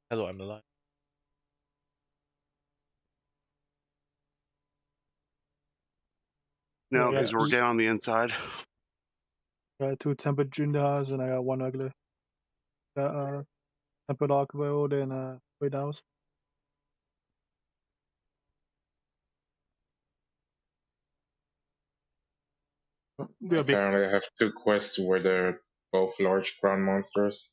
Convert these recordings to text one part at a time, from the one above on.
Hello, I'm alive. No, Yeah, because we're down on the inside. I got two tempered Jin Dahads and I got one ugly. Got tempered Aquaworld and White House. Yeah, big. Apparently, I have two quests where they're both large ground monsters.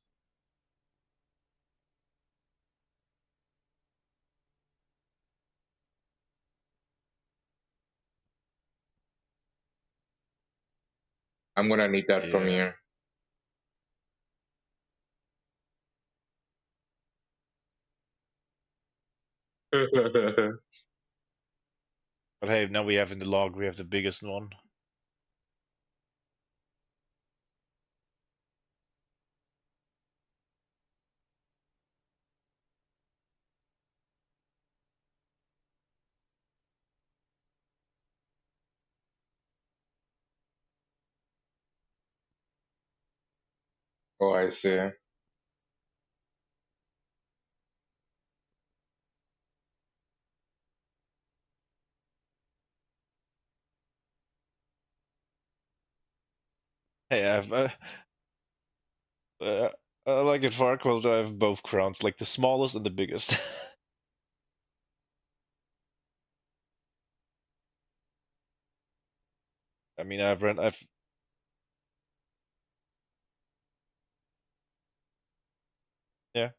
I'm gonna need that from Yeah. you. But hey, now we have in the log, we have the biggest one. Oh, I see. Hey, uh, I like it Farquaad, I have both crowns, like the smallest and the biggest. I mean, yeah.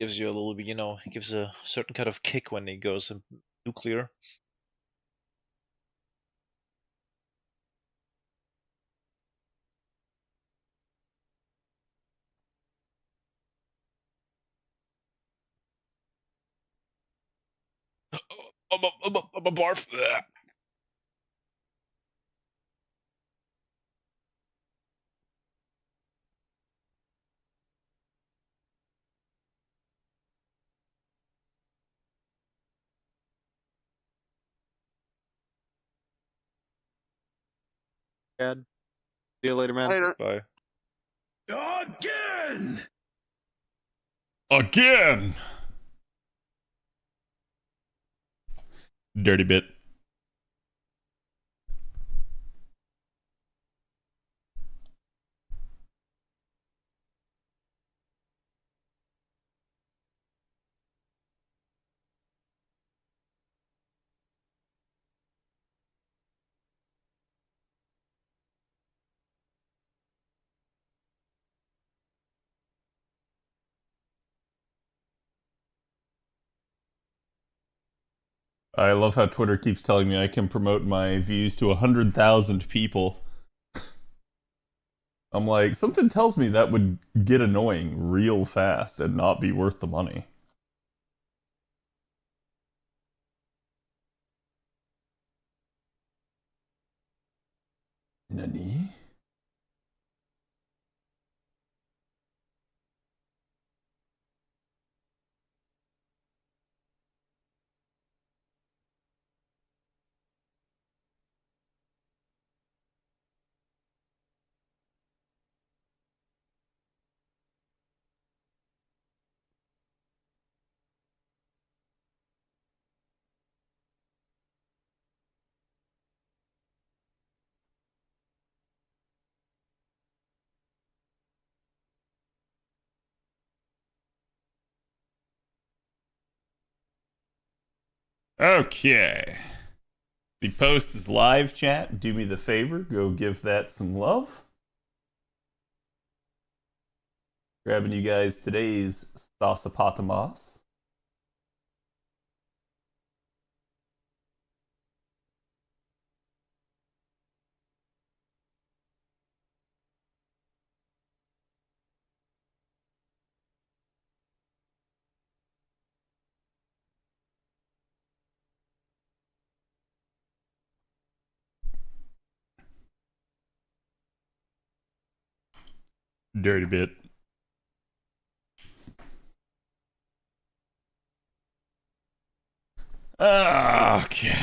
Gives you a little bit, gives a certain kind of kick when he goes nuclear. I'm a barf. Dad. See you later, man. Later. Bye. Again! Again! Dirty bit. I love how Twitter keeps telling me I can promote my views to 100,000 people. I'm like, something tells me that would get annoying real fast and not be worth the money. Nani? Okay. The post is live chat. Do me the favor, go give that some love. Grabbing you guys today's Sausapotamas. Dirty bit. Ah. Okay.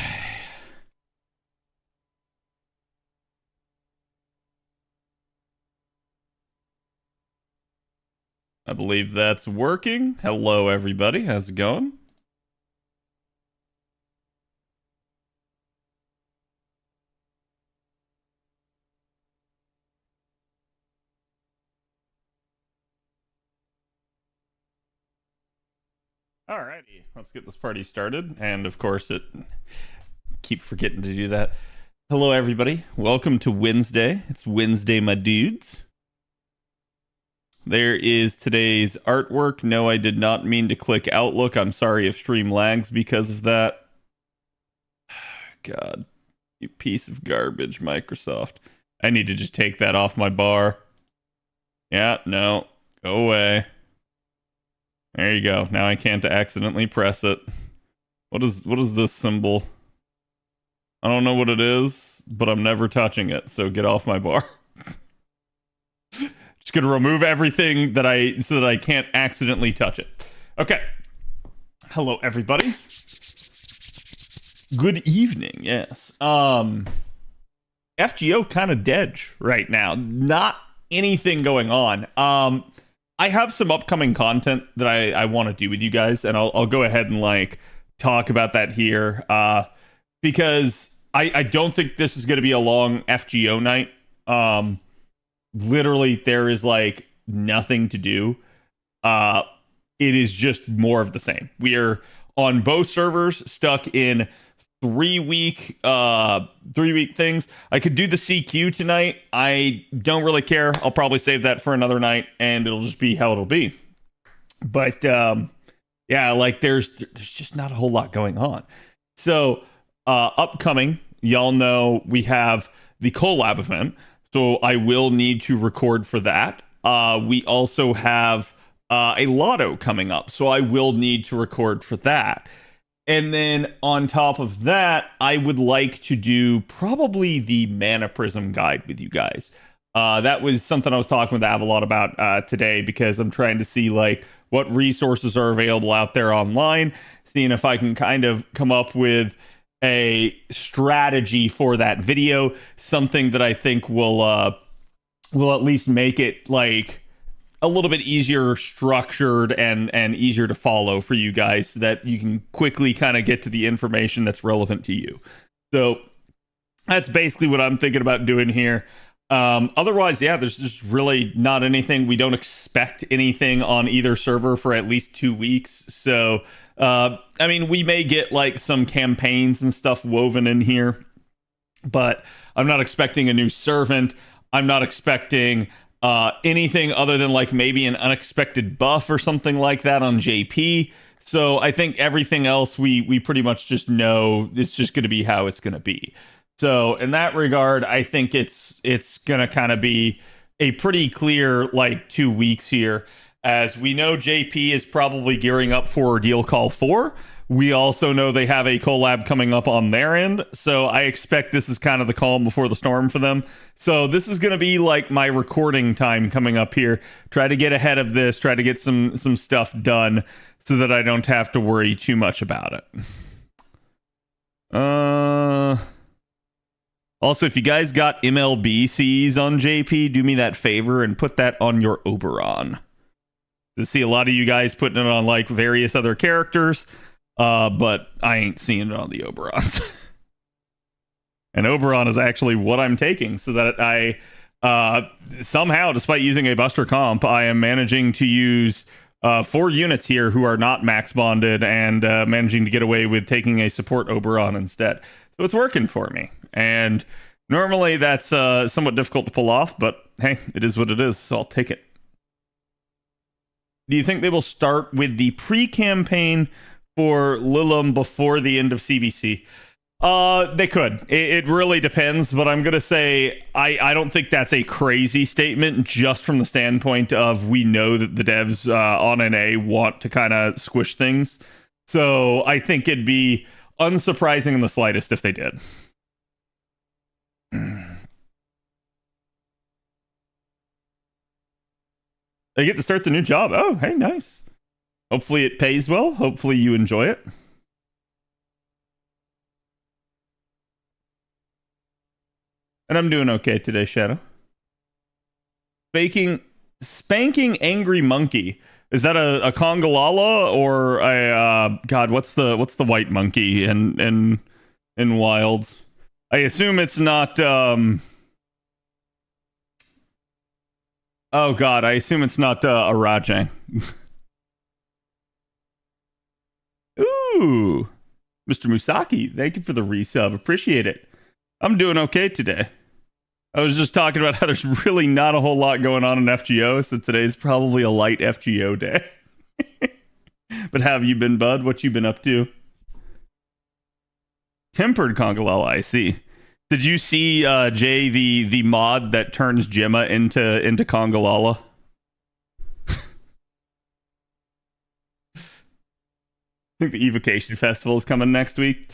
I believe that's working. Hello, everybody. How's it going? Alrighty, let's get this party started. And of course, keep forgetting to do that. Hello, everybody. Welcome to Wednesday. It's Wednesday, my dudes. There is today's artwork. No, I did not mean to click Outlook. I'm sorry if stream lags because of that. God, you piece of garbage, Microsoft. I need to just take that off my bar. Yeah, no, go away. There you go. Now I can't accidentally press it. What is this symbol? I don't know what it is, but I'm never touching it, so get off my bar. Just gonna remove everything so that I can't accidentally touch it. Okay. Hello, everybody. Good evening. Yes. FGO kind of dead right now. Not anything going on. I have some upcoming content that I want to do with you guys, and I'll go ahead and like talk about that here. Because I don't think this is going to be a long FGO night. Literally, there is like nothing to do. It is just more of the same. We are on both servers stuck in 3-week things. I could do the CQ tonight. I don't really care. I'll probably save that for another night, and it'll just be how it'll be. But yeah, like there's just not a whole lot going on. So upcoming, y'all know we have the collab event, so I will need to record for that. We also have a lotto coming up, so I will need to record for that. And then on top of that, I would like to do probably the Mana Prism guide with you guys. That was something I was talking with Avalon about today, because I'm trying to see like what resources are available out there online, seeing if I can kind of come up with a strategy for that video, something that I think will at least make it like a little bit easier structured and easier to follow for you guys, so that you can quickly kind of get to the information that's relevant to you. So that's basically what I'm thinking about doing here. Otherwise, yeah, there's just really not anything. We don't expect anything on either server for at least 2 weeks. So I mean, we may get like some campaigns and stuff woven in here, but I'm not expecting a new servant. I'm not expecting anything other than like maybe an unexpected buff or something like that on JP. So I think everything else we pretty much just know it's just going to be how it's going to be. So in that regard, I think it's going to kind of be a pretty clear like 2 weeks here. As we know, JP is probably gearing up for Ordeal Call 4. We also know they have a collab coming up on their end, so I expect this is kind of the calm before the storm for them. So this is going to be like my recording time coming up here. Try to get ahead of this, try to get some stuff done so that I don't have to worry too much about it. Also, if you guys got MLBCs on JP, do me that favor and put that on your Oberon. To see a lot of you guys putting it on like various other characters, but I ain't seeing it on the Oberons. And Oberon is actually what I'm taking, so that I somehow, despite using a Buster comp, I am managing to use 4 units here who are not max bonded, and managing to get away with taking a support Oberon instead. So it's working for me. And normally that's somewhat difficult to pull off, but hey, it is what it is, so I'll take it. Do you think they will start with the pre-campaign for Lilum before the end of CBC? They could. It really depends, but I'm going to say I don't think that's a crazy statement, just from the standpoint of we know that the devs on NA want to kind of squish things. So I think it'd be unsurprising in the slightest if they did. They get to start the new job. Oh, hey, nice. Hopefully it pays well. Hopefully you enjoy it. And I'm doing okay today, Shadow. Spanking angry monkey. Is that a Congalala or a God? What's the white monkey in Wilds? I assume it's not. Oh God, I assume it's not a Rajang. Ooh, Mr. Musaki, thank you for the resub. Appreciate it. I'm doing okay today. I was just talking about how there's really not a whole lot going on in FGO, so today's probably a light FGO day. But how have you been, bud? What you been up to? Tempered Congalala, I see. Did you see Jay the mod that turns Gemma into Congalala? I think the Evocation Festival is coming next week.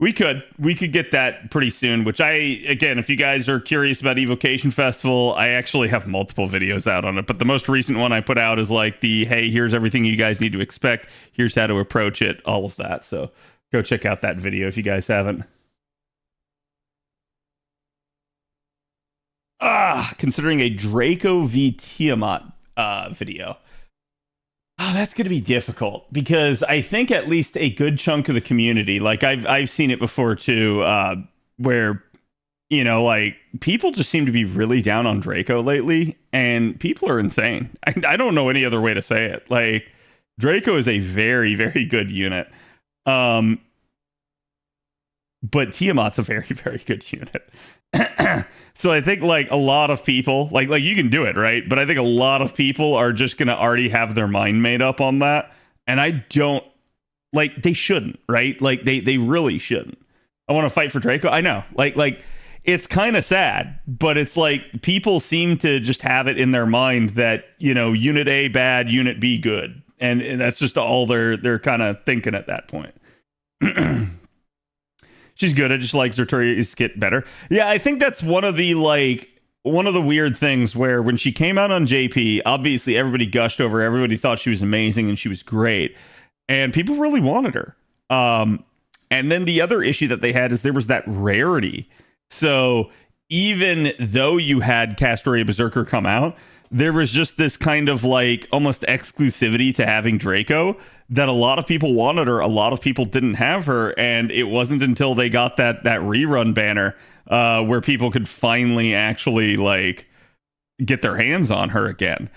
We could get that pretty soon, which again, if you guys are curious about Evocation Festival, I actually have multiple videos out on it, but the most recent one I put out is like hey, here's everything you guys need to expect, here's how to approach it, all of that. So go check out that video if you guys haven't. Considering a Draco v Tiamat video. Oh, that's going to be difficult because I think at least a good chunk of the community, like I've seen it before too, where, you know, like people just seem to be really down on Draco lately, and people are insane. I don't know any other way to say it. Like Draco is a very, very good unit. But Tiamat's a very, very good unit. So I think like a lot of people like you can do it, right? But I think a lot of people are just going to already have their mind made up on that. And I don't like, they shouldn't, right? Like they really shouldn't. I want to fight for Draco. I know like it's kind of sad, but it's like people seem to just have it in their mind that, you know, unit A bad, unit B good. And that's just all they're kind of thinking at that point. She's good. I just like Zertorius get better. Yeah, I think that's one of the weird things where when she came out on JP, obviously everybody gushed over her. Everybody thought she was amazing and she was great. And people really wanted her. And then the other issue that they had is there was that rarity. So even though you had Castoria Berserker come out, there was just this kind of like almost exclusivity to having Draco that a lot of people wanted her, a lot of people didn't have her, and it wasn't until they got that rerun banner where people could finally actually like get their hands on her again.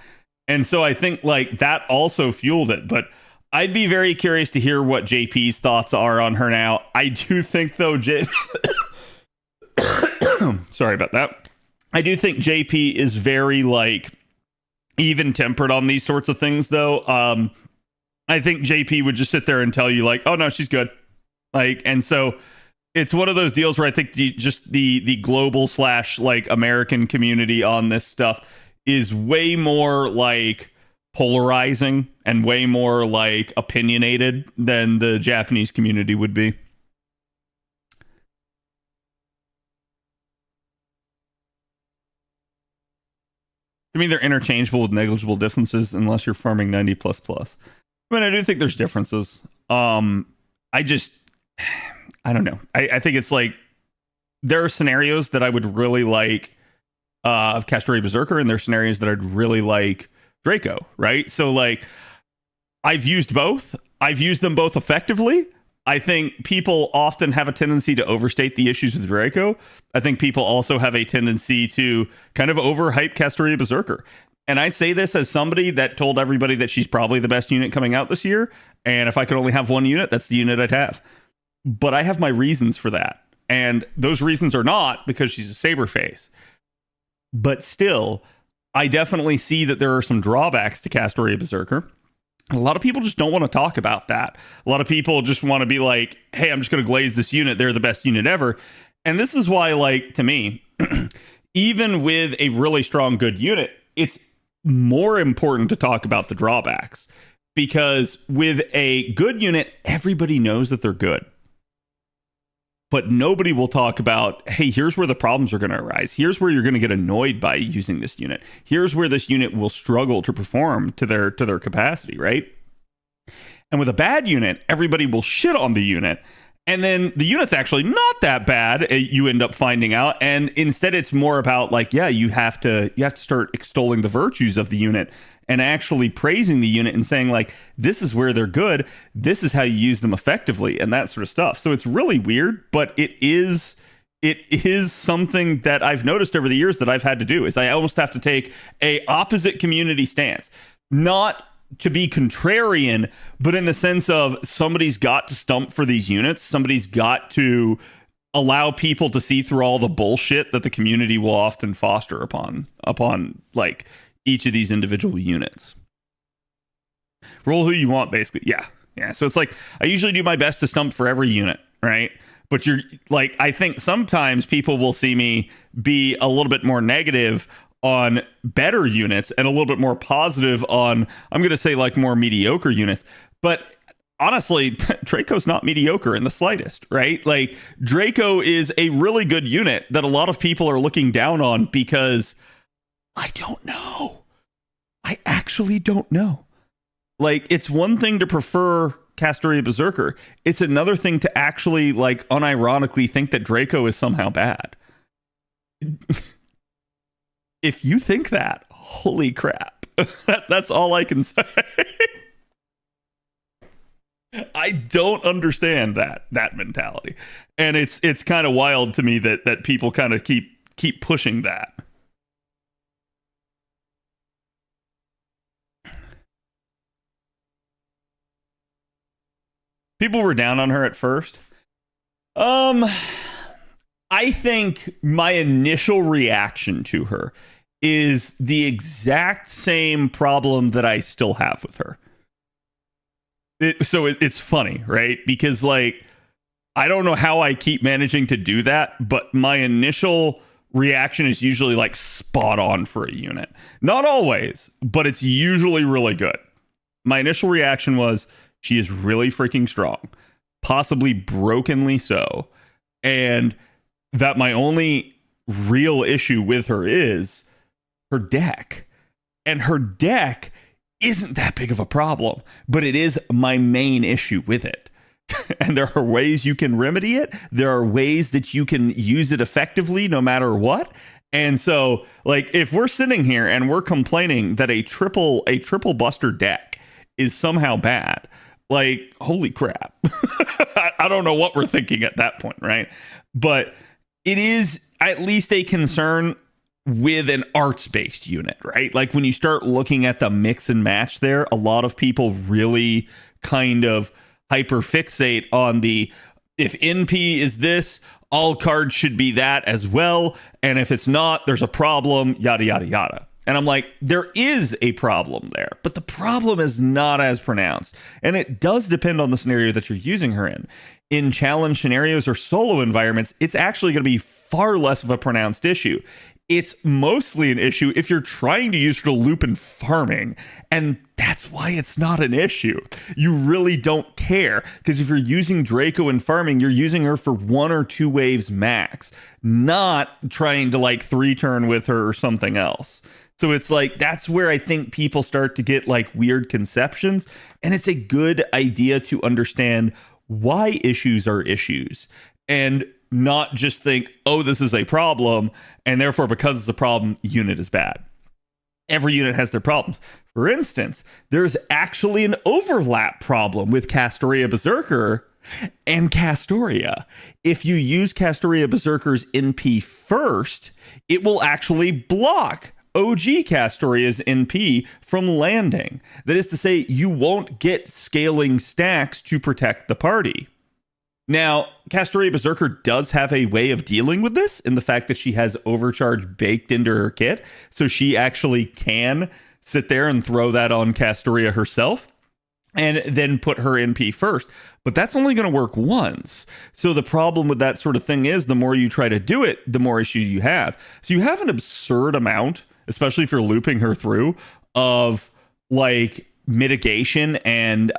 And so I think like that also fueled it. But I'd be very curious to hear what JP's thoughts are on her now. I do think though, sorry about that. I do think JP is very like even tempered on these sorts of things though. I think JP would just sit there and tell you like, oh no, she's good. Like, and so it's one of those deals where I think the global / like American community on this stuff is way more like polarizing and way more like opinionated than the Japanese community would be. I mean, they're interchangeable with negligible differences unless you're farming 90++. I mean, I do think there's differences. I don't know. I think it's like there are scenarios that I would really like Castoria Berserker, and there are scenarios that I'd really like Draco, right? So like I've used both. I've used them both effectively. I think people often have a tendency to overstate the issues with Draco. I think people also have a tendency to kind of overhype Castoria Berserker. And I say this as somebody that told everybody that she's probably the best unit coming out this year. And if I could only have one unit, that's the unit I'd have. But I have my reasons for that. And those reasons are not because she's a Saberface. But still, I definitely see that there are some drawbacks to Castoria Berserker. A lot of people just don't want to talk about that. A lot of people just want to be like, hey, I'm just going to glaze this unit. They're the best unit ever. And this is why, like, to me, even with a really strong, good unit, it's more important to talk about the drawbacks. Because with a good unit, everybody knows that they're good. But nobody will talk about, hey, here's where the problems are going to arise. Here's where you're going to get annoyed by using this unit. Here's where this unit will struggle to perform to their capacity, right? And with a bad unit, everybody will shit on the unit. And then the unit's actually not that bad, you end up finding out. And instead it's more about like, yeah, you have to start extolling the virtues of the unit and actually praising the unit and saying like, this is where they're good, this is how you use them effectively, and that sort of stuff. So it's really weird, but it is something that I've noticed over the years that I've had to do, is I almost have to take a opposite community stance. Not to be contrarian, but in the sense of somebody's got to stump for these units. Somebody's got to allow people to see through all the bullshit that the community will often foster upon like each of these individual units. Roll who you want, basically. Yeah. So it's like I usually do my best to stump for every unit, right? But you're like, I think sometimes people will see me be a little bit more negative on better units and a little bit more positive on, I'm going to say, like more mediocre units. But honestly, Draco's not mediocre in the slightest, right? Like Draco is a really good unit that a lot of people are looking down on because I don't know. I actually don't know. Like, it's one thing to prefer Castoria Berserker. It's another thing to actually, like, unironically think that Draco is somehow bad. If you think that, holy crap. That's all I can say. I don't understand that mentality. And it's kind of wild to me that people kind of keep pushing that. People were down on her at first. I think my initial reaction to her is the exact same problem that I still have with her. It's funny, right? Because like, I don't know how I keep managing to do that, but my initial reaction is usually like spot on for a unit. Not always, but it's usually really good. My initial reaction was, she is really freaking strong, possibly brokenly so. And that my only real issue with her is her deck. And her deck isn't that big of a problem, but it is my main issue with it. And there are ways you can remedy it. There are ways that you can use it effectively no matter what. And so, like, if we're sitting here and we're complaining that a triple buster deck is somehow bad, like, holy crap. I don't know what we're thinking at that point, right? But it is at least a concern with an arts-based unit, right? Like, when you start looking at the mix and match there, a lot of people really kind of hyperfixate on the, if NP is this, all cards should be that as well. And if it's not, there's a problem, yada, yada, yada. And I'm like, there is a problem there, but the problem is not as pronounced. And it does depend on the scenario that you're using her in. In challenge scenarios or solo environments, it's actually going to be far less of a pronounced issue. It's mostly an issue if you're trying to use her to loop in farming. And that's why it's not an issue. You really don't care. Because if you're using Draco in farming, you're using her for 1 or 2 waves max, not trying to like 3-turn with her or something else. So it's like, that's where I think people start to get like weird conceptions. And it's a good idea to understand why issues are issues and not just think, oh, this is a problem, and therefore because it's a problem, unit is bad. Every unit has their problems. For instance, there's actually an overlap problem with Castoria Berserker and Castoria. If you use Castoria Berserker's NP first, it will actually block OG Castoria's NP from landing. That is to say, you won't get scaling stacks to protect the party. Now, Castoria Berserker does have a way of dealing with this in the fact that she has overcharge baked into her kit, so she actually can sit there and throw that on Castoria herself and then put her NP first. But that's only going to work once. So the problem with that sort of thing is the more you try to do it, the more issues you have. So you have an absurd amount, especially if you're looping her through, of like mitigation and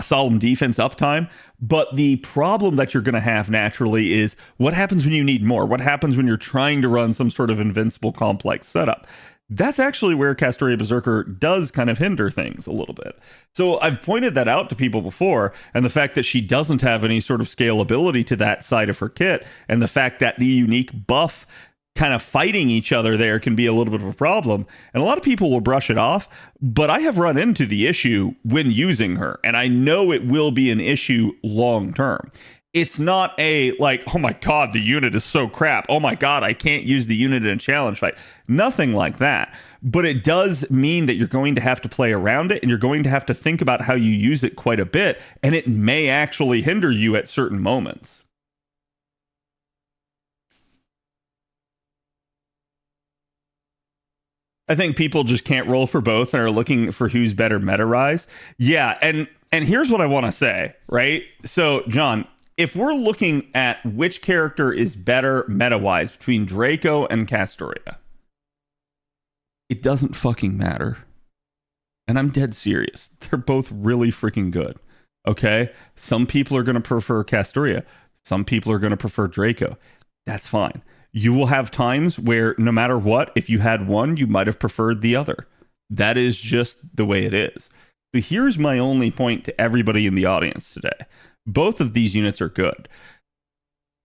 solemn defense uptime. But the problem that you're going to have naturally is what happens when you need more? What happens when you're trying to run some sort of invincible complex setup? That's actually where Castoria Berserker does kind of hinder things a little bit. So I've pointed that out to people before, and the fact that she doesn't have any sort of scalability to that side of her kit, and the fact that the unique buff kind of fighting each other there can be a little bit of a problem. And a lot of people will brush it off, but I have run into the issue when using her, and I know it will be an issue long term. It's not a like, oh my god, the unit is so crap. Oh my god, I can't use the unit in a challenge fight. Nothing like that. But it does mean that you're going to have to play around it, and you're going to have to think about how you use it quite a bit, and it may actually hinder you at certain moments. I think people just can't roll for both and are looking for who's better meta-rise. Yeah, and here's what I want to say, right? So, John, if we're looking at which character is better meta-wise between Draco and Castoria, it doesn't fucking matter. And I'm dead serious. They're both really freaking good. Okay? Some people are going to prefer Castoria. Some people are going to prefer Draco. That's fine. You will have times where no matter what, if you had one, you might have preferred the other. That is just the way it is. So here's my only point to everybody in the audience today. Both of these units are good.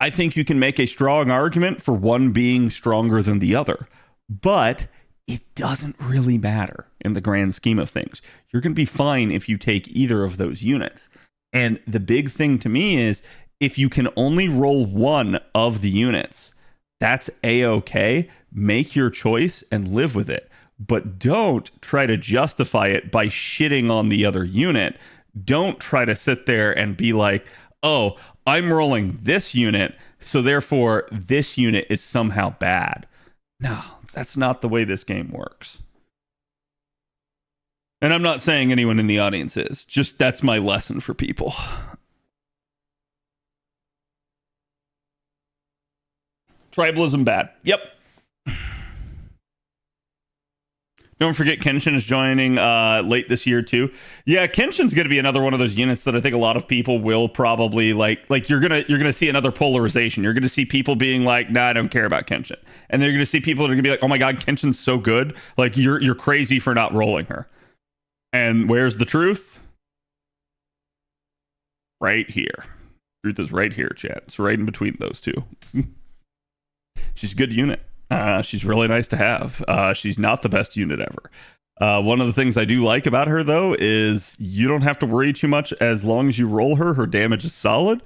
I think you can make a strong argument for one being stronger than the other, but it doesn't really matter in the grand scheme of things. You're going to be fine if you take either of those units. And the big thing to me is if you can only roll one of the units, that's a-okay. Make your choice and live with it. But don't try to justify it by shitting on the other unit. Don't try to sit there and be like, oh, I'm rolling this unit, so therefore this unit is somehow bad. No, that's not the way this game works. And I'm not saying anyone in the audience is. Just that's my lesson for people. Tribalism bad. Yep. Don't forget Kenshin is joining late this year too. Yeah, Kenshin's going to be another one of those units that I think a lot of people will probably like you're going to see another polarization. You're going to see people being like, "Nah, I don't care about Kenshin." And then you're going to see people that are going to be like, "Oh my god, Kenshin's so good. Like you're crazy for not rolling her." And where's the truth? Right here. Truth is right here, chat. It's right in between those two. She's a good unit. She's really nice to have. She's not the best unit ever. One of the things I do like about her, though, is you don't have to worry too much as long as you roll her. Her damage is solid.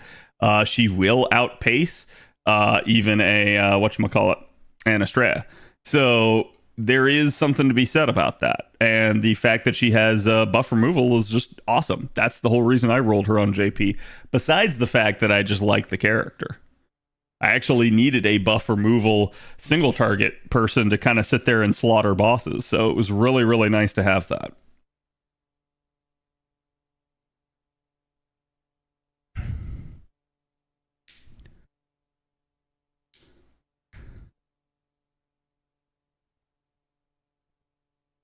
She will outpace even a, whatchamacallit, an Estrella. So there is something to be said about that. And the fact that she has buff removal is just awesome. That's the whole reason I rolled her on JP, besides the fact that I just like the character. I actually needed a buff removal single target person to kind of sit there and slaughter bosses. So it was really, really nice to have that.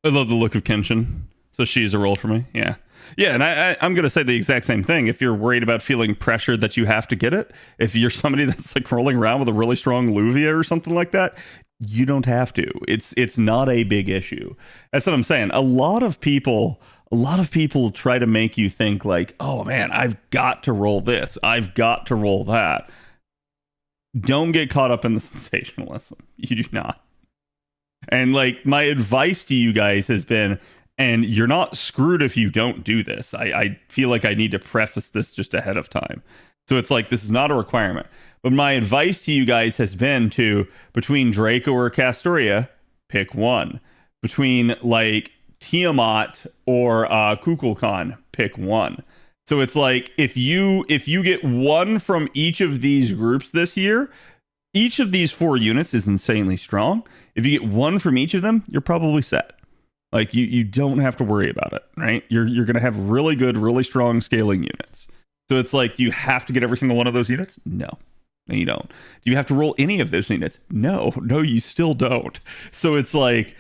I love the look of Kenshin. So she's a roll for me. Yeah. Yeah, and I'm going to say the exact same thing. If you're worried about feeling pressured that you have to get it, if you're somebody that's like rolling around with a really strong Luvia or something like that, you don't have to. It's not a big issue. That's what I'm saying. A lot of people try to make you think like, oh man, I've got to roll this. I've got to roll that. Don't get caught up in the sensationalism. You do not. And like my advice to you guys has been, and you're not screwed if you don't do this. I feel like I need to preface this just ahead of time. So it's like, this is not a requirement. But my advice to you guys has been to, between Draco or Castoria, pick one. Between like Tiamat or Kukulkan, pick one. So it's like, if you get one from each of these groups this year, each of these 4 units is insanely strong. If you get one from each of them, you're probably set. Like you don't have to worry about it, right? You're going to have really good, really strong scaling units. So it's like, do you have to get every single one of those units? No, you don't. Do you have to roll any of those units? No, you still don't. So it's like,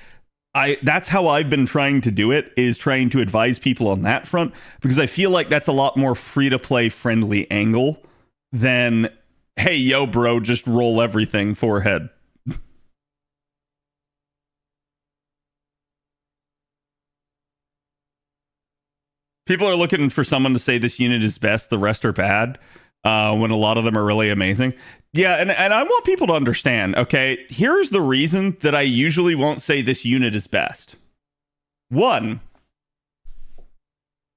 that's how I've been trying to do it, is trying to advise people on that front, because I feel like that's a lot more free to play friendly angle than, hey, yo, bro, just roll everything forehead. People are looking for someone to say this unit is best, the rest are bad, when a lot of them are really amazing. Yeah, and I want people to understand, okay, here's the reason that I usually won't say this unit is best. One,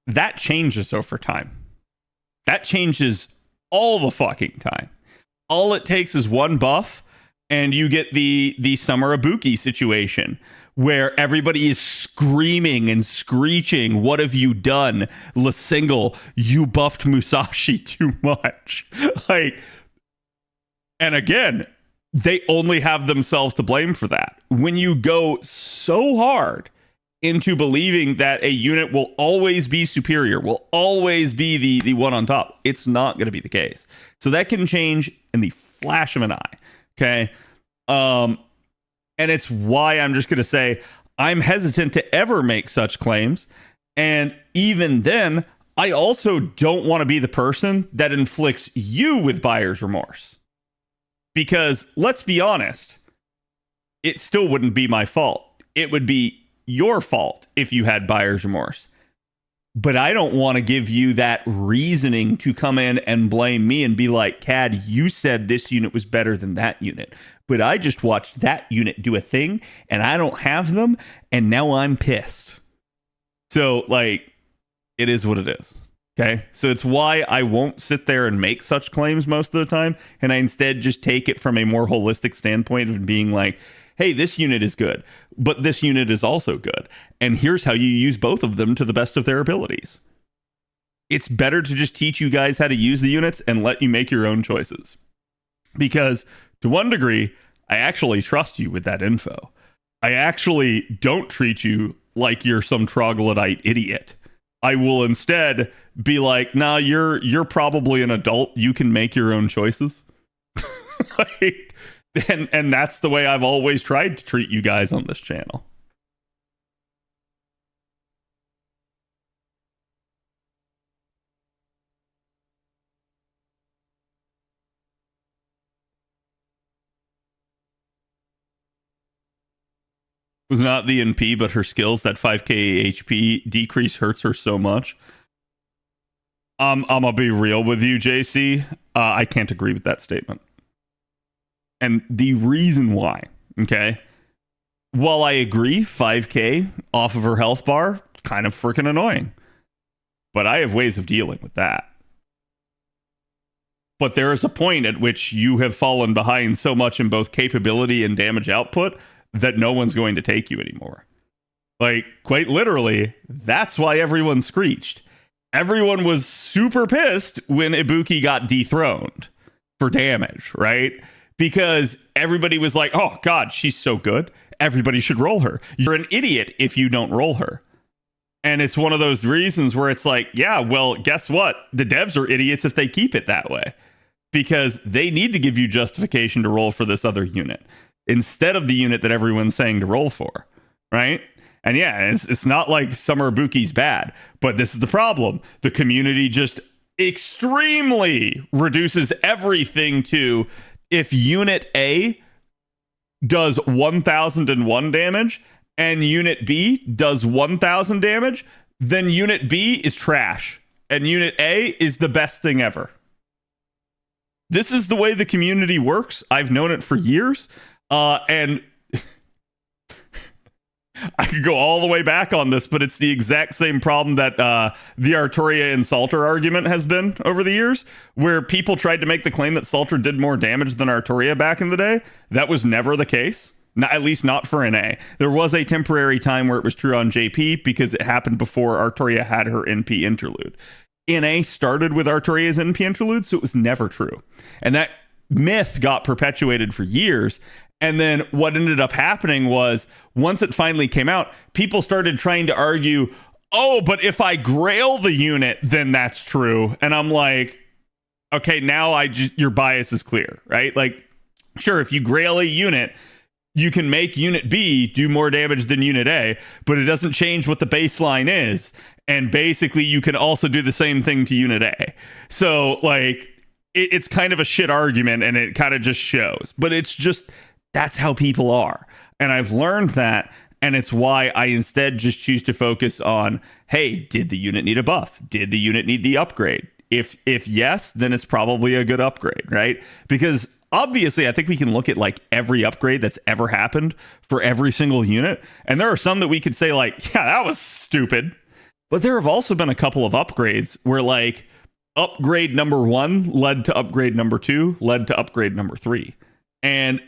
that changes over time. That changes all the fucking time. All it takes is one buff, and you get the Summer Ibuki situation, where everybody is screaming and screeching, what have you done? Single, you buffed Musashi too much. Like, and again, they only have themselves to blame for that. When you go so hard into believing that a unit will always be superior, will always be the one on top, it's not going to be the case. So that can change in the flash of an eye. Okay. And it's why I'm just going to say I'm hesitant to ever make such claims. And even then, I also don't want to be the person that inflicts you with buyer's remorse. Because let's be honest, it still wouldn't be my fault. It would be your fault if you had buyer's remorse. But I don't want to give you that reasoning to come in and blame me and be like, Cad, you said this unit was better than that unit. But I just watched that unit do a thing and I don't have them. And now I'm pissed. So, like, it is what it is. Okay. So it's why I won't sit there and make such claims most of the time. And I instead just take it from a more holistic standpoint of being like, hey, this unit is good, but this unit is also good. And here's how you use both of them to the best of their abilities. It's better to just teach you guys how to use the units and let you make your own choices. Because to one degree, I actually trust you with that info. I actually don't treat you like you're some troglodyte idiot. I will instead be like, nah, you're probably an adult. You can make your own choices. Like, and that's the way I've always tried to treat you guys on this channel. Was not the NP, but her skills. That 5k HP decrease hurts her so much. I'm gonna be real with you, JC. I can't agree with that statement. And the reason why, okay? While I agree, 5k off of her health bar, kind of freaking annoying. But I have ways of dealing with that. But there is a point at which you have fallen behind so much in both capability and damage output that no one's going to take you anymore. Like, quite literally, that's why everyone screeched. Everyone was super pissed when Ibuki got dethroned for damage, right? Because everybody was like, oh God, she's so good. Everybody should roll her. You're an idiot if you don't roll her. And it's one of those reasons where it's like, yeah, well, guess what? The devs are idiots if they keep it that way. Because they need to give you justification to roll for this other unit instead of the unit that everyone's saying to roll for, right? And yeah, it's not like Summer Ibuki's bad, but this is the problem. The community just extremely reduces everything to, if Unit A does 1001 damage and Unit B does 1000 damage, then Unit B is trash and Unit A is the best thing ever. This is the way the community works. I've known it for years. And I could go all the way back on this, but it's the exact same problem that the Arturia and Salter argument has been over the years, where people tried to make the claim that Salter did more damage than Arturia back in the day. That was never the case, at least not for NA. There was a temporary time where it was true on JP because it happened before Arturia had her NP interlude. NA started with Arturia's NP interlude, so it was never true. And that myth got perpetuated for years. And then what ended up happening was, once it finally came out, people started trying to argue, oh, but if I grail the unit, then that's true. And I'm like, okay, now your bias is clear, right? Like, sure, if you grail a unit, you can make Unit B do more damage than Unit A, but it doesn't change what the baseline is. And basically, you can also do the same thing to Unit A. So, like, it's kind of a shit argument, and it kind of just shows. But it's just, that's how people are. And I've learned that, And it's why I instead just choose to focus on, hey, did the unit need a buff? Did the unit need the upgrade? If yes, then it's probably a good upgrade, right? Because obviously, I think we can look at like every upgrade that's ever happened for every single unit. And there are some that we could say like, yeah, that was stupid. But there have also been a couple of upgrades where like upgrade number 1 led to upgrade number 2, led to upgrade number 3. And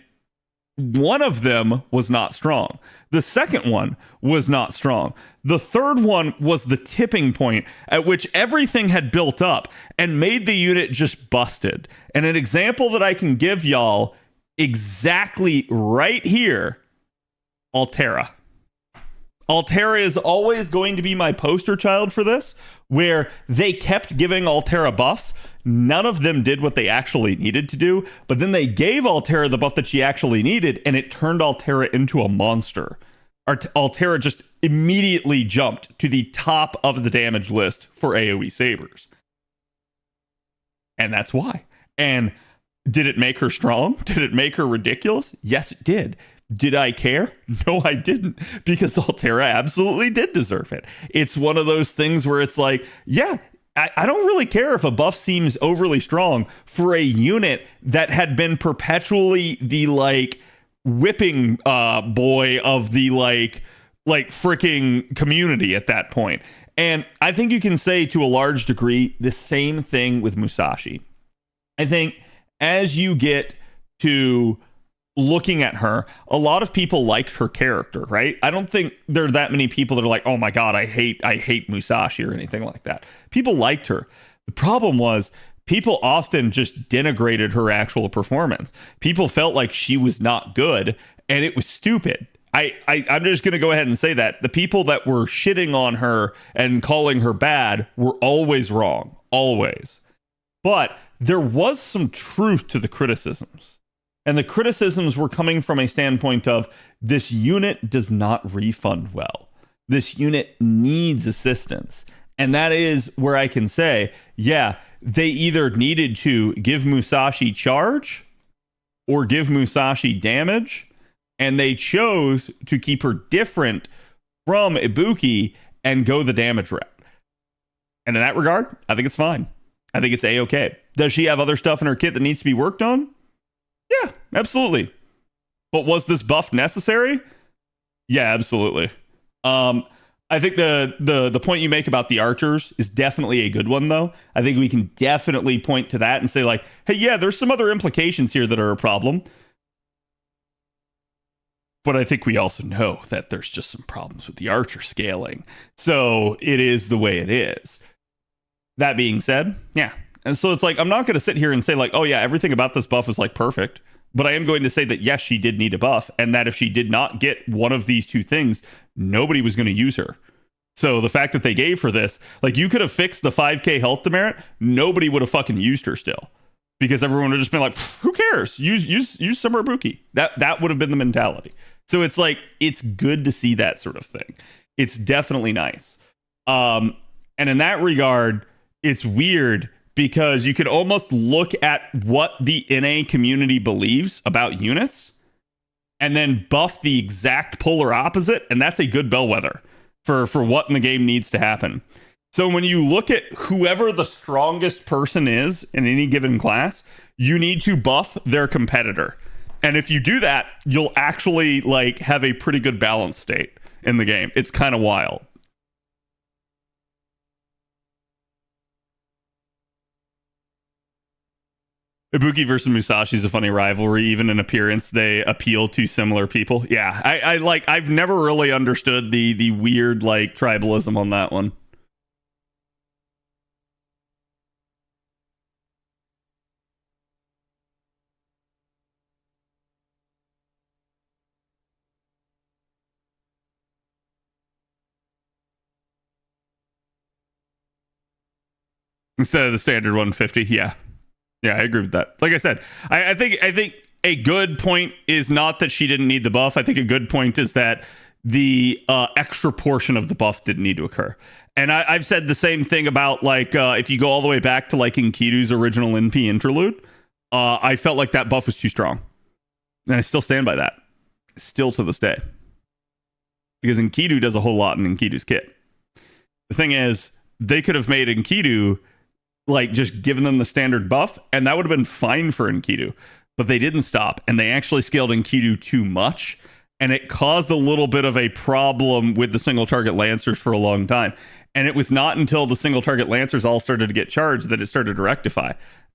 one of them was not strong. The second one was not strong. The third one was the tipping point at which everything had built up and made the unit just busted. And an example that I can give y'all exactly right here, Altera. Altera is always going to be my poster child for this, where they kept giving Altera buffs. None of them did what they actually needed to do, but then they gave Altera the buff that she actually needed, and it turned Altera into a monster. Altera just immediately jumped to the top of the damage list for AoE sabers. And that's why. And did it make her strong? Did it make her ridiculous? Yes, it did. Did I care? No, I didn't, because Altera absolutely did deserve it. It's one of those things where it's like, yeah, I don't really care if a buff seems overly strong for a unit that had been perpetually the like whipping boy of the like freaking community at that point. And I think you can say to a large degree the same thing with Musashi. I think as you get to looking at her, a lot of people liked her character, right? I don't think there are that many people that are like, oh my god, I hate Musashi or anything like that. People liked her. The problem was people often just denigrated her actual performance. People felt like she was not good, and it was stupid. I'm just going to go ahead and say that the people that were shitting on her and calling her bad were always wrong, always. But there was some truth to the criticisms. And the criticisms were coming from a standpoint of this unit does not refund well. This unit needs assistance. And that is where I can say, yeah, they either needed to give Musashi charge or give Musashi damage. And they chose to keep her different from Ibuki and go the damage route. And in that regard, I think it's fine. I think it's A-okay. Does she have other stuff in her kit that needs to be worked on? Yeah, absolutely. But was this buff necessary? Yeah, absolutely. I think the point you make about the archers is definitely a good one, though. I think we can definitely point to that and say, like, hey, yeah, there's some other implications here that are a problem. But I think we also know that there's just some problems with the archer scaling. So it is the way it is. That being said, yeah. And so it's like, I'm not going to sit here and say like, oh yeah, everything about this buff is like perfect. But I am going to say that yes, she did need a buff. And that if she did not get one of these two things, nobody was going to use her. So the fact that they gave her this, like you could have fixed the 5k health demerit, nobody would have fucking used her still. Because everyone would have just been like, who cares? Use Summer Ibuki. That would have been the mentality. So it's like, it's good to see that sort of thing. It's definitely nice. And in that regard, it's weird because you could almost look at what the NA community believes about units and then buff the exact polar opposite. And that's a good bellwether for what in the game needs to happen. So when you look at whoever the strongest person is in any given class, you need to buff their competitor. And if you do that, you'll actually like have a pretty good balance state in the game. It's kind of wild. Ibuki versus Musashi is a funny rivalry. Even in appearance, they appeal to similar people. Yeah, I've never really understood the weird like tribalism on that one. Instead of the standard 150, yeah, I agree with that. Like I said, I think a good point is not that she didn't need the buff. I think a good point is that the extra portion of the buff didn't need to occur. And I've said the same thing about like if you go all the way back to like Enkidu's original NP interlude, I felt like that buff was too strong, and I still stand by that, still to this day. because Enkidu does a whole lot in Enkidu's kit. The thing is, they could have made Enkidu like just given them the standard buff, and that would have been fine for Enkidu. But they didn't stop, and they actually scaled Enkidu too much, and it caused a little bit of a problem with the single target Lancers for a long time. And it was not until the single target Lancers all started to get charged that it started to rectify.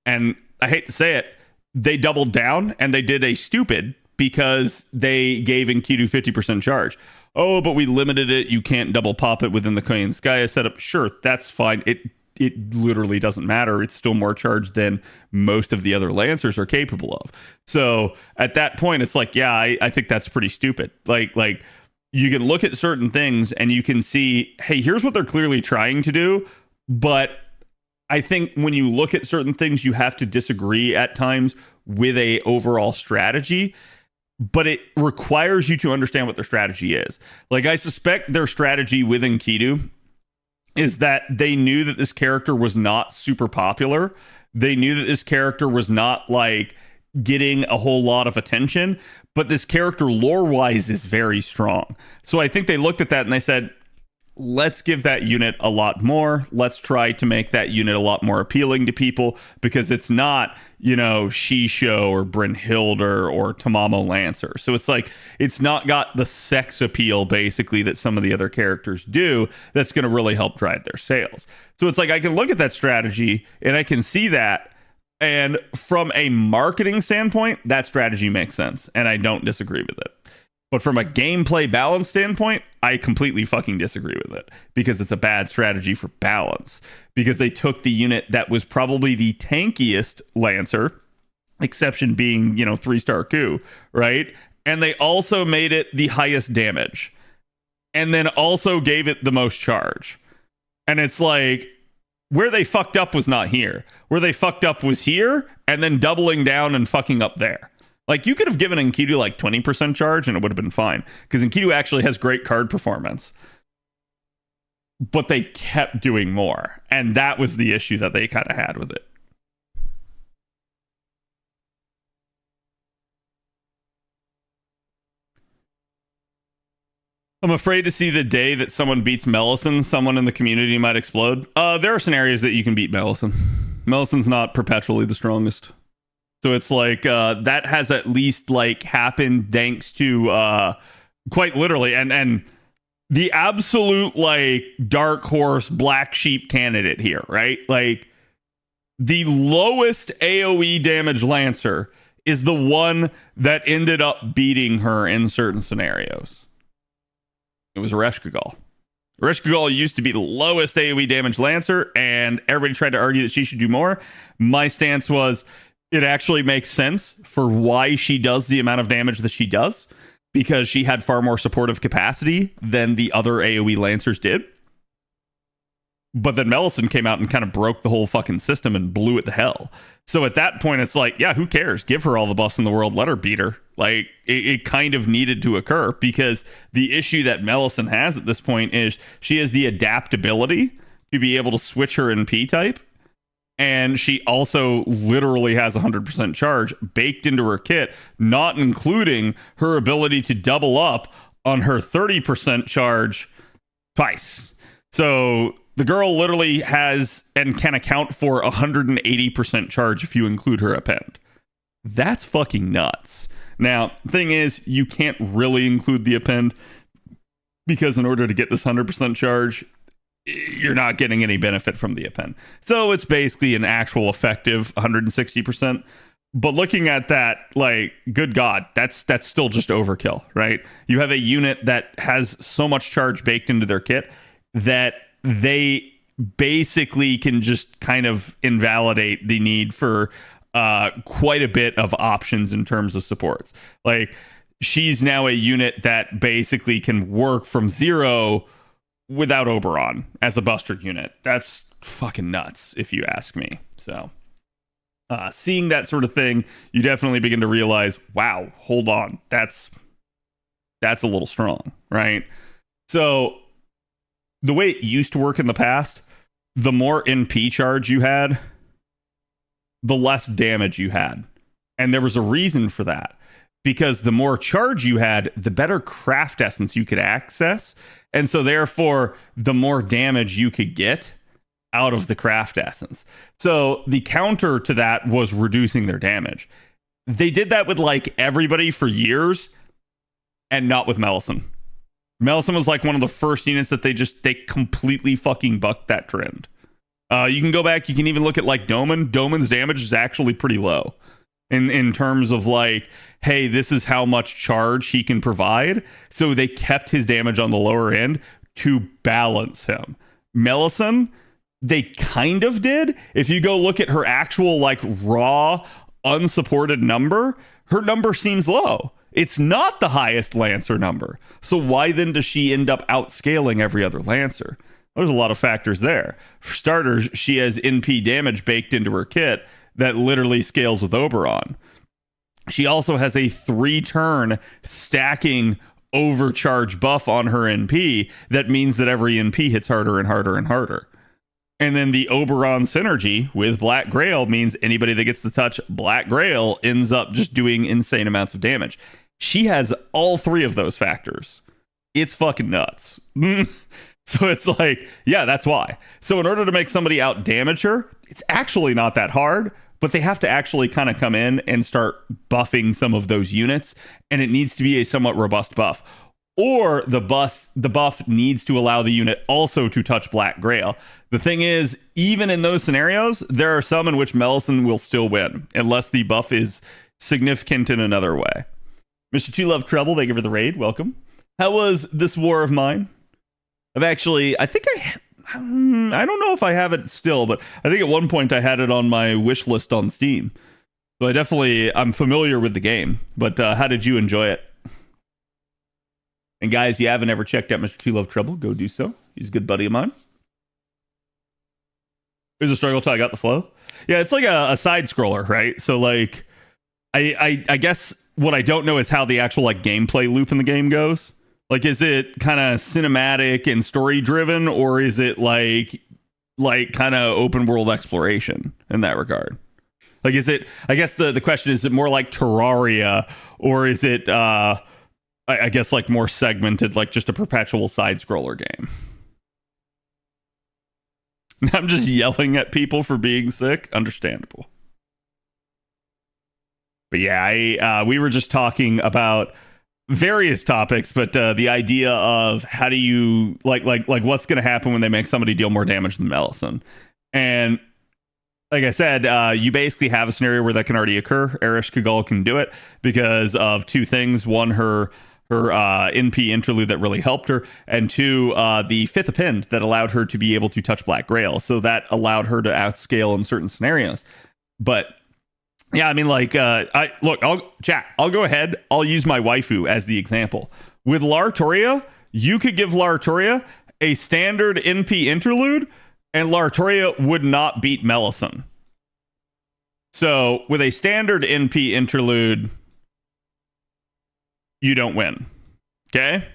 And I hate to say it, they doubled down and they did a stupid because they gave Enkidu 50% charge. Oh, but we limited it. You can't double pop it within the Korean Sky setup. Sure, that's fine. It literally doesn't matter. It's still more charge than most of the other Lancers are capable of. So at that point, it's like, yeah, I think that's pretty stupid. Like you can look at certain things and you can see, hey, here's what they're clearly trying to do. But I think when you look at certain things, you have to disagree at times with a overall strategy. But it requires you to understand what their strategy is. Like, I suspect their strategy with Enkidu is that they knew that this character was not super popular. They knew that this character was not like getting a whole lot of attention, but this character lore-wise is very strong. So I think they looked at that and they said, let's give that unit a lot more. Let's try to make that unit a lot more appealing to people, because it's not, you know, Shisho or Brynhildr or Tamamo Lancer. So it's like, it's not got the sex appeal basically that some of the other characters do that's going to really help drive their sales. So it's like, I can look at that strategy and I can see that. And from a marketing standpoint, that strategy makes sense. And I don't disagree with it. But from a gameplay balance standpoint, I completely fucking disagree with it, because it's a bad strategy for balance. Because they took the unit that was probably the tankiest Lancer, exception being, you know, 3-star coup, right? And they also made it the highest damage. And then also gave it the most charge. And it's like, where they fucked up was not here. Where they fucked up was here, and then doubling down and fucking up there. Like, you could have given Enkidu like 20% charge and it would have been fine, because Enkidu actually has great card performance. But they kept doing more. And that was the issue that they kind of had with it. I'm afraid to see the day that someone beats Melisson, someone in the community might explode. There are scenarios that you can beat Melisson. Melisson's not perpetually the strongest. So it's like, that has at least like happened thanks to quite literally and the absolute like dark horse black sheep candidate here, right? Like, the lowest AoE damage Lancer is the one that ended up beating her in certain scenarios. It was Ereshkigal. Ereshkigal used to be the lowest AoE damage Lancer, and everybody tried to argue that she should do more. My stance was, it actually makes sense for why she does the amount of damage that she does, because she had far more supportive capacity than the other AoE Lancers did. But then Melisson came out and kind of broke the whole fucking system and blew it to hell. So at that point, it's like, yeah, who cares? Give her all the buffs in the world. Let her beat her. Like, it kind of needed to occur, because the issue that Melisson has at this point is she has the adaptability to be able to switch her in P-type. And she also literally has 100% charge baked into her kit, not including her ability to double up on her 30% charge twice. So the girl literally has and can account for 180% charge if you include her append. That's fucking nuts. Now, the thing is, you can't really include the append, because in order to get this 100% charge, you're not getting any benefit from the append. So it's basically an actual effective 160%. But looking at that, like, good God, that's still just overkill, right? You have a unit that has so much charge baked into their kit that they basically can just kind of invalidate the need for quite a bit of options in terms of supports. Like, she's now a unit that basically can work from 0 without Oberon as a buster unit. That's fucking nuts, if you ask me. So seeing that sort of thing, you definitely begin to realize, wow, hold on, that's a little strong, right? So the way it used to work in the past, the more NP charge you had, the less damage you had. And there was a reason for that. because the more charge you had, the better craft essence you could access. And so therefore, the more damage you could get out of the craft essence. So the counter to that was reducing their damage. They did that with like everybody for years, and not with Melisson. Melisson was like one of the first units that they completely fucking bucked that trend. You can go back, you can even look at like Doman. Doman's damage is actually pretty low in terms of like, hey, this is how much charge he can provide. So they kept his damage on the lower end to balance him. Melisson, they kind of did. If you go look at her actual like raw unsupported number, her number seems low. It's not the highest Lancer number. So why then does she end up outscaling every other Lancer? There's a lot of factors there. For starters, she has NP damage baked into her kit that literally scales with Oberon. She also has a 3-turn stacking overcharge buff on her NP that means that every NP hits harder and harder and harder. And then the Oberon synergy with Black Grail means anybody that gets to touch Black Grail ends up just doing insane amounts of damage. She has all 3 of those factors. It's fucking nuts. So it's like, yeah, that's why. So in order to make somebody out damage her, it's actually not that hard, but they have to actually kind of come in and start buffing some of those units, and it needs to be a somewhat robust buff. Or the buff needs to allow the unit also to touch Black Grail. The thing is, even in those scenarios, there are some in which Melisson will still win, unless the buff is significant in another way. Mr. Two Love Trouble, thank you for the raid. Welcome. How was this war of mine? I don't know if I have it still, but I think at one point I had it on my wish list on Steam. So I'm familiar with the game, but how did you enjoy it? And guys, if you haven't ever checked out Mr. Two Love Trouble, go do so. He's a good buddy of mine. There's a struggle till I got the flow. Yeah, it's like a side scroller, right? So like, I guess what I don't know is how the actual like gameplay loop in the game goes. Like, is it kind of cinematic and story driven, or is it like kind of open world exploration in that regard? Like, is it? I guess the question is it more like Terraria, or is it? I guess like more segmented, like just a perpetual side scroller game. I'm just yelling at people for being sick. Understandable. But yeah, we were just talking about various topics, but the idea of how do you like what's going to happen when they make somebody deal more damage than Melisson. And like I said, you basically have a scenario where that can already occur. Erish Kagol can do it because of 2 things. One, her NP interlude that really helped her, and 2, the 5th append that allowed her to be able to touch Black Grail. So that allowed her to outscale in certain scenarios. But yeah, I mean, like, I'll go ahead. I'll use my waifu as the example. With Lartoria, you could give Lartoria a standard NP interlude, and Lartoria would not beat Melisson. So with a standard NP interlude, you don't win. Okay?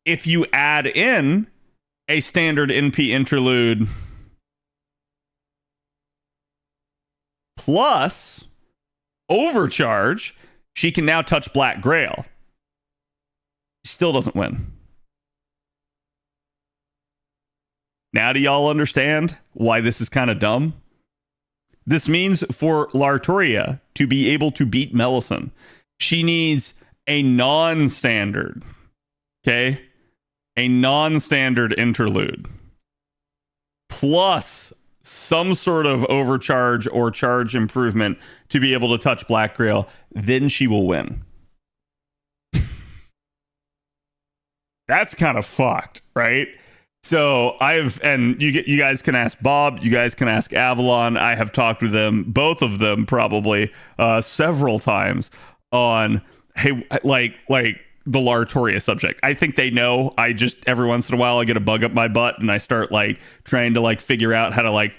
If you add in a standard NP interlude plus overcharge, she can now touch Black Grail. Still doesn't win. Now do y'all understand why this is kind of dumb? This means for Lartoria to be able to beat Melisson, she needs a non-standard, okay? A non-standard interlude plus some sort of overcharge or charge improvement to be able to touch Black Grail. Then she will win. That's kind of fucked, right? So you guys can ask Bob, you guys can ask Avalon. I have talked with them, both of them probably several times on, hey, like the Lartoria subject. I think they know. I just every once in a while I get a bug up my butt and I start like trying to like figure out how to like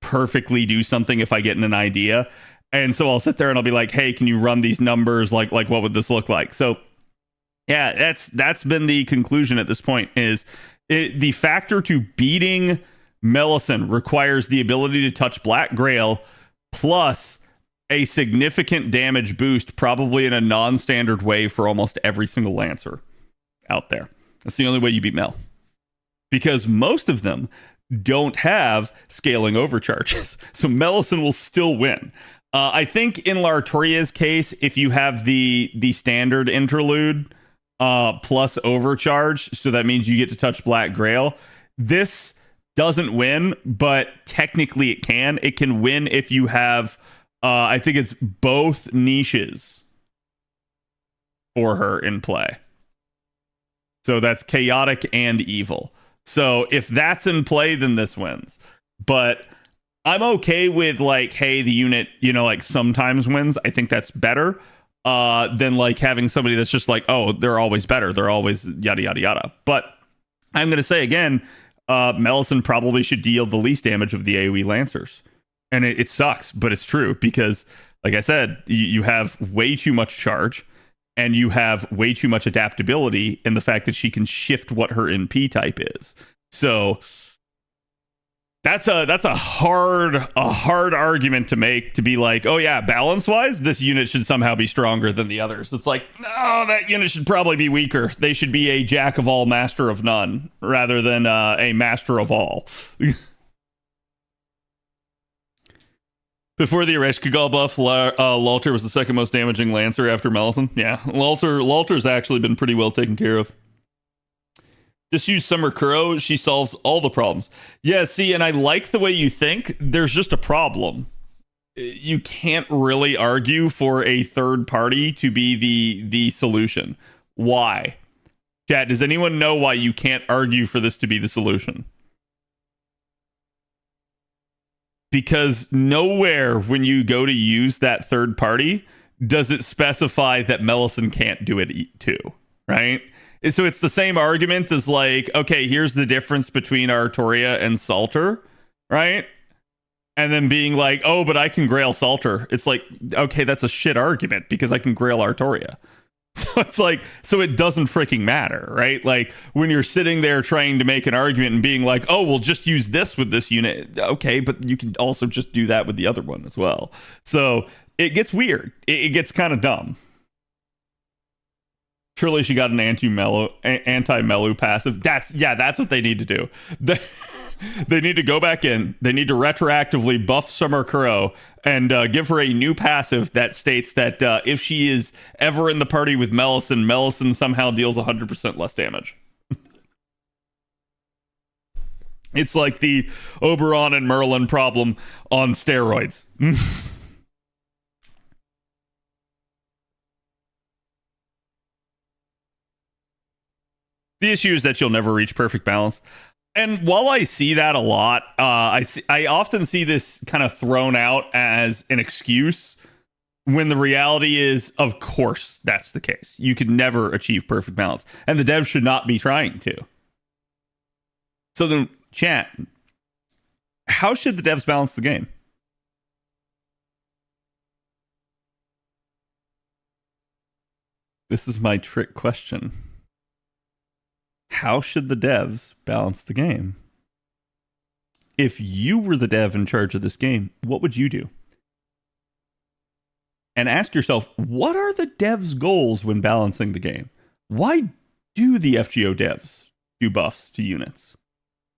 perfectly do something if I get an idea. And so I'll sit there and I'll be like, hey, can you run these numbers? Like what would this look like? So yeah, that's been the conclusion at this point is the factor to beating Melisson requires the ability to touch Black Grail plus a significant damage boost, probably in a non-standard way for almost every single Lancer out there. That's the only way you beat Mel. Because most of them don't have scaling overcharges. So Melisson will still win. I think in Lartoria's case, if you have the standard interlude plus overcharge, so that means you get to touch Black Grail, this doesn't win, but technically it can. It can win if you have, I think it's both niches for her in play. So that's chaotic and evil. So if that's in play, then this wins. But I'm okay with like, hey, the unit, you know, like sometimes wins. I think that's better than like having somebody that's just like, oh, they're always better. They're always yada, yada, yada. But I'm going to say again, Melisson probably should deal the least damage of the AoE Lancers. And it sucks, but it's true because, like I said, you have way too much charge. And you have way too much adaptability in the fact that she can shift what her NP type is. So that's a hard argument to make, to be like, oh yeah, balance wise, this unit should somehow be stronger than the others. It's like, no, that unit should probably be weaker. They should be a jack of all, master of none, rather than a master of all. Before the Ereshkigal buff, Lalter was the second most damaging Lancer after Melisson. Yeah, Lalter's actually been pretty well taken care of. Just use Summer Kuro. She solves all the problems. Yeah, see, and I like the way you think. There's just a problem. You can't really argue for a third party to be the solution. Why? Chat, does anyone know why you can't argue for this to be the solution? Because nowhere when you go to use that third party does it specify that Melisson can't do it too, right? So it's the same argument as like, okay, here's the difference between Artoria and Salter, right? And then being like, oh, but I can Grail Salter. It's like, okay, that's a shit argument because I can Grail Artoria. So it's like, so it doesn't freaking matter, right? Like when you're sitting there trying to make an argument and being like, oh, we'll just use this with this unit. Okay, but you can also just do that with the other one as well. So it gets weird. It gets kind of dumb. Surely she got an anti-Melu passive. That's what they need to do. They need to go back in. They need to retroactively buff Summer Kuro and give her a new passive that states that if she is ever in the party with Melisson, Melisson somehow deals 100% less damage. It's like the Oberon and Merlin problem on steroids. The issue is that you'll never reach perfect balance. And while I see that a lot, I often see this kind of thrown out as an excuse when the reality is, of course, that's the case. You could never achieve perfect balance. And the devs should not be trying to. So then, chat, how should the devs balance the game? This is my trick question. How should the devs balance the game? If you were the dev in charge of this game, what would you do? And ask yourself, what are the devs' goals when balancing the game? Why do the FGO devs do buffs to units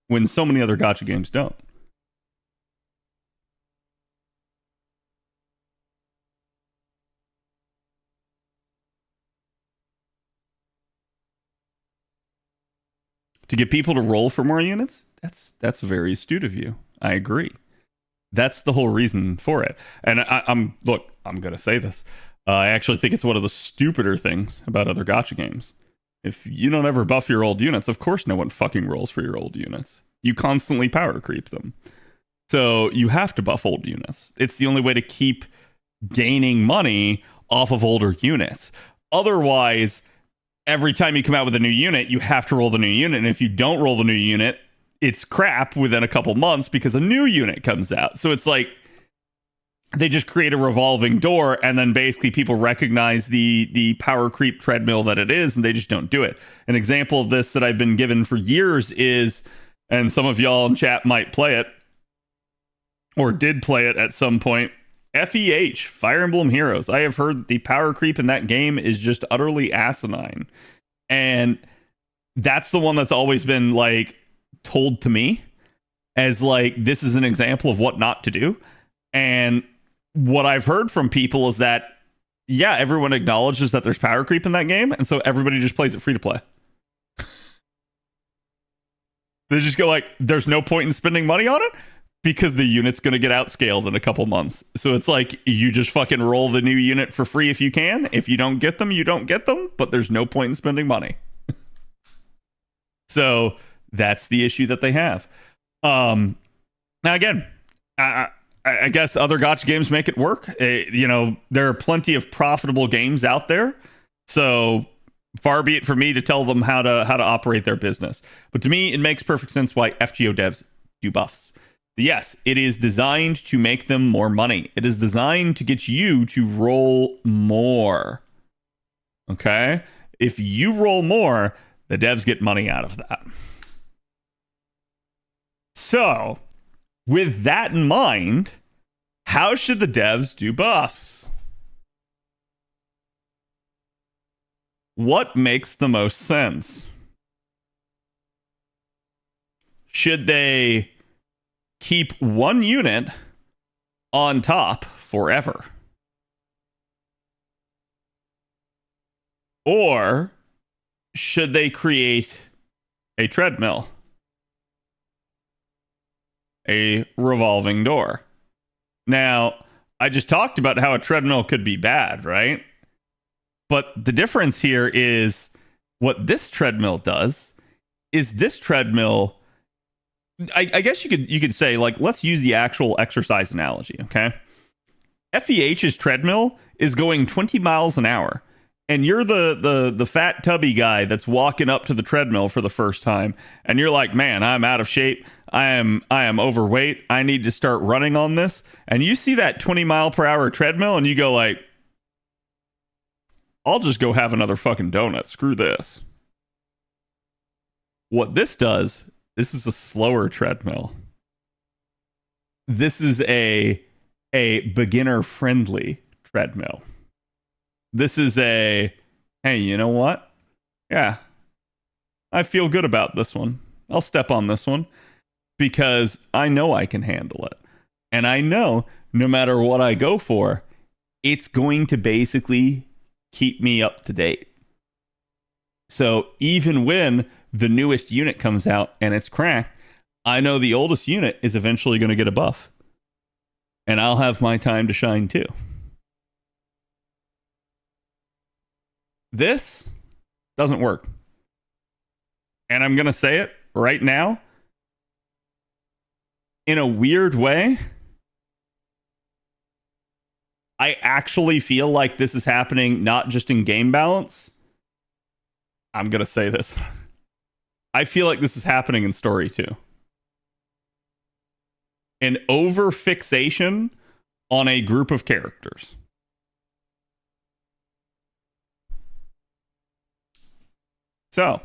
when so many other gacha games don't? To get people to roll for more units? That's very astute of you. I agree. That's the whole reason for it. And I'm gonna say this. I actually think it's one of the stupider things about other gacha games. If you don't ever buff your old units, of course no one fucking rolls for your old units. You constantly power creep them. So you have to buff old units. It's the only way to keep gaining money off of older units. Otherwise, every time you come out with a new unit, you have to roll the new unit. And if you don't roll the new unit, it's crap within a couple months because a new unit comes out. So it's like they just create a revolving door, and then basically people recognize the power creep treadmill that it is, and they just don't do it. An example of this that I've been given for years is, and some of y'all in chat might play it, or did play it at some point, FEH, Fire Emblem Heroes. I have heard the power creep in that game is just utterly asinine. And that's the one that's always been like told to me as like this is an example of what not to do. And what I've heard from people is that yeah, everyone acknowledges that there's power creep in that game, and so everybody just plays it free to play. They just go like, there's no point in spending money on it because the unit's going to get outscaled in a couple months. So it's like, you just fucking roll the new unit for free if you can. If you don't get them, you don't get them, but there's no point in spending money. So that's the issue that they have. Now again, I guess other gotcha games make it work. You know, there are plenty of profitable games out there. So far be it for me to tell them how to operate their business. But to me, it makes perfect sense why FGO devs do buffs. Yes, it is designed to make them more money. It is designed to get you to roll more. Okay? If you roll more, the devs get money out of that. So, with that in mind, how should the devs do buffs? What makes the most sense? Should they keep one unit on top forever? Or should they create a treadmill? A revolving door? Now, I just talked about how a treadmill could be bad, right? But the difference here is what this treadmill does is this treadmill, I guess you could say, like, let's use the actual exercise analogy, okay? FEH's treadmill is going 20 miles an hour, and you're the fat tubby guy that's walking up to the treadmill for the first time, and you're like, man, I'm out of shape. I am overweight. I need to start running on this. And you see that 20 mile per hour treadmill, and you go like, I'll just go have another fucking donut. Screw this. What this does, this is a slower treadmill. This is a beginner-friendly treadmill. This is a, hey, you know what? Yeah, I feel good about this one. I'll step on this one because I know I can handle it. And I know no matter what I go for, it's going to basically keep me up to date. So even when the newest unit comes out and it's cracked, I know the oldest unit is eventually going to get a buff. And I'll have my time to shine too. This doesn't work. And I'm going to say it right now. In a weird way, I actually feel like this is happening not just in game balance. I'm going to say this. I feel like this is happening in story too. An over-fixation on a group of characters. So,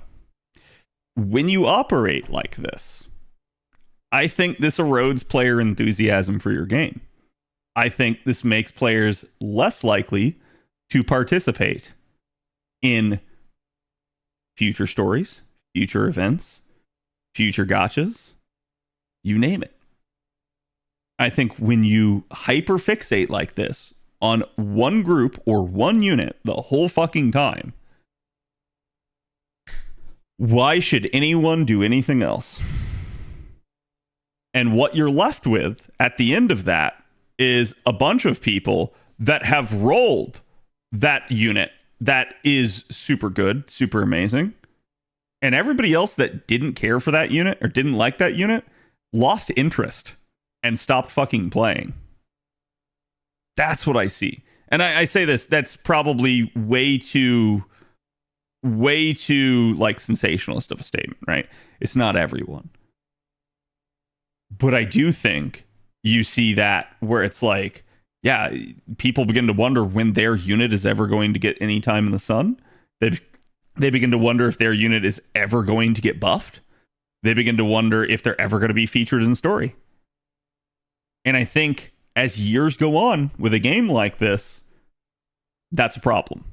when you operate like this, I think this erodes player enthusiasm for your game. I think this makes players less likely to participate in future stories, future events, future gotchas, you name it. I think when you hyperfixate like this on one group or one unit the whole fucking time, why should anyone do anything else? And what you're left with at the end of that is a bunch of people that have rolled that unit that is super good, super amazing. And everybody else that didn't care for that unit or didn't like that unit lost interest and stopped fucking playing. That's what I see. And I say this, that's probably way too like sensationalist of a statement, right? It's not everyone. But I do think you see that where it's like, yeah, people begin to wonder when their unit is ever going to get any time in the sun. They begin to wonder if their unit is ever going to get buffed. They begin to wonder if they're ever going to be featured in story. And I think as years go on with a game like this, that's a problem.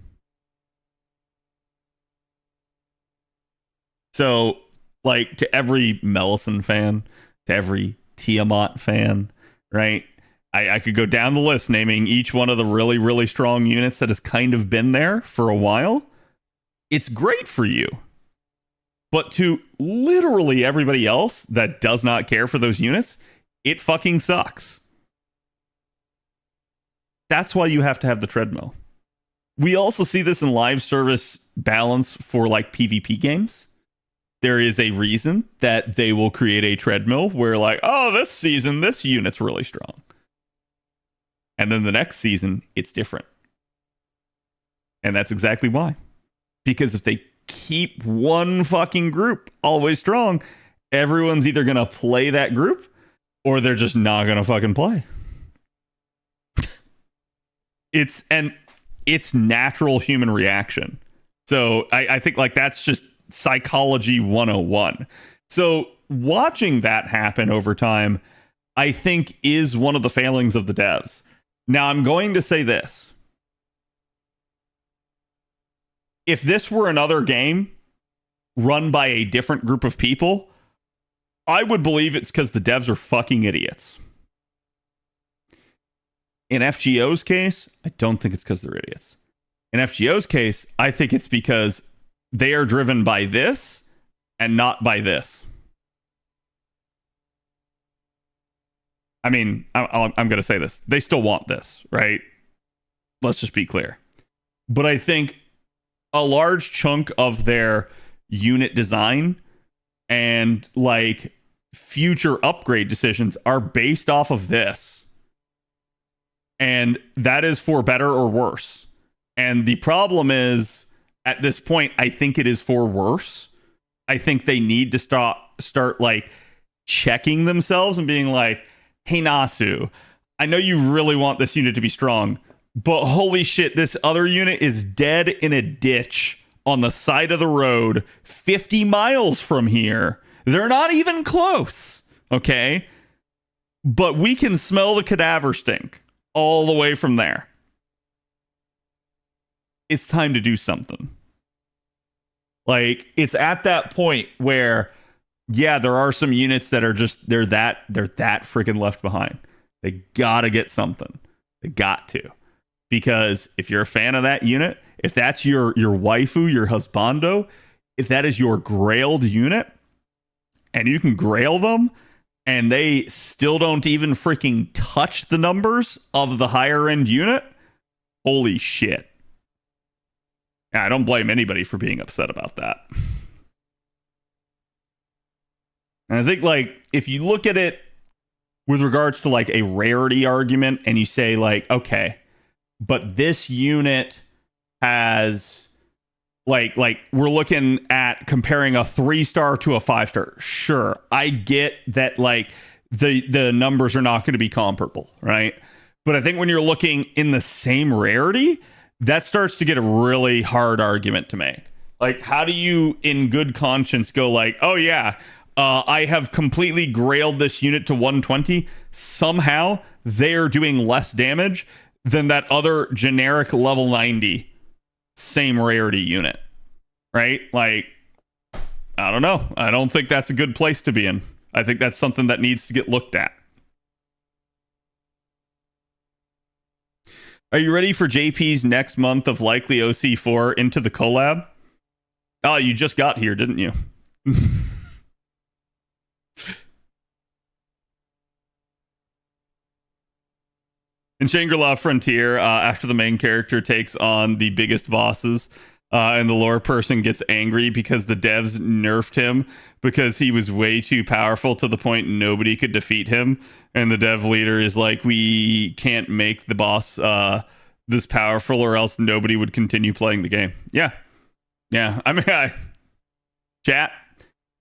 So, like, to every Mellison fan, to every Tiamat fan, right? I could go down the list naming each one of the really, really strong units that has kind of been there for a while. It's great for you. But to literally everybody else that does not care for those units, it fucking sucks. That's why you have to have the treadmill. We also see this in live service balance for like PvP games. There is a reason that they will create a treadmill where like, oh, this season, this unit's really strong. And then the next season, it's different. And that's exactly why. Because if they keep one fucking group always strong, everyone's either going to play that group or they're just not going to fucking play. It's natural human reaction. So I think like that's just psychology 101. So watching that happen over time, I think is one of the failings of the devs. Now I'm going to say this. If this were another game run by a different group of people, I would believe it's because the devs are fucking idiots. In FGO's case, I don't think it's because they're idiots. In FGO's case, I think it's because they are driven by this and not by this. I mean, I'm going to say this. They still want this, right? Let's just be clear. But I think a large chunk of their unit design and like future upgrade decisions are based off of this. And that is for better or worse. And the problem is, at this point, I think it is for worse. I think they need to start like checking themselves and being like, hey, Nasu, I know you really want this unit to be strong, but holy shit, this other unit is dead in a ditch on the side of the road 50 miles from here. They're not even close, okay? But we can smell the cadaver stink all the way from there. It's time to do something. Like, it's at that point where, yeah, there are some units that are just, they're that freaking left behind. They gotta get something. They got to. Because if you're a fan of that unit, if that's your waifu, your husbando, if that is your grailed unit, and you can grail them, and they still don't even freaking touch the numbers of the higher end unit, holy shit. I don't blame anybody for being upset about that. And I think, like, if you look at it with regards to, like, a rarity argument, and you say, like, okay, but this unit has, like we're looking at comparing a 3-star to a 5-star. Sure, I get that, like, the numbers are not going to be comparable, right? But I think when you're looking in the same rarity, that starts to get a really hard argument to make. Like, how do you, in good conscience, go like, oh yeah, I have completely grailed this unit to 120. Somehow, they're doing less damage than that other generic level 90 same rarity unit, right? Like, I don't know. I don't think that's a good place to be in. I think that's something that needs to get looked at. Are you ready for JP's next month of likely OC4 into the collab? Oh, you just got here, didn't you? In Shangri-La Frontier, after the main character takes on the biggest bosses, and the lore person gets angry because the devs nerfed him because he was way too powerful to the point nobody could defeat him. And the dev leader is like, we can't make the boss this powerful or else nobody would continue playing the game. Yeah. I mean, chat,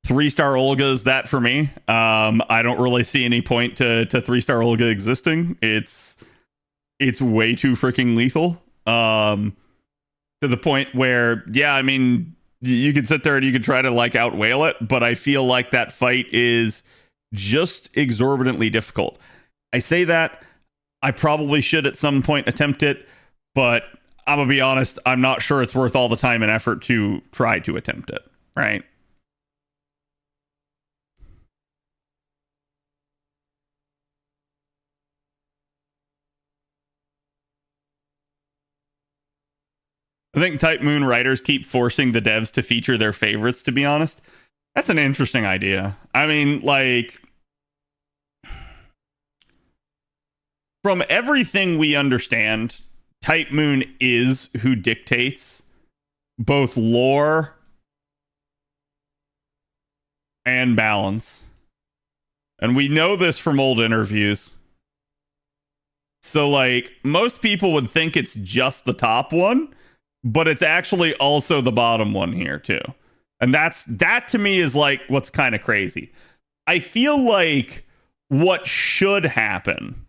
3-star Olga is that for me. I don't really see any point to 3-star Olga existing. It's way too freaking lethal. To the point where, yeah, I mean, you could sit there and you could try to like out whale it, but I feel like that fight is just exorbitantly difficult. I say that I probably should at some point attempt it, but I'm gonna be honest, I'm not sure it's worth all the time and effort to try to attempt it, right? I think Type Moon writers keep forcing the devs to feature their favorites, to be honest. That's an interesting idea. I mean, like, from everything we understand, Type Moon is who dictates both lore and balance. And we know this from old interviews. So, like, most people would think it's just the top one, but it's actually also the bottom one here too. And that to me is like what's kind of crazy. I feel like what should happen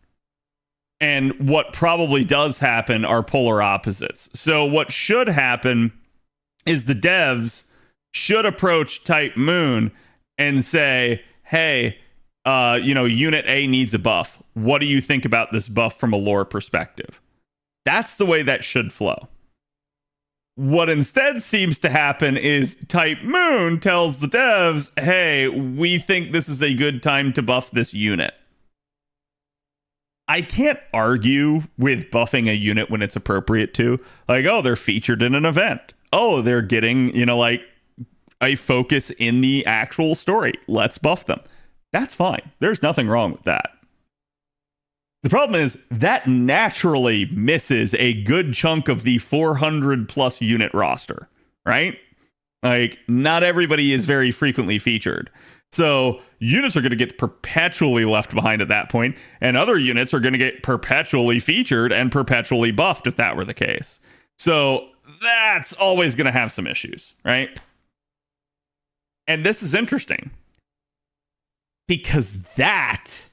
and what probably does happen are polar opposites. So what should happen is the devs should approach Type Moon and say, hey, Unit A needs a buff. What do you think about this buff from a lore perspective? That's the way that should flow. What instead seems to happen is Type Moon tells the devs, hey, we think this is a good time to buff this unit. I can't argue with buffing a unit when it's appropriate to. Like, oh, they're featured in an event. Oh, they're getting, like a focus in the actual story. Let's buff them. That's fine. There's nothing wrong with that. The problem is that naturally misses a good chunk of the 400 plus unit roster, right? Like, not everybody is very frequently featured. So units are going to get perpetually left behind at that point, and other units are going to get perpetually featured and perpetually buffed if that were the case. So that's always going to have some issues, right? And this is interesting because that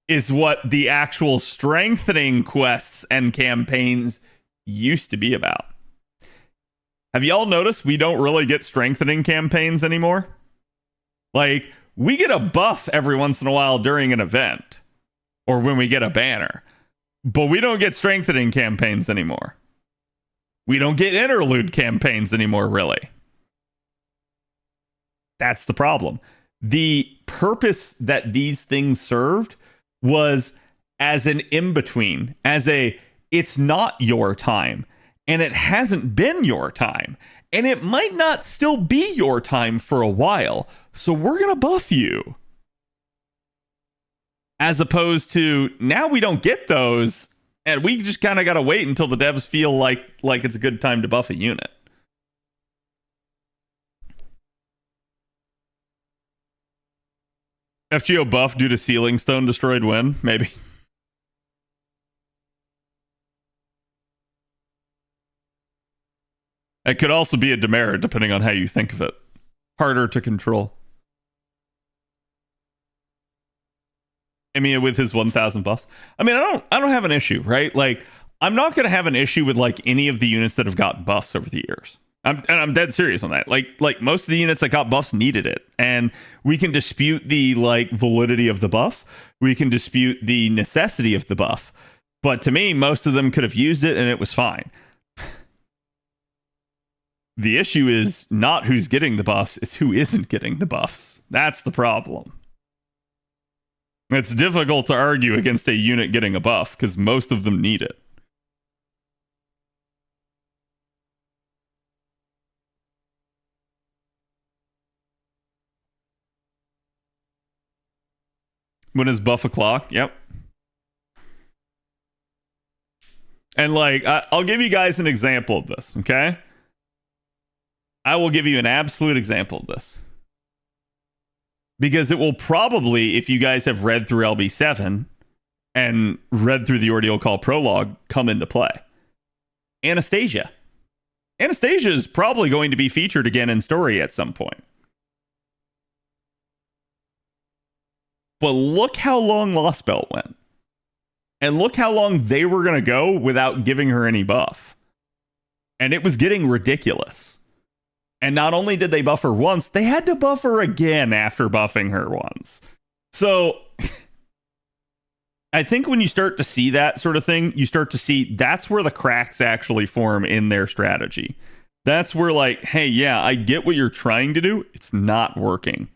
is what the actual strengthening quests and campaigns used to be about. Have y'all noticed we don't really get strengthening campaigns anymore? Like, we get a buff every once in a while during an event or when we get a banner, but we don't get strengthening campaigns anymore. We don't get interlude campaigns anymore, really. That's the problem. The purpose that these things served was as an in-between, as a, it's not your time, and it hasn't been your time, and it might not still be your time for a while, so we're going to buff you. As opposed to, now we don't get those, and we just kind of got to wait until the devs feel like it's a good time to buff a unit. FGO buff due to Sealing Stone destroyed win? Maybe. It could also be a demerit depending on how you think of it. Harder to control. I mean, with his 1,000 buffs. I mean, I don't have an issue, right? Like, I'm not going to have an issue with like any of the units that have gotten buffs over the years. I'm dead serious on that. Like most of the units that got buffs needed it, and we can dispute the like validity of the buff. We can dispute the necessity of the buff, but to me, most of them could have used it and it was fine. The issue is not who's getting the buffs; it's who isn't getting the buffs. That's the problem. It's difficult to argue against a unit getting a buff because most of them need it. When is buff o'clock? Yep. And like, I'll give you guys an example of this, okay? I will give you an absolute example of this. Because it will probably, if you guys have read through LB7 and read through the Ordeal Call prologue, come into play. Anastasia. Anastasia is probably going to be featured again in story at some point. But look how long Lost Belt went. And look how long they were going to go without giving her any buff. And it was getting ridiculous. And not only did they buff her once, they had to buff her again after buffing her once. So, I think when you start to see that sort of thing, you start to see that's where the cracks actually form in their strategy. That's where, like, hey, yeah, I get what you're trying to do. It's not working.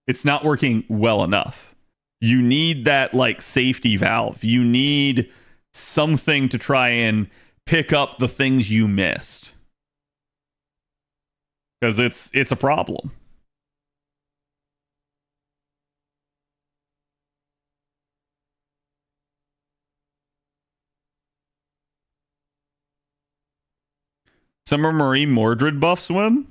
It's not working well enough. You need that, like, safety valve. You need something to try and pick up the things you missed. Because it's a problem. Summer Marie Mordred buffs win?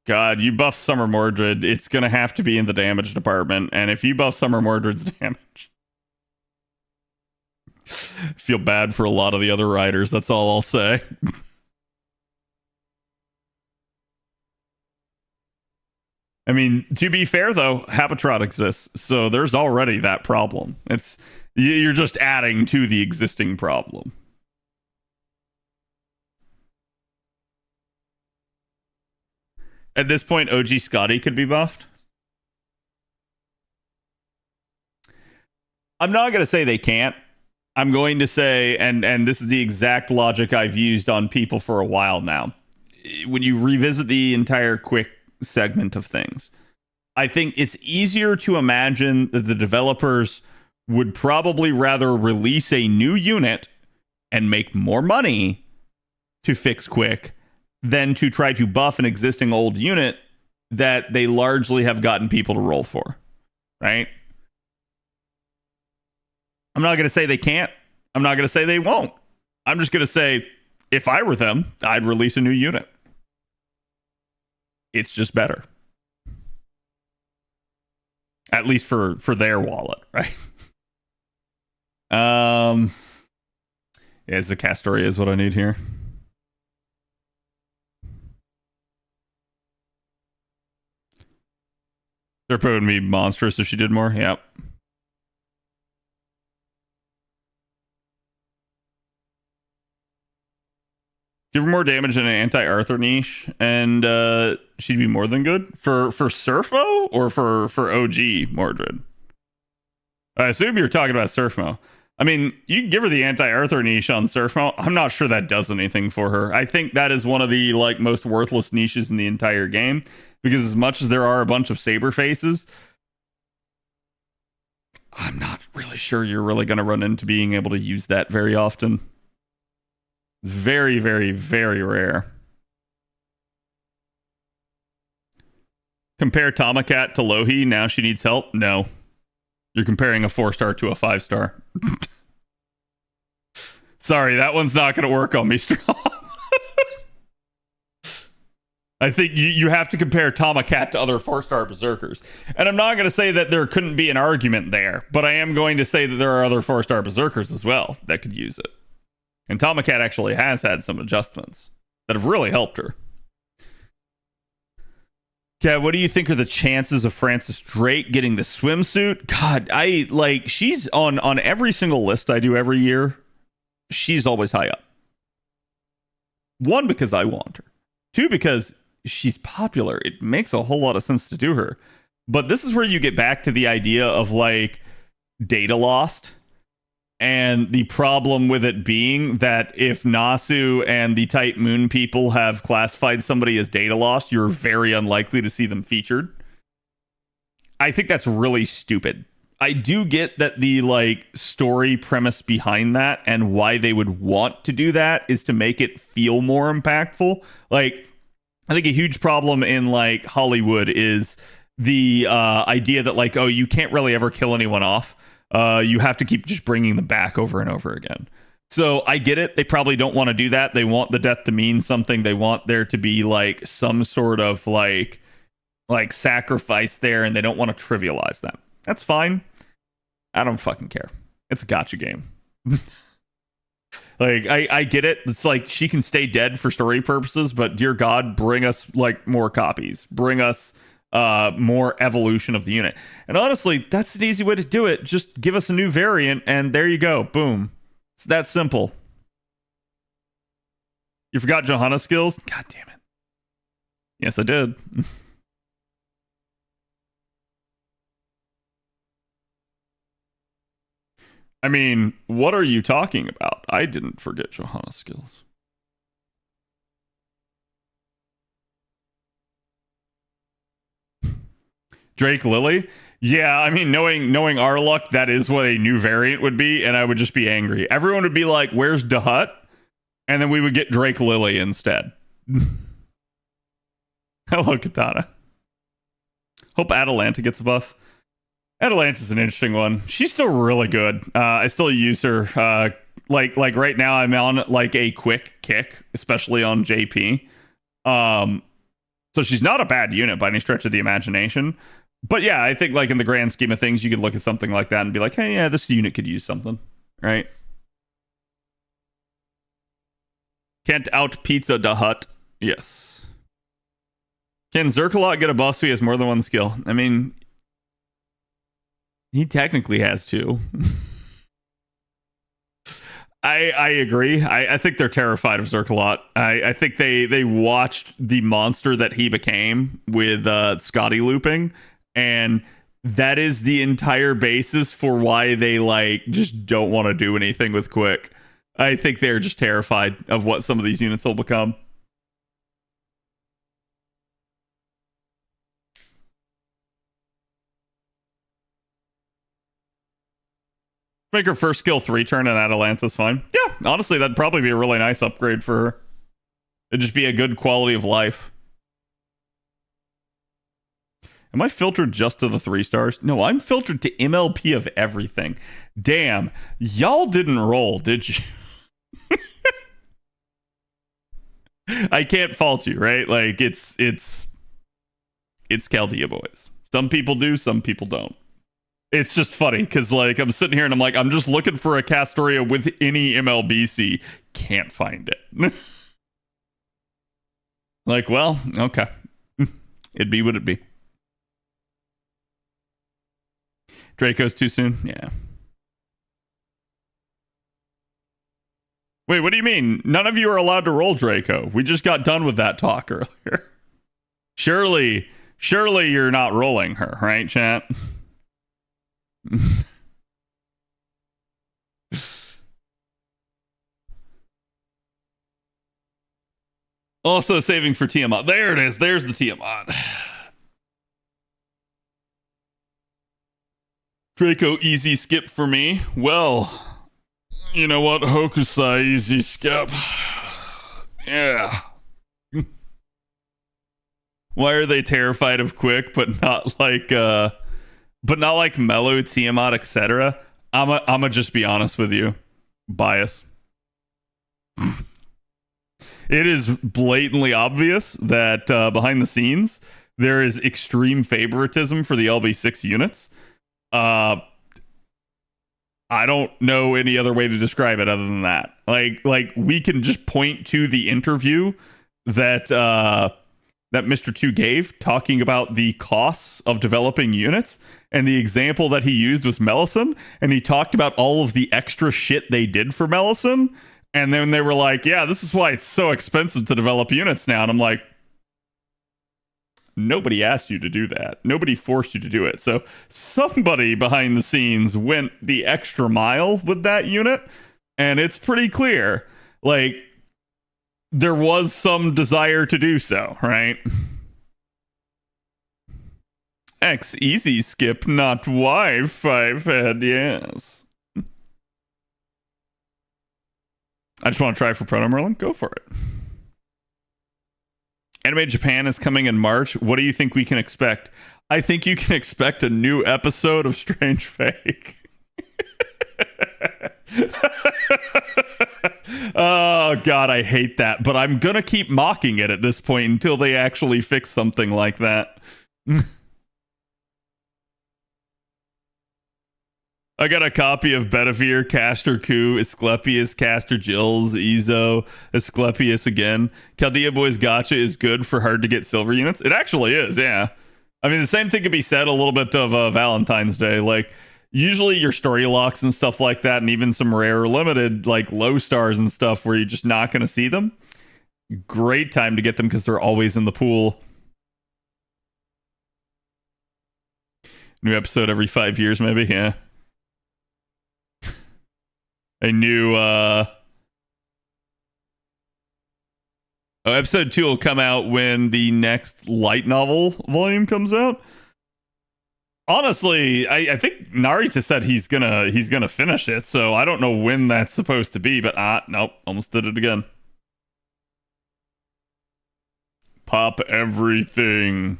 God, you buff Summer Mordred, it's going to have to be in the damage department. And if you buff Summer Mordred's damage, feel bad for a lot of the other riders. That's all I'll say. I mean, to be fair, though, Habitrot exists. So there's already that problem. You're just adding to the existing problem. At this point, OG Scotty could be buffed. I'm not going to say they can't. I'm going to say, and this is the exact logic I've used on people for a while now. When you revisit the entire quick segment of things, I think it's easier to imagine that the developers would probably rather release a new unit and make more money to fix quick than to try to buff an existing old unit that they largely have gotten people to roll for, right? I'm not going to say they can't. I'm not going to say they won't. I'm just going to say, if I were them, I'd release a new unit. It's just better. At least for their wallet, right? Yeah, the Castoria is what I need here. Serpo would be monstrous if she did more. Yep. Give her more damage in an anti-Arthur niche, and she'd be more than good. For Surfmo or for OG Mordred? I assume you're talking about Surfmo. I mean, you can give her the anti-Arthur niche on Surfmo. I'm not sure that does anything for her. I think that is one of the like most worthless niches in the entire game. Because as much as there are a bunch of saber faces, I'm not really sure you're really going to run into being able to use that very often. Very, very, very rare. Compare Tomacat to Lohi. Now she needs help. No. You're comparing a 4-star to a 5-star. Sorry, that one's not going to work on me, Strong. I think you have to compare Tomacat to other 4-star berserkers. And I'm not going to say that there couldn't be an argument there, but I am going to say that there are other 4-star berserkers as well that could use it. And Tomacat actually has had some adjustments that have really helped her. Okay, what do you think are the chances of Francis Drake getting the swimsuit? God, she's on every single list I do every year. She's always high up. 1, because I want her. 2, because she's popular. It makes a whole lot of sense to do her. But this is where you get back to the idea of like data lost. And the problem with it being that if Nasu and the Tight Moon people have classified somebody as data lost, you're very unlikely to see them featured. I think that's really stupid. I do get that the like story premise behind that and why they would want to do that is to make it feel more impactful. Like, I think a huge problem in like Hollywood is the idea that like, oh, you can't really ever kill anyone off. You have to keep just bringing them back over and over again. So I get it. They probably don't want to do that. They want the death to mean something. They want there to be like some sort of like sacrifice there, and they don't want to trivialize that. That's fine. I don't fucking care. It's a gacha game. Like, I get it. It's like she can stay dead for story purposes, but dear God, bring us like more copies. Bring us more evolution of the unit. And honestly, that's an easy way to do it. Just give us a new variant, and there you go. Boom. It's that simple. You forgot Johanna's skills? God damn it. Yes, I did. I mean, what are you talking about? I didn't forget Johanna's skills. Drake Lily? Yeah, I mean, knowing our luck, that is what a new variant would be, and I would just be angry. Everyone would be like, "Where's Dahaad?" And then we would get Drake Lily instead. Hello, Katana. Hope Atalanta gets a buff. Atalanta's an interesting one. She's still really good. I still use her. Like right now, I'm on like a quick kick, especially on JP. So she's not a bad unit by any stretch of the imagination. But yeah, I think like in the grand scheme of things, you could look at something like that and be like, hey, yeah, this unit could use something, right? Can't out pizza the hut. Yes. Can Zerkalot get a buff so he has more than one skill? I mean, he technically has two. I agree. I think they're terrified of Zerkalot. I think they watched the monster that he became with Scotty looping, and that is the entire basis for why they like just don't want to do anything with Quick. I think they're just terrified of what some of these units will become. Make her first skill 3 turn and Atalanta's fine. Yeah, honestly, that'd probably be a really nice upgrade for her. It'd just be a good quality of life. Am I filtered just to the 3 stars? No, I'm filtered to MLP of everything. Damn, y'all didn't roll, did you? I can't fault you, right? Like it's Chaldea boys. Some people do, some people don't. It's just funny because like I'm sitting here and I'm like, I'm just looking for a Castoria with any MLBC. Can't find it. Like, well, okay. It'd be what it'd be. Draco's too soon? Yeah. Wait, what do you mean? None of you are allowed to roll Draco. We just got done with that talk earlier. Surely you're not rolling her, right, chat? Also saving for Tiamat. There it is. There's the Tiamat. Draco easy skip for me. Well, you know what? Hokusai easy skip. Yeah. Why are they terrified of Quick but not like Mellow, Tiamat, etc.? I'ma just be honest with you. Bias. It is blatantly obvious that behind the scenes there is extreme favoritism for the LB6 units. I don't know any other way to describe it other than that. Like we can just point to the interview that that Mr. 2 gave talking about the costs of developing units, and the example that he used was Melisson, and he talked about all of the extra shit they did for Melisson, and then they were like, yeah, this is why it's so expensive to develop units now. And I'm like, nobody asked you to do that. Nobody forced you to do it. So somebody behind the scenes went the extra mile with that unit, and it's pretty clear. Like, there was some desire to do so, right? X easy skip, not Y 5 head, yes. I just want to try for Proto Merlin. Go for it. Anime Japan is coming in March. What do you think we can expect? I think you can expect a new episode of Strange Fake. Oh god, I hate that, but I'm gonna keep mocking it at this point until they actually fix something like that. I got a copy of Bedivere, Castor Coup, Asclepius, Castor Jills, Ezo, Asclepius again. Chaldea Boys Gotcha is good for hard to get silver units. It actually is, yeah. I mean, the same thing could be said a little bit of Valentine's Day. Like, usually your story locks and stuff like that, and even some rare or limited, like low stars and stuff where you're just not going to see them. Great time to get them because they're always in the pool. New episode every 5 years, maybe, yeah. a new episode 2 will come out when the next light novel volume comes out. Honestly, I think Narita said he's gonna finish it, so I don't know when that's supposed to be, but nope, almost did it again. Pop everything.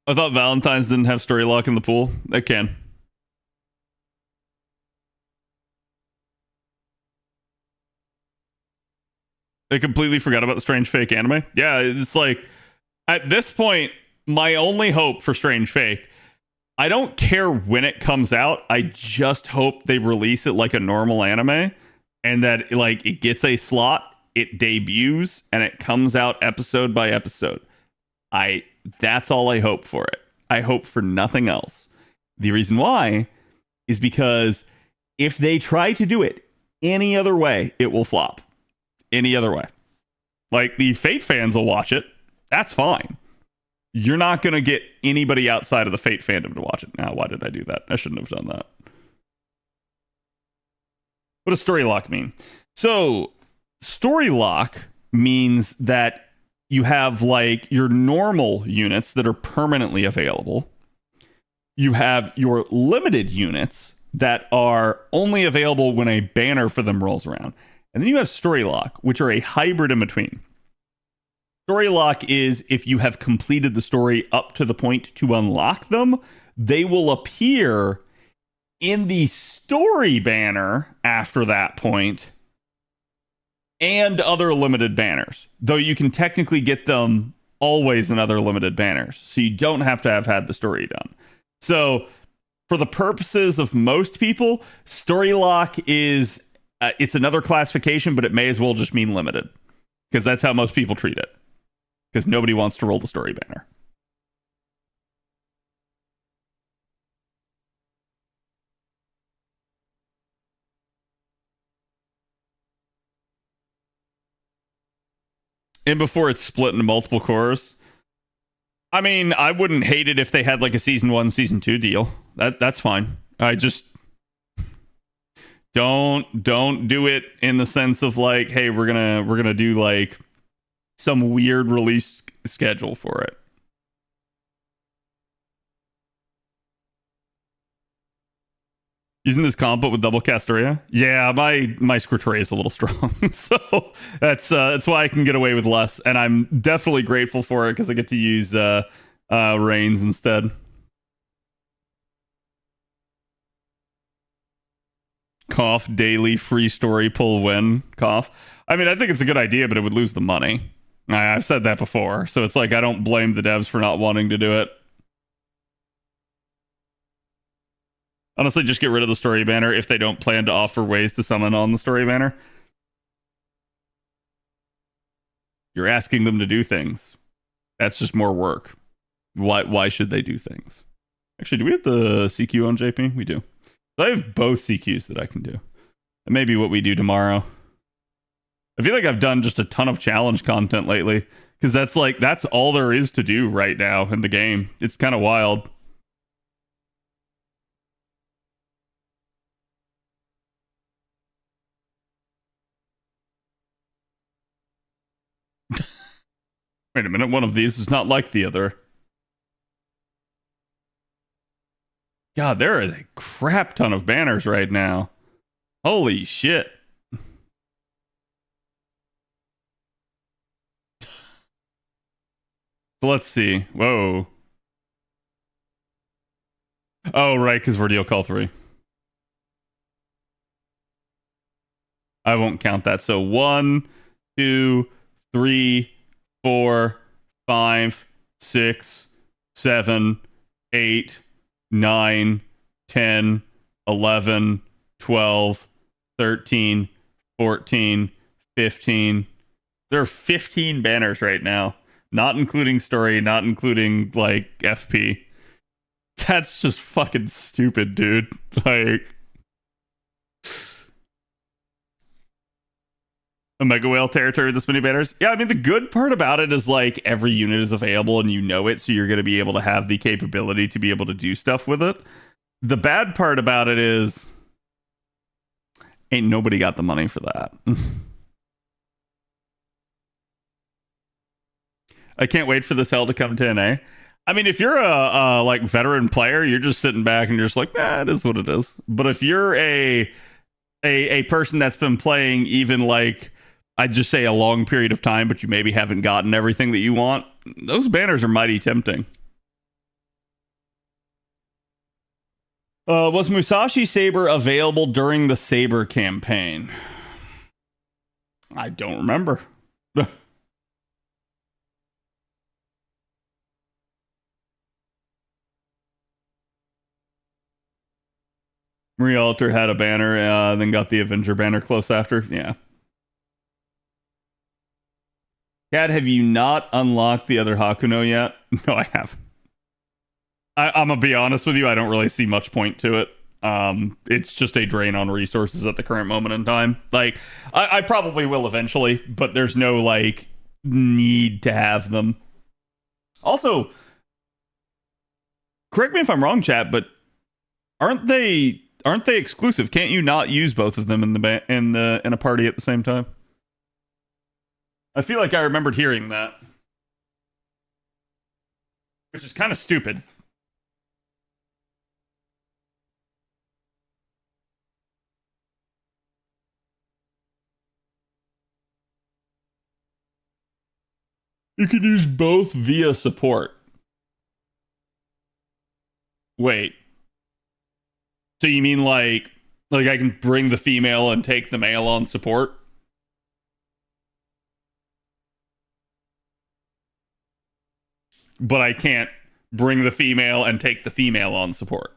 I thought Valentine's didn't have story lock in the pool. It can. They completely forgot about the Strange Fake anime. Yeah, it's like, at this point, my only hope for Strange Fake, I don't care when it comes out. I just hope they release it like a normal anime and that like it gets a slot, it debuts, and it comes out episode by episode. That's all I hope for it. I hope for nothing else. The reason why is because if they try to do it any other way, it will flop. Any other way. Like, the Fate fans will watch it. That's fine. You're not going to get anybody outside of the Fate fandom to watch it. Now, why did I do that? I shouldn't have done that. What does story lock mean? So, story lock means that you have like your normal units that are permanently available. You have your limited units that are only available when a banner for them rolls around. And then you have story lock, which are a hybrid in between. Story lock is if you have completed the story up to the point to unlock them, they will appear in the story banner after that point and other limited banners, though you can technically get them always in other limited banners, so you don't have to have had the story done. So for the purposes of most people, story lock is it's another classification, but it may as well just mean limited, because that's how most people treat it, because nobody wants to roll the story banner. And before it's split into multiple cores, I mean, I wouldn't hate it if they had like a season 1, season 2 deal. That's fine. I just don't do it in the sense of like, hey, we're gonna do like some weird release schedule for it. Using this comp but with double Castoria? Yeah, my Squirtray is a little strong. So that's why I can get away with less. And I'm definitely grateful for it because I get to use Reigns instead. Cough, daily free story pull win. Cough. I mean, I think it's a good idea, but it would lose the money. I've said that before. So it's like I don't blame the devs for not wanting to do it. Honestly, just get rid of the story banner if they don't plan to offer ways to summon on the story banner. You're asking them to do things. That's just more work. Why should they do things? Actually, do we have the CQ on JP? We do. So I have both CQs that I can do. That may be what we do tomorrow. I feel like I've done just a ton of challenge content lately, because that's all there is to do right now in the game. It's kind of wild. Wait a minute, one of these is not like the other. God, there is a crap ton of banners right now. Holy shit. Let's see. Whoa. Oh, right, because we're deal call 3. I won't count that. So 1, 2, 3, 4, 5, 6, 7, 8, 9, 10, 11, 12, 13, 14, 15. There are 15 banners right now, not including story, not including like FP. That's just fucking stupid, dude. Like, a Mega Whale territory with this many banners. Yeah, I mean, the good part about it is like every unit is available and you know it, so you're going to be able to have the capability to be able to do stuff with it. The bad part about it is ain't nobody got the money for that. I can't wait for this hell to come to NA. I mean, if you're a like veteran player, you're just sitting back and you're just like, it is what it is. But if you're a person that's been playing even like, I'd just say a long period of time, but you maybe haven't gotten everything that you want, those banners are mighty tempting. Was Musashi Saber available during the Saber campaign? I don't remember. Maria Alter had a banner, then got the Avenger banner close after. Yeah. Cat, have you not unlocked the other Hakuno yet? No, I haven't. I'm gonna be honest with you, I don't really see much point to it. It's just a drain on resources at the current moment in time. Like, I probably will eventually, but there's no like need to have them. Also, correct me if I'm wrong, chat, but aren't they exclusive? Can't you not use both of them in a party at the same time? I feel like I remembered hearing that, which is kind of stupid. You can use both via support. Wait. So you mean like I can bring the female and take the male on support? But I can't bring the female and take the female on support.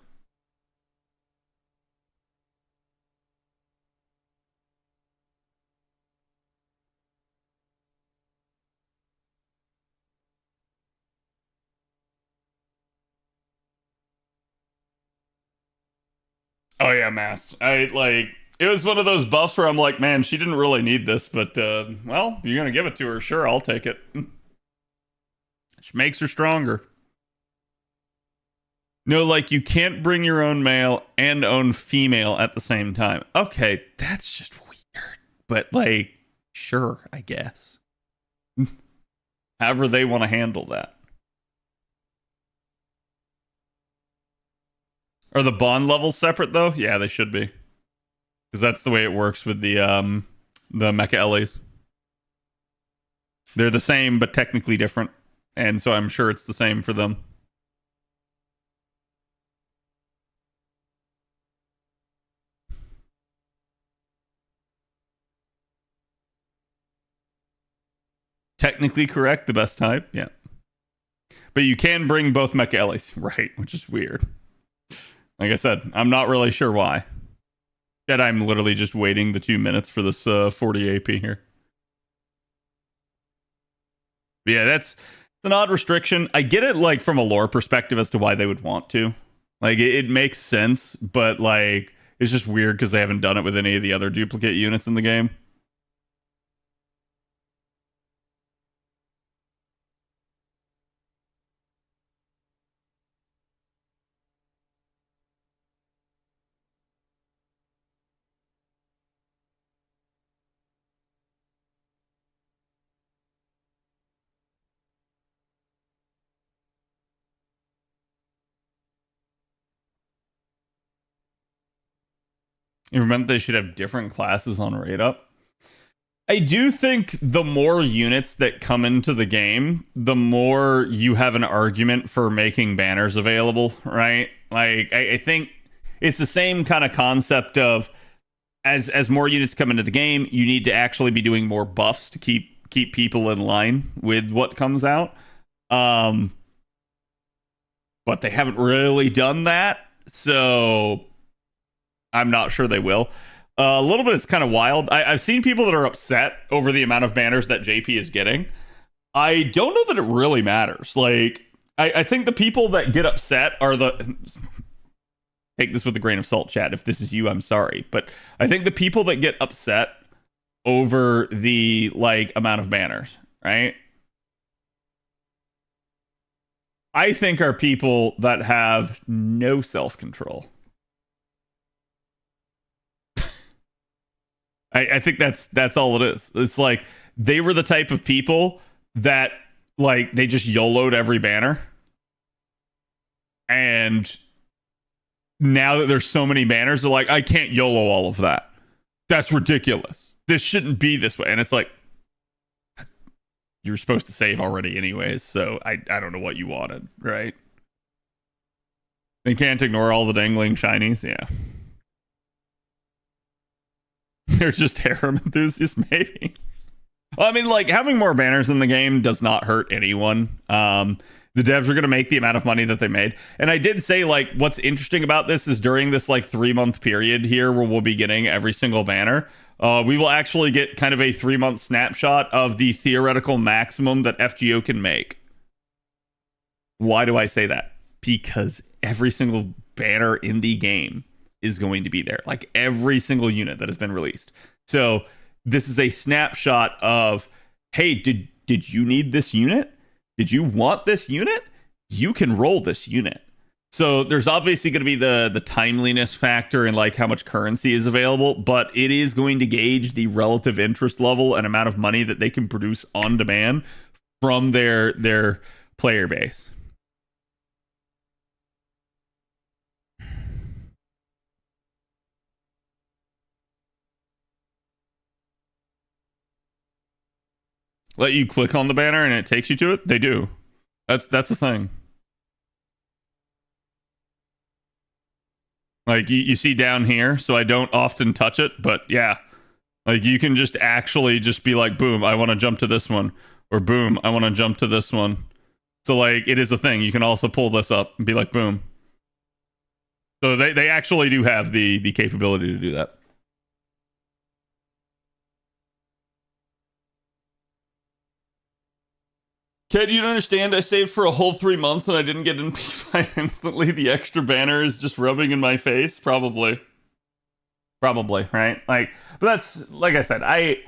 Oh yeah, masked. It was one of those buffs where I'm like, man, she didn't really need this, but well, you're gonna give it to her, sure, I'll take it. Which makes her stronger. No, like you can't bring your own male and own female at the same time. Okay, that's just weird. But like, sure, I guess. However they want to handle that. Are the bond levels separate though? Yeah, they should be. Because that's the way it works with the Mecha Ellies. They're the same, but technically different. And so I'm sure it's the same for them. Technically correct, the best type, yeah. But you can bring both Mecha Ellies, right? Which is weird. Like I said, I'm not really sure why. Yet I'm literally just waiting the 2 minutes for this 40 AP here. But yeah, that's an odd restriction. I get it, like, from a lore perspective as to why they would want to. Like, it makes sense, but, like, it's just weird because they haven't done it with any of the other duplicate units in the game. It meant they should have different classes on Raid Up. I do think the more units that come into the game, the more you have an argument for making banners available, right? Like, I think it's the same kind of concept of as more units come into the game, you need to actually be doing more buffs to keep people in line with what comes out. But they haven't really done that, so I'm not sure they will. A little bit, it's kind of wild. I've seen people that are upset over the amount of banners that JP is getting. I don't know that it really matters. Like, I think the people that get upset are the... Take this with a grain of salt, chat. If this is you, I'm sorry. But I think the people that get upset over the like amount of banners, right? I think are people that have no self-control. I think that's all it is. It's like they were the type of people that like they just YOLO'd every banner. And now that there's so many banners, they're like, I can't YOLO all of that. That's ridiculous. This shouldn't be this way. And it's like, you were supposed to save already anyways, so I don't know what you wanted, right? They can't ignore all the dangling shinies, yeah. They're just harem enthusiasts, maybe. Well, I mean, like, having more banners in the game does not hurt anyone. The devs are going to make the amount of money that they made. And I did say, like, what's interesting about this is during this, like, 3-month period here where we'll be getting every single banner, we will actually get kind of a 3-month snapshot of the theoretical maximum that FGO can make. Why do I say that? Because every single banner in the game is going to be there. Like, every single unit that has been released. So this is a snapshot of, hey, did you need this unit? Did you want this unit? You can roll this unit. So there's obviously going to be the timeliness factor and like how much currency is available, but it is going to gauge the relative interest level and amount of money that they can produce on demand from their player base. Let you click on the banner and it takes you to it? They do. That's a thing. Like you see down here, so I don't often touch it, but yeah. Like you can just actually just be like, boom, I want to jump to this one. Or boom, I want to jump to this one. So like it is a thing. You can also pull this up and be like, boom. So they actually do have the capability to do that. Kid, you don't understand. I saved for a whole 3 months and I didn't get in P5 instantly. The extra banner is just rubbing in my face. Probably, right? Like, but that's like I said. I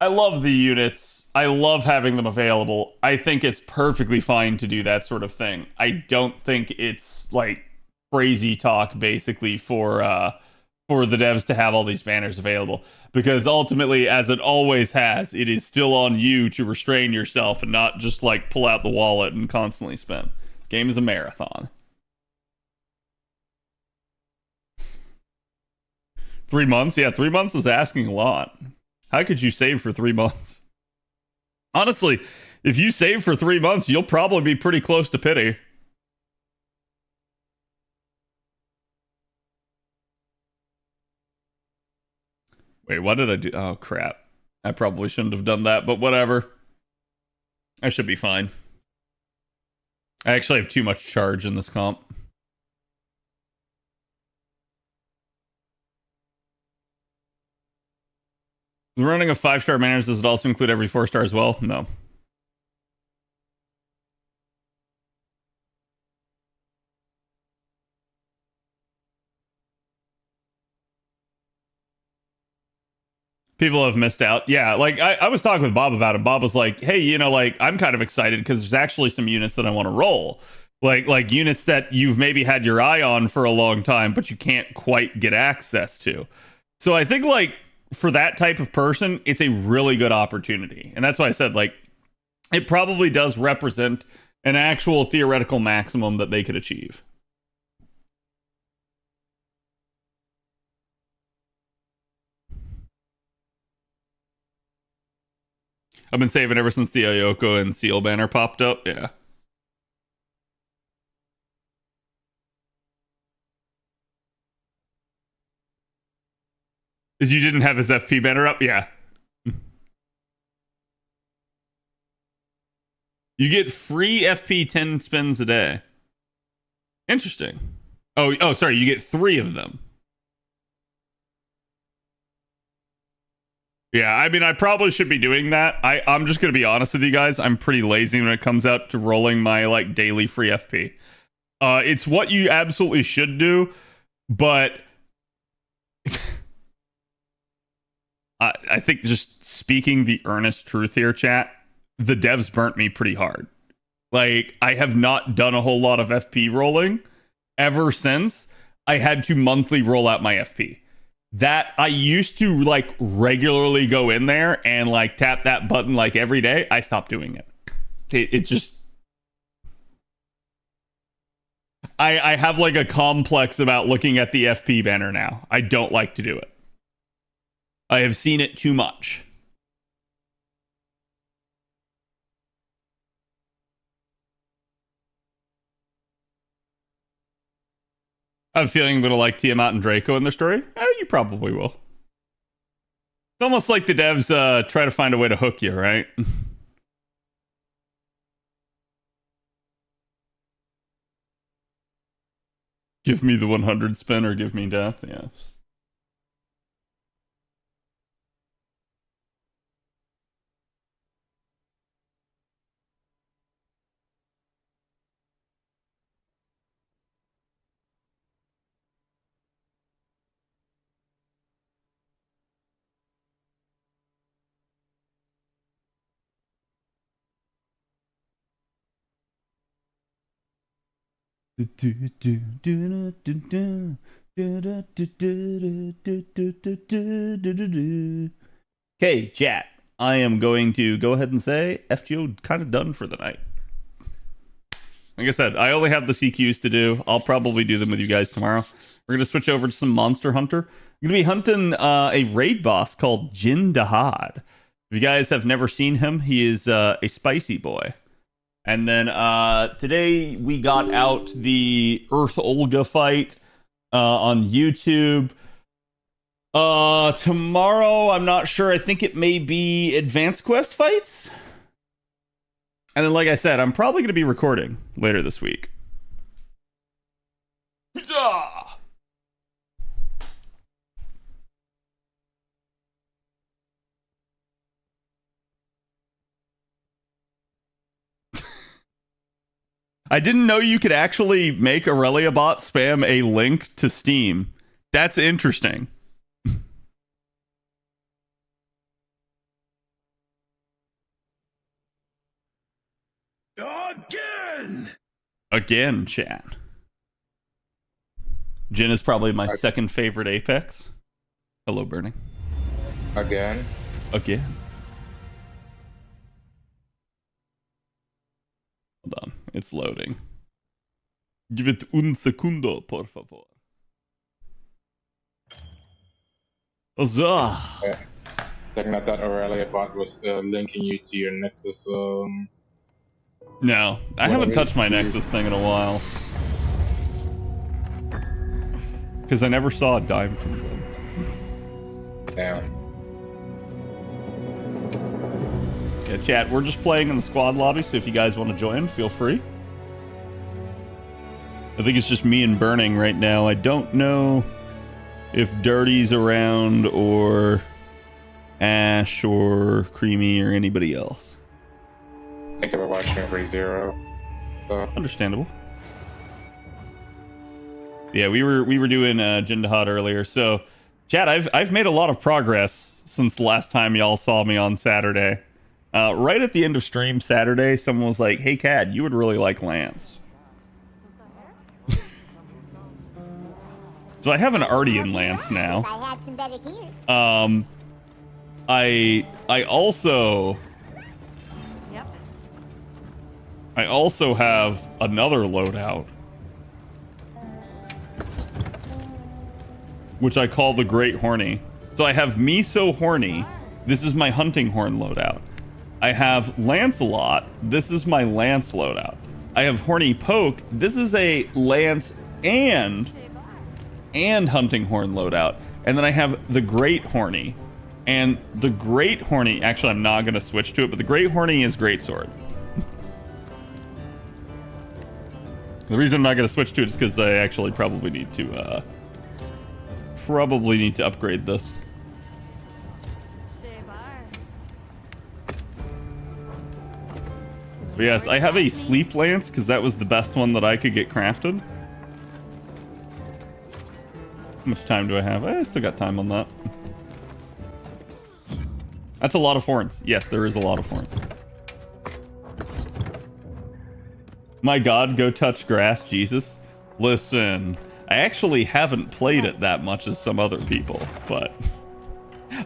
love the units. I love having them available. I think it's perfectly fine to do that sort of thing. I don't think it's like crazy talk, basically, for the devs to have all these banners available. Because ultimately, as it always has, it is still on you to restrain yourself and not just like pull out the wallet and constantly spend. This game is a marathon. 3 months? Yeah, 3 months is asking a lot. How could you save for 3 months? Honestly, if you save for 3 months, you'll probably be pretty close to pity. Wait, what did I do? Oh, crap. I probably shouldn't have done that, but whatever. I should be fine. I actually have too much charge in this comp. Running a 5-star banners, does it also include every 4-star as well? No. People have missed out. Yeah, like I was talking with Bob about it. Bob was like, hey, you know, like I'm kind of excited because there's actually some units that I want to roll. Like units that you've maybe had your eye on for a long time, but you can't quite get access to. So I think like for that type of person, it's a really good opportunity. And that's why I said like it probably does represent an actual theoretical maximum that they could achieve. I've been saving ever since the Ayoko and Seal banner popped up. Yeah. Is you didn't have his FP banner up? Yeah. You get free FP 10 spins a day. Interesting. Oh, sorry. You get 3 of them. Yeah, I mean, I probably should be doing that. I'm just going to be honest with you guys. I'm pretty lazy when it comes out to rolling my, like, daily free FP. It's what you absolutely should do, but I think just speaking the earnest truth here, chat, the devs burnt me pretty hard. Like, I have not done a whole lot of FP rolling ever since I had to monthly roll out my FP. That I used to like regularly go in there and like tap that button like every day. I stopped doing it. It just, I have like a complex about looking at the FP banner now. I don't like to do it. I have seen it too much. I have a feeling I'm going to like Tiamat and Draco in their story. You probably will. It's almost like the devs try to find a way to hook you, right? Give me the 100 spin or give me death, yes. Okay, chat. I am going to go ahead and say FGO kind of done for the night. Like I said, I only have the CQs to do. I'll probably do them with you guys tomorrow. We're going to switch over to some Monster Hunter. I'm going to be hunting a raid boss called Jin Dahaad. If you guys have never seen him, he is a spicy boy. And then today we got out the Earth Olga fight on YouTube. Tomorrow, I'm not sure. I think it may be Advanced Quest fights. And then, like I said, I'm probably going to be recording later this week. I didn't know you could actually make Aurelia bot spam a link to Steam. That's interesting. Again, chat. Jin is probably my second favorite Apex. Hello, Burning. Again. Hold on, it's loading. Give it un segundo, por favor. Huzzah! Checking out that Aurelia bot was linking you to your Nexus. No, I haven't touched my Nexus thing in a while. Because I never saw a dime from them. Damn. Yeah, chat, we're just playing in the squad lobby, so if you guys want to join, feel free. I think it's just me and Burning right now. I don't know if Dirty's around, or Ash, or Creamy, or anybody else. I think we're watching every zero. So. Understandable. Yeah, we were doing Jin Dahaad earlier. So, chat, I've made a lot of progress since the last time y'all saw me on Saturday. Right at the end of stream Saturday, someone was like, "Hey, Cad, you would really like Lance." So I have an Ardian Lance now. I had some better gear. I also have another loadout, which I call the Great Horny. So I have me so horny. This is my hunting horn loadout. I have Lancelot. This is my Lance loadout. I have Horny Poke. This is a Lance and hunting horn loadout. And then I have the Great Horny. And the Great Horny, actually I'm not going to switch to it, but the Great Horny is Greatsword. The reason I'm not going to switch to it is because I actually probably need to upgrade this. But yes, I have a Sleep Lance because that was the best one that I could get crafted. How much time do I have? I still got time on that. That's a lot of horns. Yes, there is a lot of horns. My God, go touch grass, Jesus. Listen, I actually haven't played it that much as some other people, but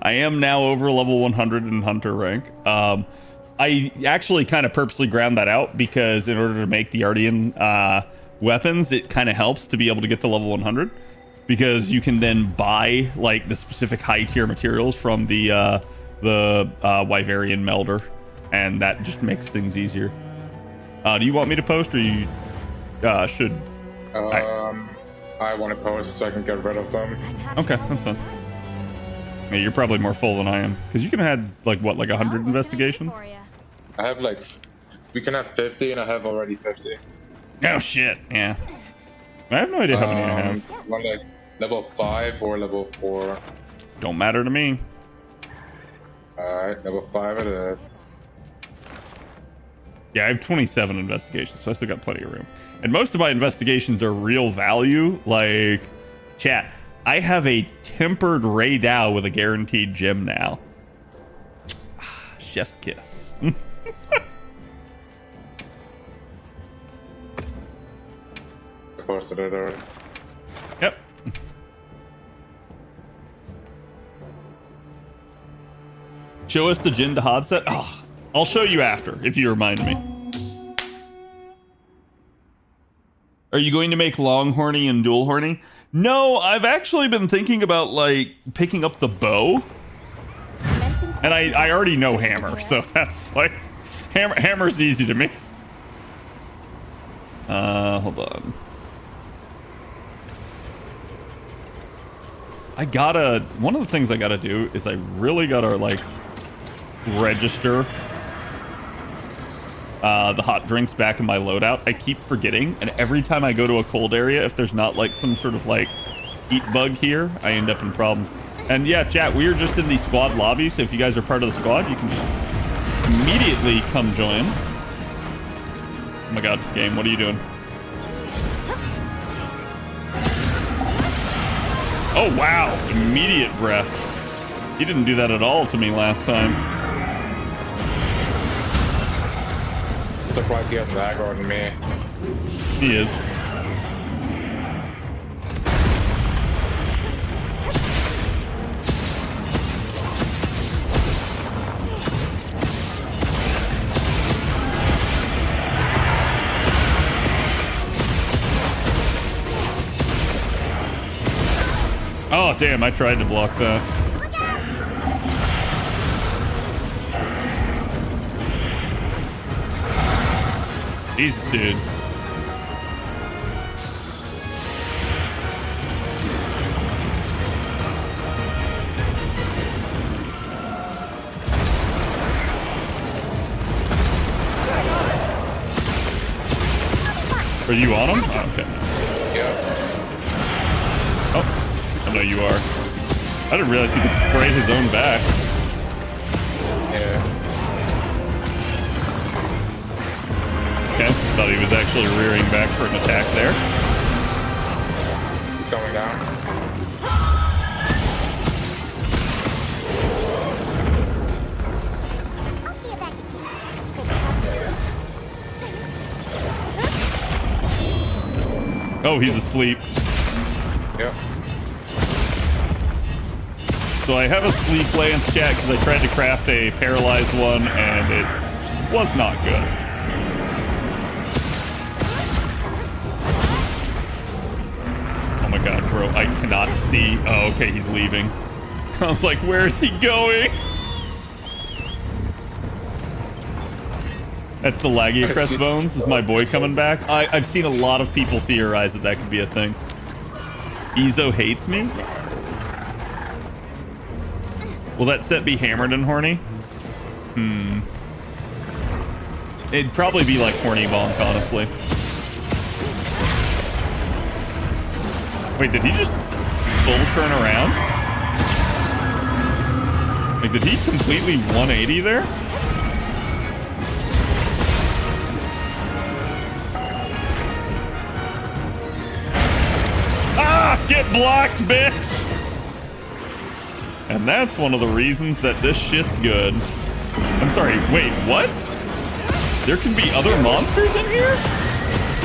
I am now over level 100 in Hunter rank. I actually kind of purposely ground that out because in order to make the Ardian weapons, it kind of helps to be able to get to level 100 because you can then buy like the specific high tier materials from the Wyverian melder, and that just makes things easier. Do you want me to post, or you should? I want to post so I can get rid of them. Okay, that's fine. Yeah, you're probably more full than I am because you can have like what, like 100 investigations. I have like, we can have 50, and I have already 50. Oh shit! Yeah, I have no idea how many I have. One like level 5 or level 4. Don't matter to me. Alright, level 5 it is. Yeah, I have 27 investigations, so I still got plenty of room. And most of my investigations are real value. Like, chat, I have a tempered Ray Dow with a guaranteed gem now. Chef's kiss. I posted it already. Yep. Show us the Jin Dahaad set. Oh, I'll show you after, if you remind me. Are you going to make long horny and dual horny? No, I've actually been thinking about, like, picking up the bow. And I already know hammer, so that's, like, hammer's easy to me. Hold on. One of the things I gotta do is I really gotta, like, register the hot drinks back in my loadout. I keep forgetting, and every time I go to a cold area, if there's not like some sort of like heat bug here, I end up in problems. And yeah, chat, we are just in the squad lobby, so if you guys are part of the squad, you can just immediately come join. Oh my god, game, what are you doing? Oh wow, immediate breath. He didn't do that at all to me last time. I'm surprised he has lag on me. He is. Oh damn, I tried to block that. Jesus, dude. Are you on him? Oh, okay. Yeah. Oh, I know you are. I didn't realize he could spray his own back. Yeah. Okay, thought he was actually rearing back for an attack there. He's going down. Oh, he's asleep. Yep. So I have a sleep lance, chat, because I tried to craft a paralyzed one, and it was not good. Oh my god, bro, I cannot see. Oh, okay, he's leaving. I was like, where is he going? That's the laggy crest bones. Is my boy coming back? I've seen a lot of people theorize that that could be a thing. Ezo hates me? Will that set be hammered and horny? It'd probably be like horny bonk, honestly. Wait, did he just full turn around? Like, did he completely 180 there? Ah! Get blocked, bitch! And that's one of the reasons that this shit's good. I'm sorry, wait, what? There can be other monsters in here?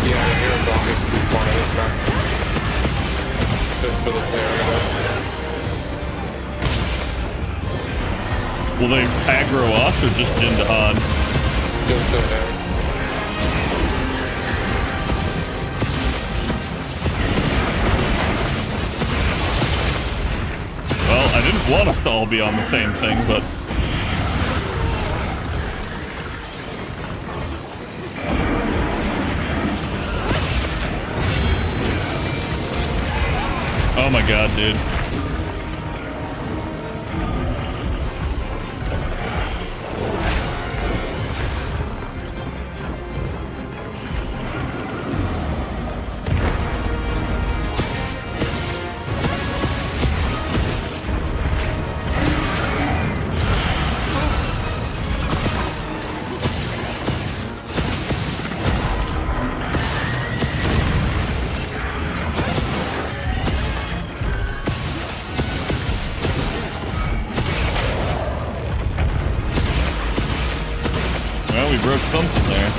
Yeah, I hear zombies respawning this map. Just for the area. Will they aggro us or just Jin Dahaad? Just go down. Well, I didn't want us to all be on the same thing, but... Oh my god, dude. Well, we broke something there.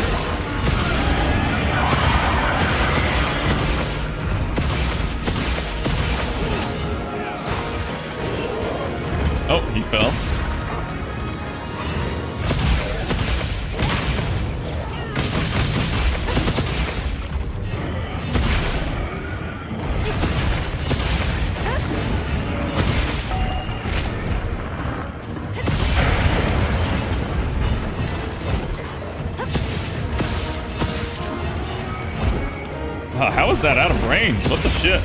Oh, he fell. How is that out of range? What the shit?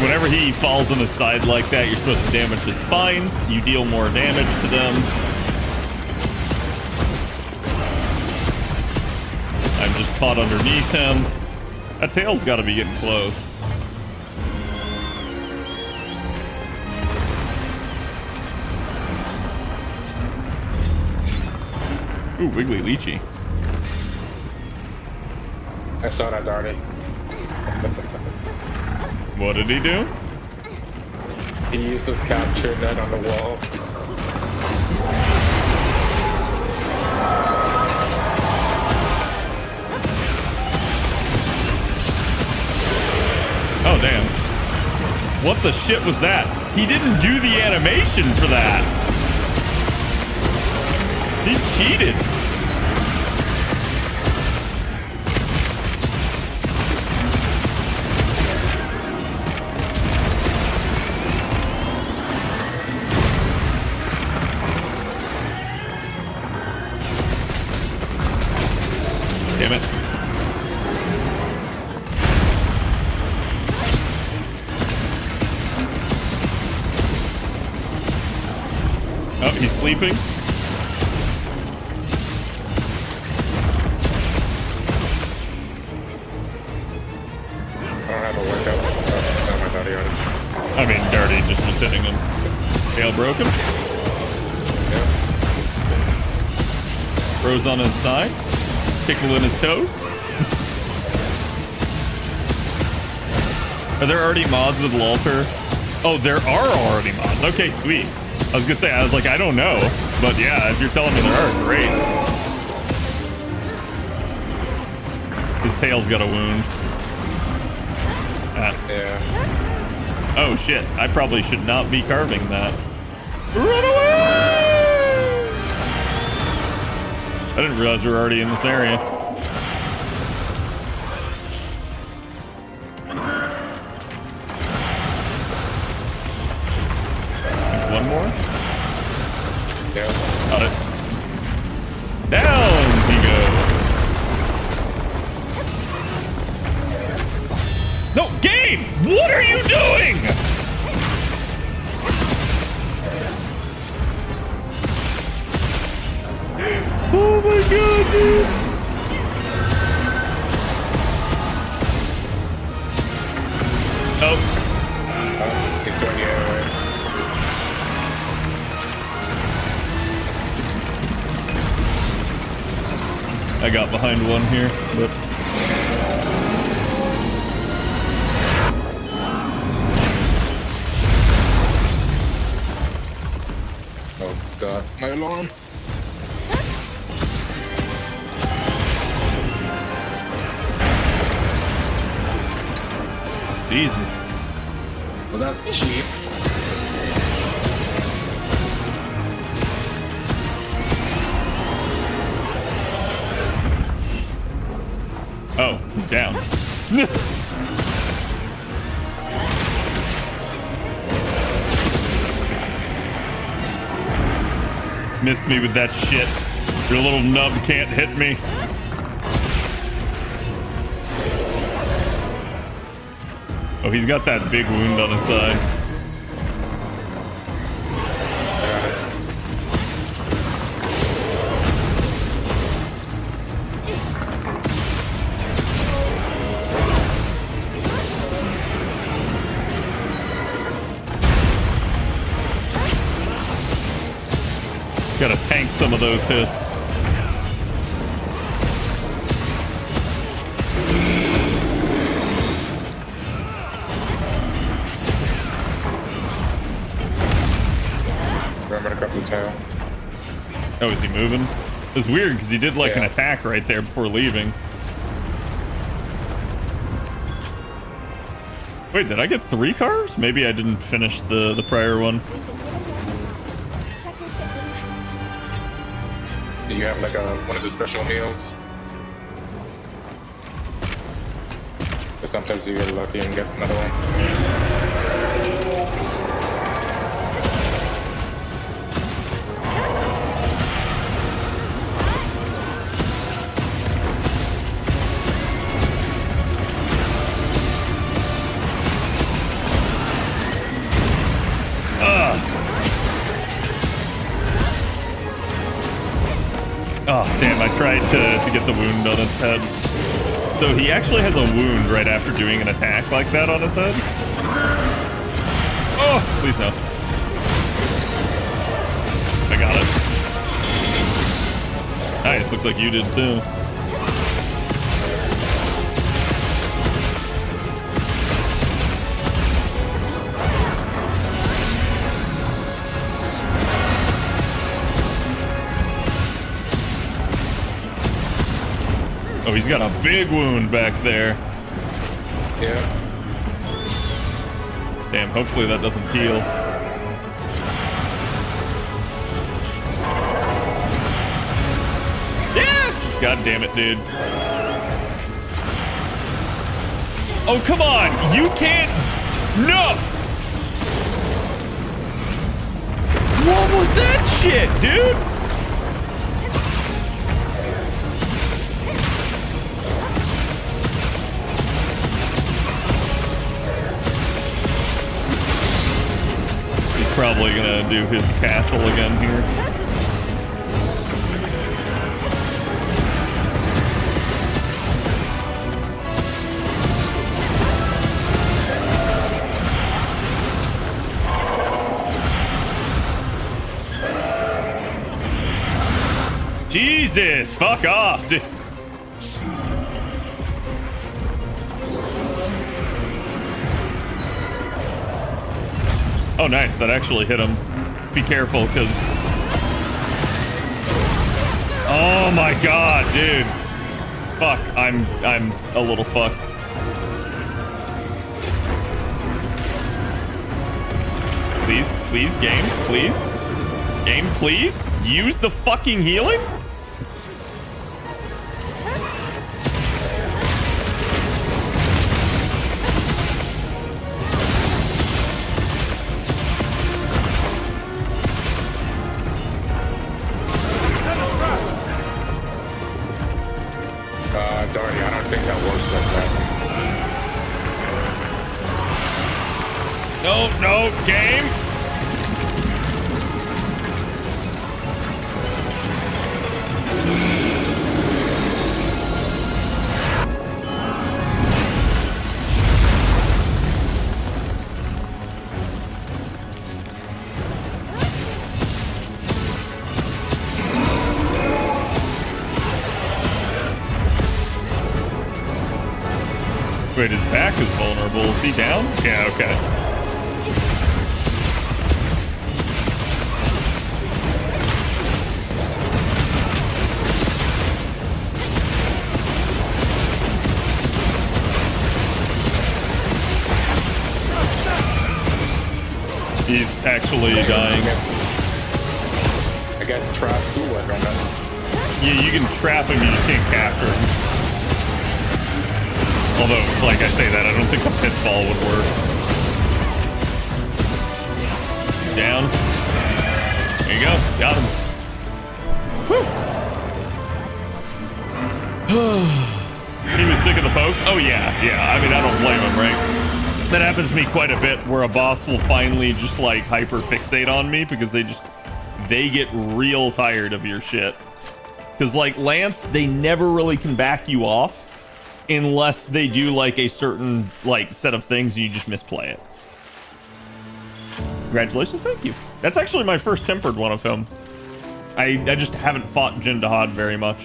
Whenever he falls on his side like that, you're supposed to damage his spines. You deal more damage to them. I'm just caught underneath him. That tail's got to be getting close. Ooh, Wiggly Leechy. I saw that already. What did he do? He used his capture net on the wall. Oh, damn. What the shit was that? He didn't do the animation for that. He cheated. Damn it. Oh, he's sleeping. I don't have a workout. Oh, my body on it. I mean, Dirty just was hitting him. Tail broken. Yeah. Rose on his side. Tickling his toes. Are there already mods with Walter? Oh, there are already mods. Okay, sweet. I was gonna say, I was like, I don't know. But yeah, if you're telling me there are, great. His tail's got a wound. Yeah. Oh shit, I probably should not be carving that. Run away! I didn't realize we were already in this area. One more? Yeah. Got it. Down he goes. No, game! What are you doing? Oh my god, dude. Oh, He's going the other way. I got behind one here, but Oh god, my alarm. Jesus. Well, that's cheap. Oh, he's down. Missed me with that shit. Your little nub can't hit me. Oh, he's got that big wound on his side. Gotta tank some of those hits. Remember to cut the tail. Oh, is he moving? It's weird because he did like an Yeah. attack right there before leaving. Wait, did I get 3 cars? Maybe I didn't finish the prior one. Do you have like one of the special meals? Or sometimes you get lucky and get another one. Oh, damn, I tried to get the wound on his head. So he actually has a wound right after doing an attack like that on his head? Oh, please no. I got it. Nice, looks like you did too. Oh, he's got a big wound back there. Yeah. Damn, hopefully that doesn't heal. Yeah! God damn it, dude. Oh, come on! You can't... No! What was that shit, dude? Probably gonna do his castle again here. Jesus, fuck off, dude. Oh, nice. That actually hit him. Be careful, because... Oh, my God, dude. Fuck. I'm a little fucked. Please, please, game, please. Game, please. Use the fucking healing? Darty, I don't think that works like that. No, no, game. Wait, his back is vulnerable. Is he down? Yeah, okay. He's actually dying. I guess traps do work on that. Yeah, you can trap him, you just can't capture him. Although, like I say that, I don't think a pitfall would work. Down. There you go. Got him. He was sick of the pokes? Oh, yeah. Yeah, I mean, I don't blame him, right? That happens to me quite a bit, where a boss will finally just, like, hyper-fixate on me because they get real tired of your shit. Because, like, Lance, they never really can back you off unless they do, like, a certain, like, set of things and you just misplay it. Congratulations, thank you. That's actually my first tempered one of him. I just haven't fought Jin Dahaad very much.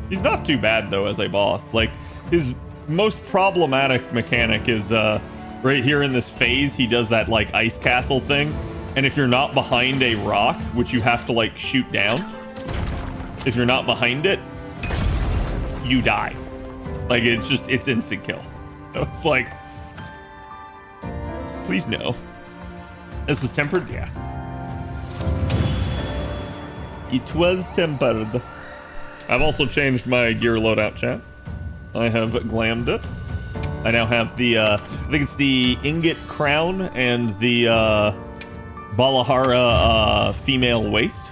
He's not too bad, though, as a boss. Like, his most problematic mechanic is, right here in this phase, he does that, like, ice castle thing. And if you're not behind a rock, which you have to, like, shoot down, if you're not behind it, you die. Like, it's instant kill. So it's like, please no. This was tempered? Yeah. It was tempered. I've also changed my gear loadout, chat. I have glammed it. I now have the, I think it's the ingot crown and the, Balahara, female waist.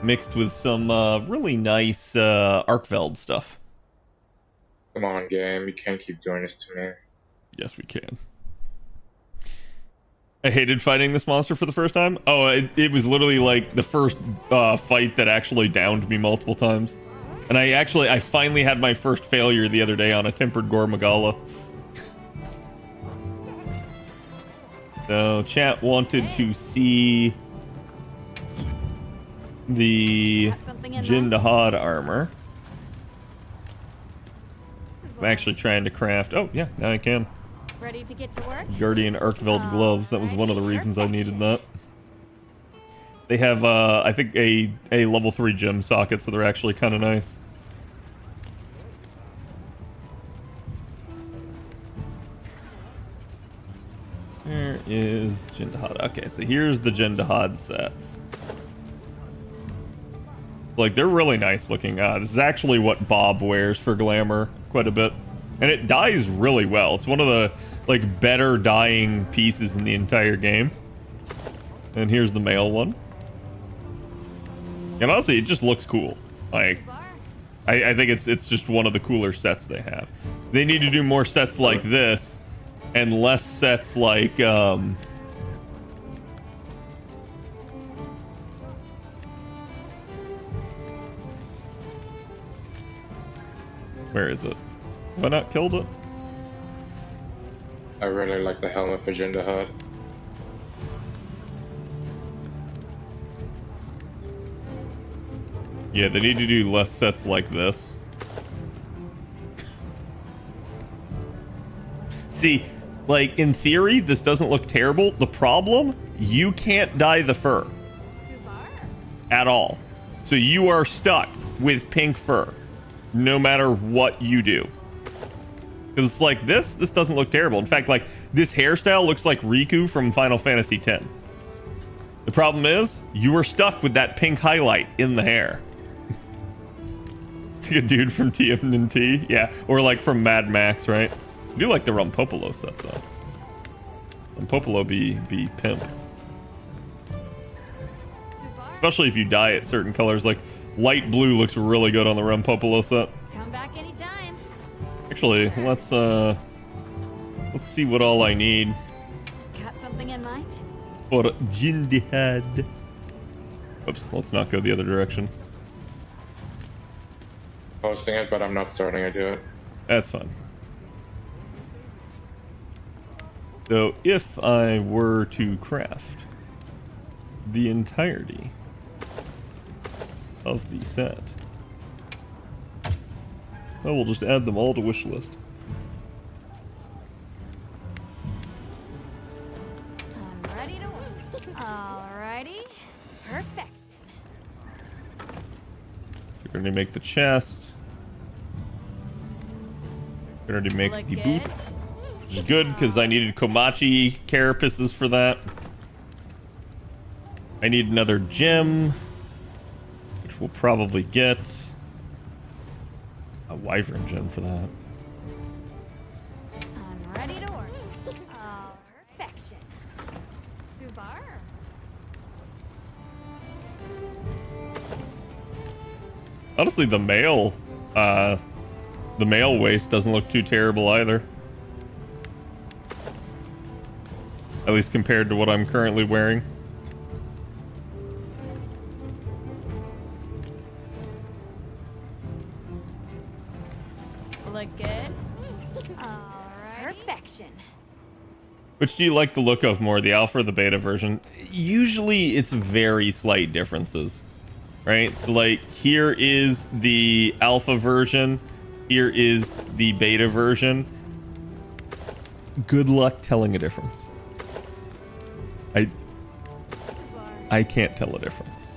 Mixed with some really nice Arkveld stuff. Come on, game. You can't keep doing this to me. Yes, we can. I hated fighting this monster for the first time. Oh, it was literally like the first fight that actually downed me multiple times. And I finally had my first failure the other day on a tempered Gore Magala. So, chat wanted to see the Jin Dahaad armor. I'm actually trying to craft. Oh, yeah, now I can. Ready to get to work? Guardian Arkveld gloves. That was one of the reasons I needed that. They have, I think, a level 3 gem socket, so they're actually kind of nice. There is Jin Dahaad. Okay, so here's the Jin Dahaad sets. Like, they're really nice looking. This is actually what Bob wears for glamour quite a bit. And it dyes really well. It's one of the, like, better dyeing pieces in the entire game. And here's the male one. And honestly, it just looks cool. Like, I think it's just one of the cooler sets they have. They need to do more sets like this, and less sets like, where is it? Have I not killed it? I really like the helmet for Jin Dahaad. Yeah, they need to do less sets like this. See, like, in theory, this doesn't look terrible. The problem, you can't dye the fur. At all. So you are stuck with pink fur, no matter what you do. Because it's like, this doesn't look terrible. In fact, like, this hairstyle looks like Riku from Final Fantasy X. The problem is, you are stuck with that pink highlight in the hair. It's like a dude from TMNT, yeah, or like from Mad Max, right? I do like the Rumpopolo set though. Rumpopolo be pimp, especially if you dye it certain colors. Like light blue looks really good on the Rumpopolo set. Come back anytime. Actually, let's see what all I need. Got something in mind? For Jin Dahaad. Oops, let's not go the other direction. Posting it, but I'm not starting to do it. That's fine. So if I were to craft the entirety of the set, I will just add them all to wish list. I'm ready to work. Alrighty. Perfection. So we're gonna make the chest. We're gonna make Look the good. boots, which is good because I needed Komachi carapaces for that. I need another gem, which we'll probably get. A wyvern gem for that. I'm ready to work. Perfection. Subar. Honestly, the male waist doesn't look too terrible either. At least compared to what I'm currently wearing. Look good. Alright. Perfection. Which do you like the look of more, the alpha or the beta version? Usually it's very slight differences, right? So like here is the alpha version, here is the beta version. Good luck telling a difference. I can't tell a difference.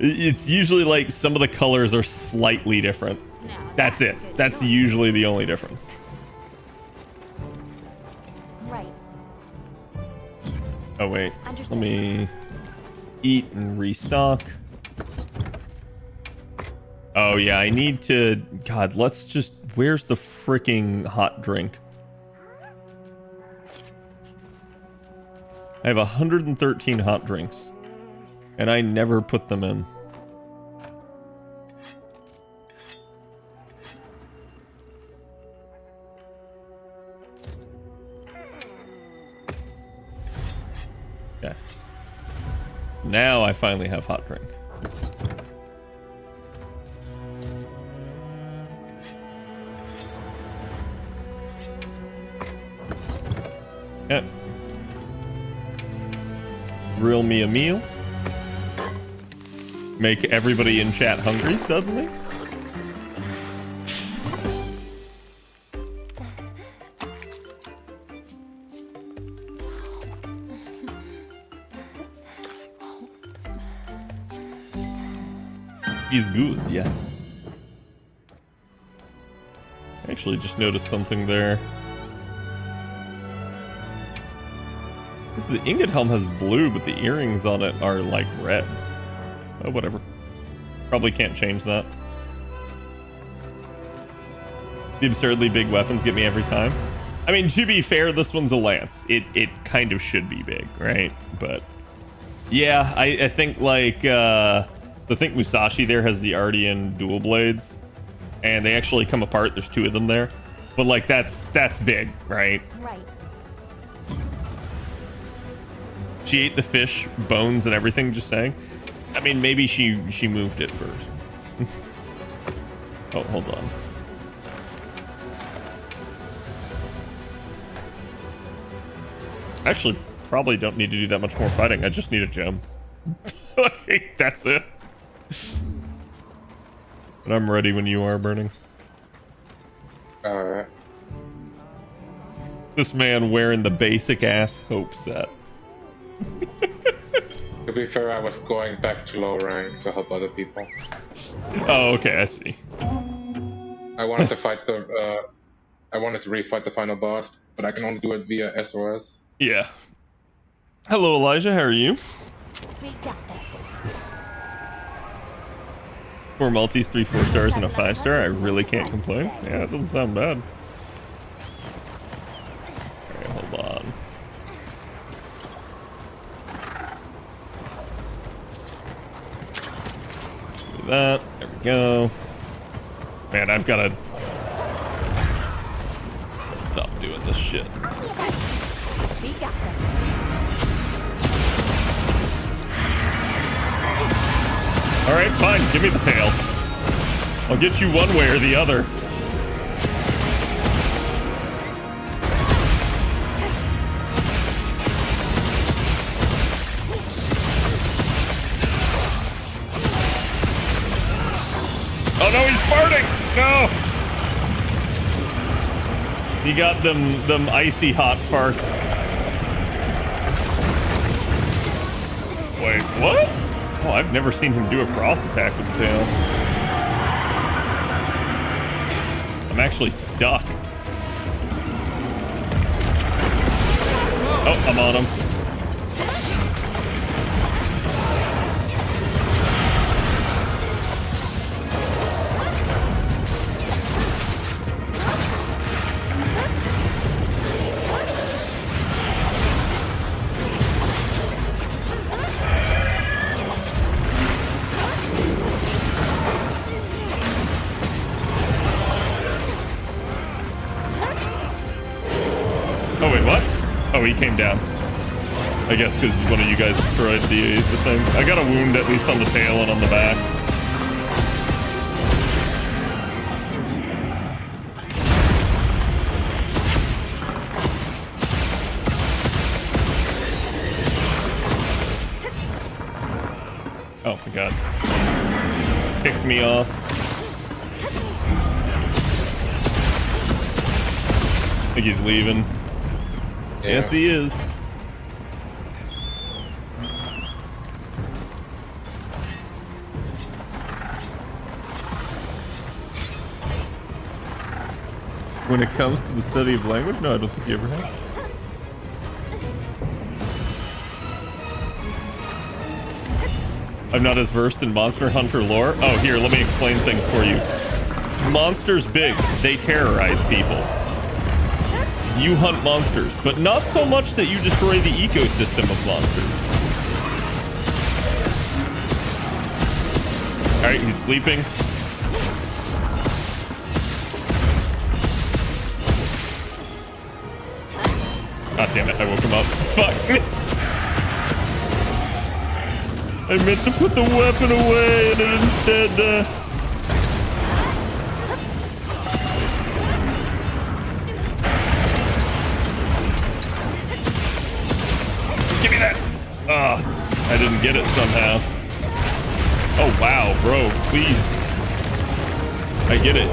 It's usually like some of the colors are slightly different. No, That's it. a good That's choice. usually the only difference. Right. Oh wait, Understood. let me eat and restock. Oh yeah, I need to. God, let's just. Where's the freaking hot drink? I have 113 hot drinks, and I never put them in. Okay. Now I finally have hot drink. Yep. Grill me a meal. Make everybody in chat hungry suddenly. He's good, yeah. Actually, just noticed something there. The ingot helm has blue, but the earrings on it are like red. Oh, whatever. Probably can't change that. The absurdly big weapons get me every time. I mean, to be fair, this one's a lance. It kind of should be big, right? But yeah, I think like I think Musashi there has the Ardian dual blades, and they actually come apart. There's two of them there, but like that's big, right? Right. She ate the fish, bones, and everything, just saying. I mean, maybe she moved it first. Oh, hold on. Actually, probably don't need to do that much more fighting. I just need a gem. That's it. But I'm ready when you are, Burning. Alright. This man wearing the basic ass hope set. To be fair, I was going back to low rank to help other people. Oh, okay, I see. I wanted to fight the, I wanted to refight the final boss, but I can only do it via SOS. Yeah. Hello, Elijah. How are you? We got this. 4 multis, 3 4-stars, and a 5-star. I really can't complain. Yeah, it doesn't sound bad. Okay, hold on. Do that. There we go. Man, I've got to stop doing this shit. We got this. All right, fine. Give me the tail. I'll get you one way or the other. Oh no, he's farting! No! He got them icy hot farts. Wait, what? Oh, I've never seen him do a frost attack with the tail. I'm actually stuck. Oh, I'm on him. Oh, wait, what? Oh, he came down. I guess because one of you guys destroyed the thing. I got a wound at least on the tail and on the back. Oh my god. Kicked me off. I think he's leaving. Yeah. Yes, he is. When it comes to the study of language, no, I don't think you ever have. I'm not as versed in Monster Hunter lore. Oh, here, let me explain things for you. Monsters big, they terrorize people. You hunt monsters, but not so much that you destroy the ecosystem of monsters. Alright, he's sleeping. God damn it, I woke him up. Fuck. I meant to put the weapon away and it instead, Give me that! Oh, I didn't get it somehow. Oh, wow, bro, please. I get it.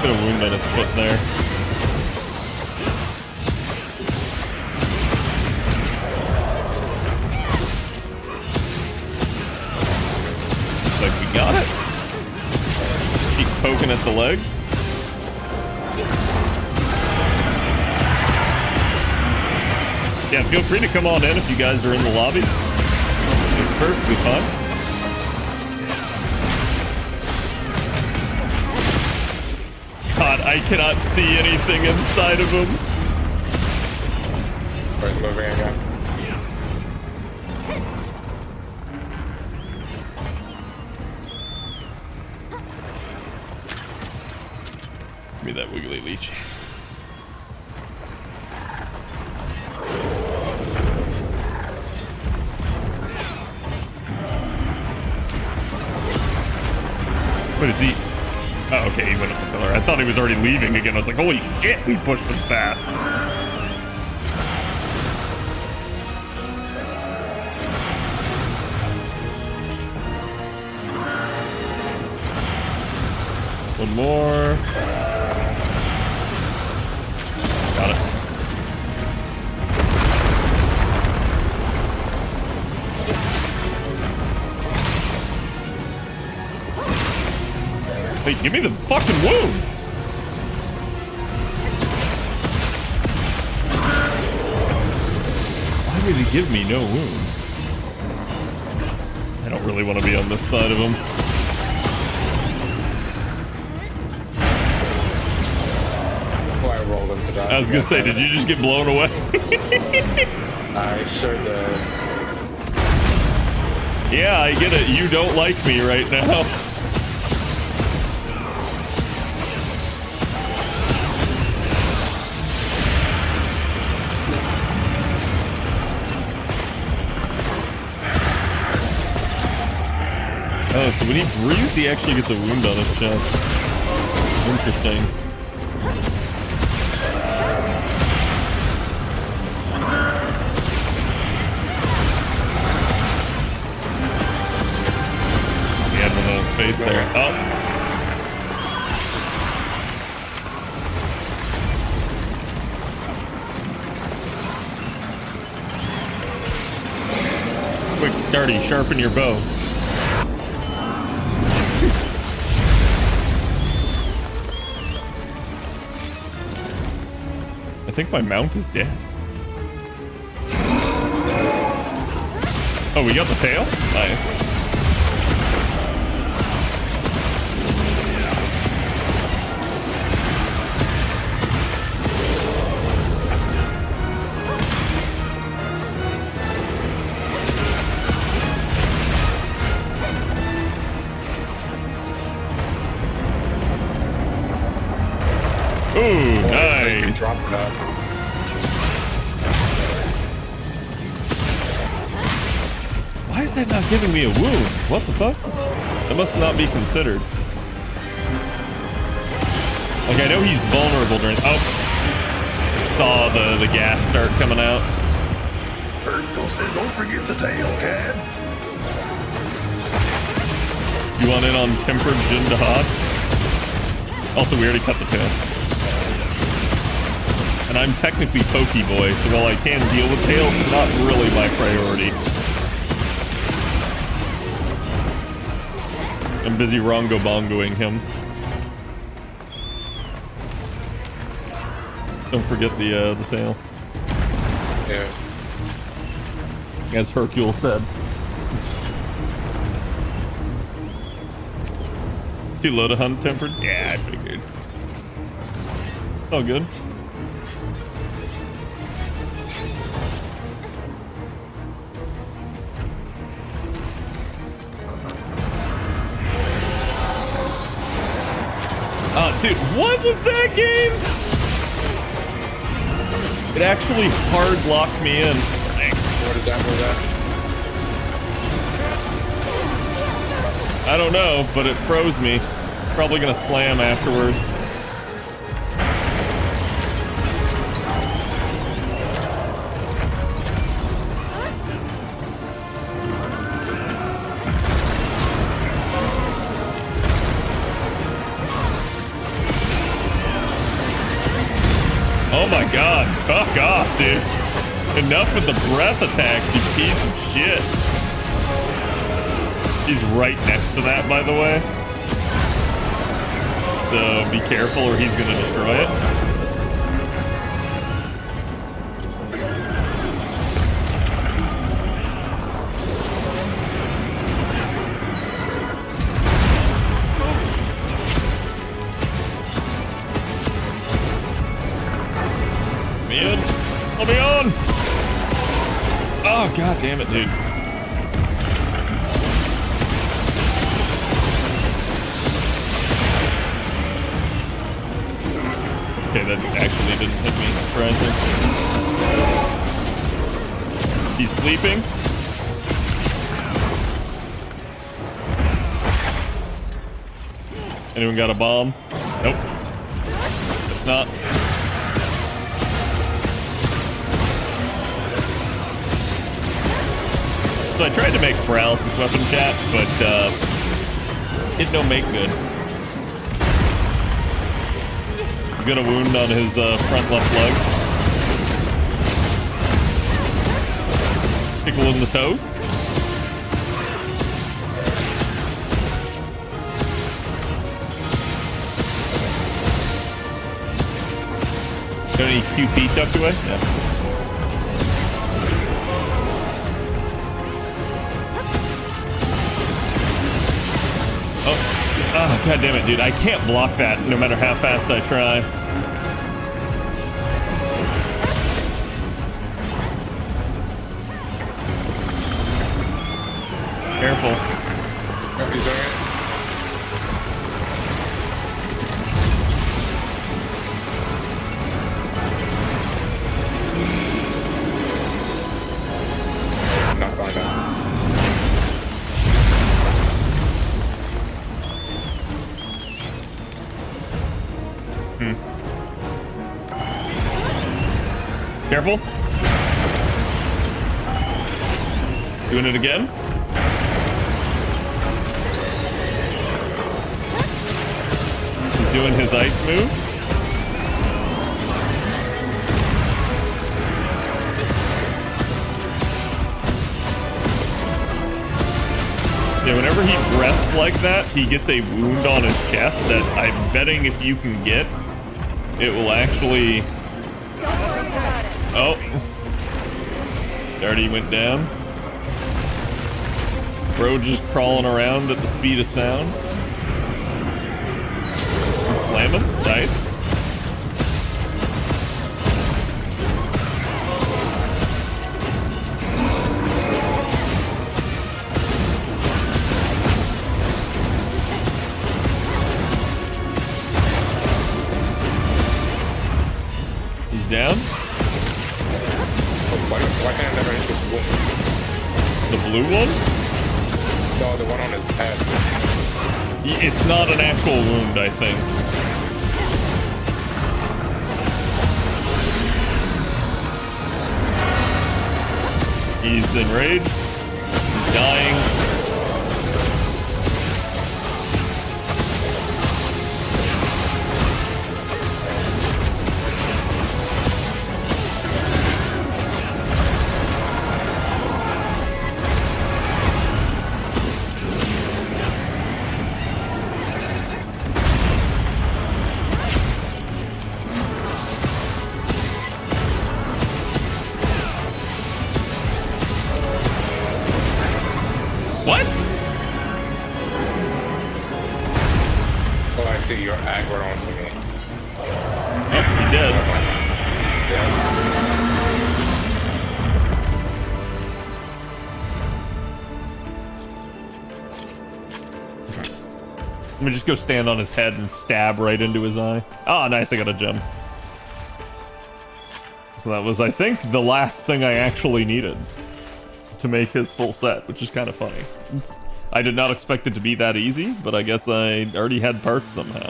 Got a wound on his foot there. Like we got it. Keep poking at the leg. Yeah, feel free to come on in if you guys are in the lobby. It's perfectly fine. God, I cannot see anything inside of him. Right, moving again. Give me that wiggly leech. What is he? Oh, okay, he went up the pillar. I thought he was already leaving again. I was like, holy shit, we pushed him fast. One more. Got it. Hey, give me the fucking wound! Why did he give me no wound? I don't really want to be on this side of him. Oh, I rolled him to die. I was gonna say, did you just get blown away? I sure did. Yeah, I get it. You don't like me right now. Oh, So when he breathes, he actually gets a wound on his chest. Interesting. He had one on his face there. Oh. Quick, Darty, sharpen your bow. I think my mount is dead. Oh, we got the tail? Nice. Ooh, nice. Drop that. Why is that not giving me a wound? What the fuck? That must not be considered. Like, I know he's vulnerable during... Oh! Saw the gas start coming out. Urkel says don't forget the tail, Cad. You want in on tempered Jin Dahaad? Also, we already cut the tail. And I'm technically Pokeboy, so while I can deal with tails, it's not really my priority. I'm busy Rongo-bongoing him. Don't forget the tail. Yeah. As Hercule said. Too low to hunt tempered? Yeah, I figured. All good. Oh, dude, what was that game? It actually hard locked me in. What is that? I don't know, but it froze me. Probably gonna slam afterwards. Oh my god, fuck off, dude. Enough with the breath attacks, you piece of shit. He's right next to that, by the way. So be careful or he's gonna destroy it. Let me on! Oh, god damn it, dude. Okay, that actually didn't hit me, surprising. He's sleeping. Anyone got a bomb? Nope. It's not. So I tried to make paralysis weapon chat, but it don't make good. He's got a wound on his front left leg. Tickle in the toes. Got any QP tucked away? Yeah. Oh, god damn it, dude. I can't block that no matter how fast I try. Careful. Oh, he's doing it. Not going down. Careful. Doing it again. He's doing his ice move. Yeah, whenever he breaths like that, he gets a wound on his chest that I'm betting if you can get, it will actually... Oh. Already went down. Bro just crawling around at the speed of sound. Slamming. Nice. He's down. Why can't I never hit this one? The blue one? No, the one on his head. It's not an actual wound, I think. He's enraged. He's dying. What? Oh, I see. You're aggro onto me. Oh, he did. Yeah. Let me just go stand on his head and stab right into his eye. Oh, nice. I got a gem. So that was, I think, the last thing I actually needed to make his full set, which is kind of funny. I did not expect it to be that easy, but I guess I already had parts somehow.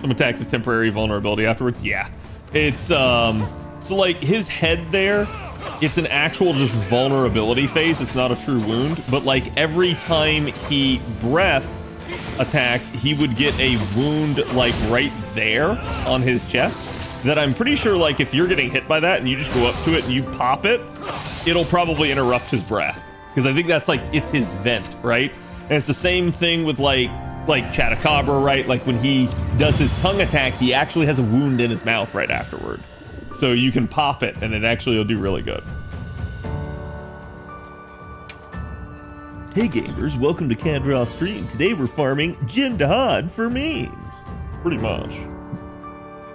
Some attacks of temporary vulnerability afterwards. Yeah. It's, so like his head there, it's an actual just vulnerability phase. It's not a true wound, but like every time he breath attacked, he would get a wound like right there on his chest. That I'm pretty sure, like, if you're getting hit by that and you just go up to it and you pop it, it'll probably interrupt his breath. Because I think that's, like, it's his vent, right? And it's the same thing with, like Chatacabra, right? Like, when he does his tongue attack, he actually has a wound in his mouth right afterward. So you can pop it, and it actually will do really good. Hey, gamers. Welcome to Cadraw Stream. Today we're farming Jin Dahaad for memes. Pretty much.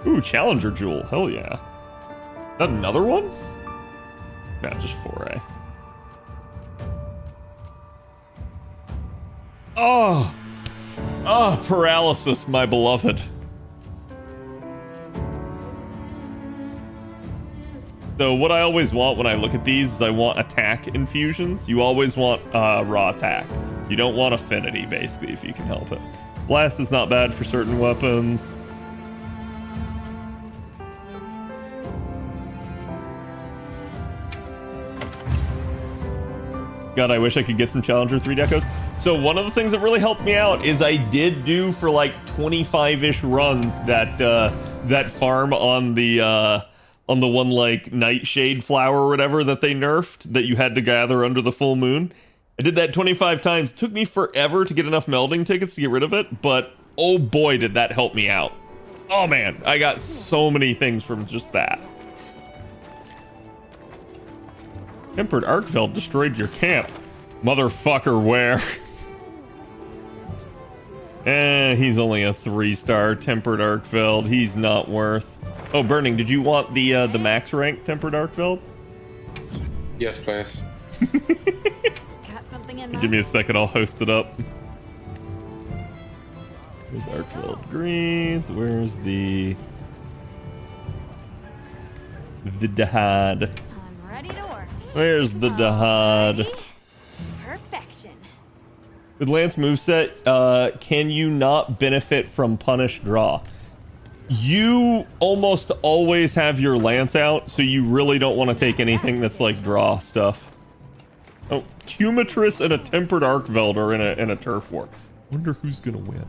Ooh, Challenger Jewel. Hell yeah. Is that another one? Nah, just 4A. Oh! Oh, paralysis, my beloved. So what I always want when I look at these is I want attack infusions. You always want raw attack. You don't want affinity, basically, if you can help it. Blast is not bad for certain weapons. God, I wish I could get some Challenger 3 decos. So one of the things that really helped me out is I did do for like 25-ish runs that that farm on the one like Nightshade flower or whatever that they nerfed that you had to gather under the full moon. I did that 25 times. It took me forever to get enough melding tickets to get rid of it, but oh boy did that help me out. Oh man, I got so many things from just that. Tempered Arkfeld destroyed your camp. Motherfucker, where? He's only a 3-star Tempered Arkfeld. He's not worth. Oh, Burning, did you want the max rank Tempered Arkfeld? Yes, please. Got something in mind? Give me a second, I'll host it up. Where's Arkfeld Grease? Where's the Dahaad? I'm ready to work. Where's the Dahaad? Perfection. With Lance moveset, can you not benefit from punish draw? You almost always have your Lance out, so you really don't want to take anything that's like draw stuff. Oh, Humitris and a Tempered Arcveld are in a turf war. Wonder who's gonna win.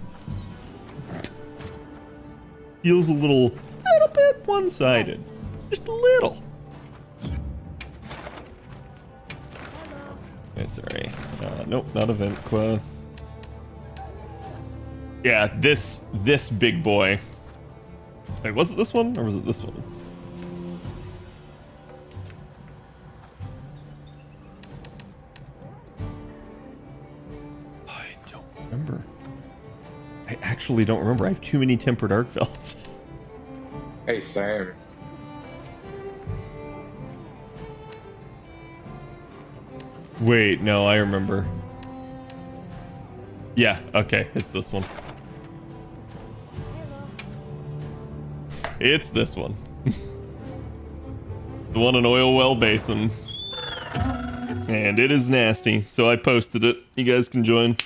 Feels a little bit one-sided. Just a little. Okay, sorry. Nope, not event quests. Yeah, this big boy. Wait, was it this one or was it this one? I don't remember. I actually don't remember. I have too many Tempered Arcvelds. Hey, Sam. Wait, no, I remember. Yeah, okay, it's this one. It's this one. The one in Oil Well Basin. And it is nasty, so I posted it. You guys can join.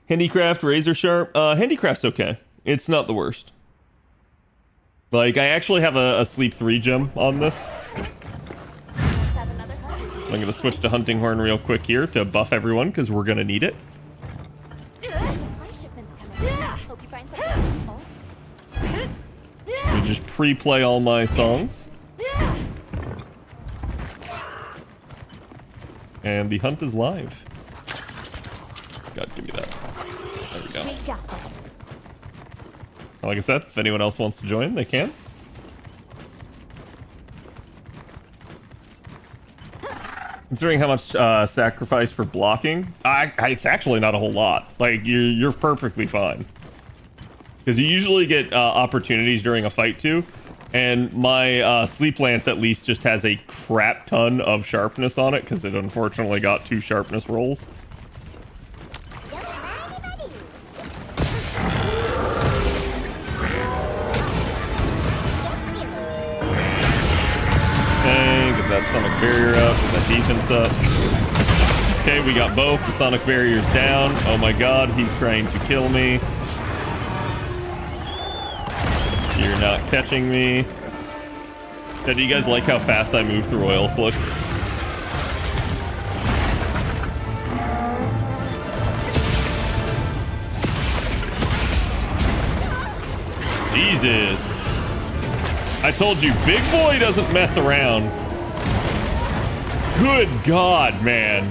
Handicraft, Razor Sharp. Handicraft's okay. It's not the worst. Like, I actually have a Sleep 3 gem on this. I'm going to switch to Hunting Horn real quick here to buff everyone, because we're going to need it. We just pre-play all my songs. And the hunt is live. God, give me that. There we go. Like I said, if anyone else wants to join, they can. Considering how much sacrifice for blocking, it's actually not a whole lot. Like, you're perfectly fine. Because you usually get opportunities during a fight too. And my Sleep Lance at least just has a crap ton of sharpness on it, because it unfortunately got 2 sharpness rolls. Okay, get that Sonic Barrier up, get that defense up. Okay, we got both. The Sonic Barrier's down. Oh my god, he's trying to kill me. You're not catching me. Yeah, do you guys like how fast I move through oil slicks? Jesus. I told you, big boy doesn't mess around. Good God, man.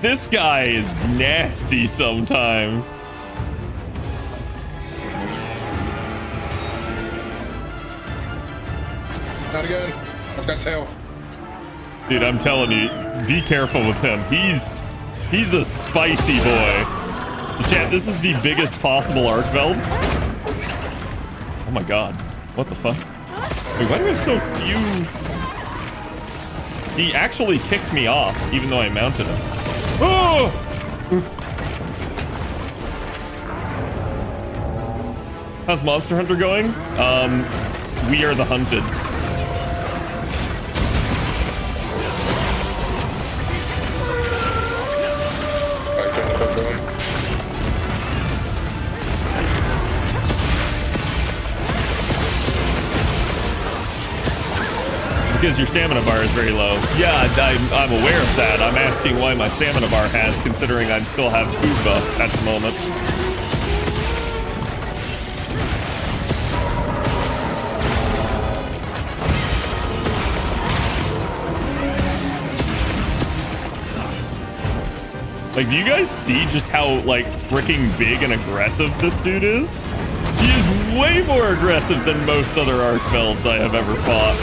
This guy is nasty sometimes. Not again. I've got tail. Dude, I'm telling you, be careful with him. He's a spicy boy. Chat, this is the biggest possible Arcveld. Oh my god. What the fuck? Wait, why do we have so few? He actually kicked me off, even though I mounted him. Oh! How's Monster Hunter going? We are the hunted. Because your stamina bar is very low. Yeah, I'm aware of that. I'm asking why my stamina bar has, considering I still have food buff at the moment. Like, do you guys see just how, like, freaking big and aggressive this dude is? He is way more aggressive than most other Arcvelds I have ever fought.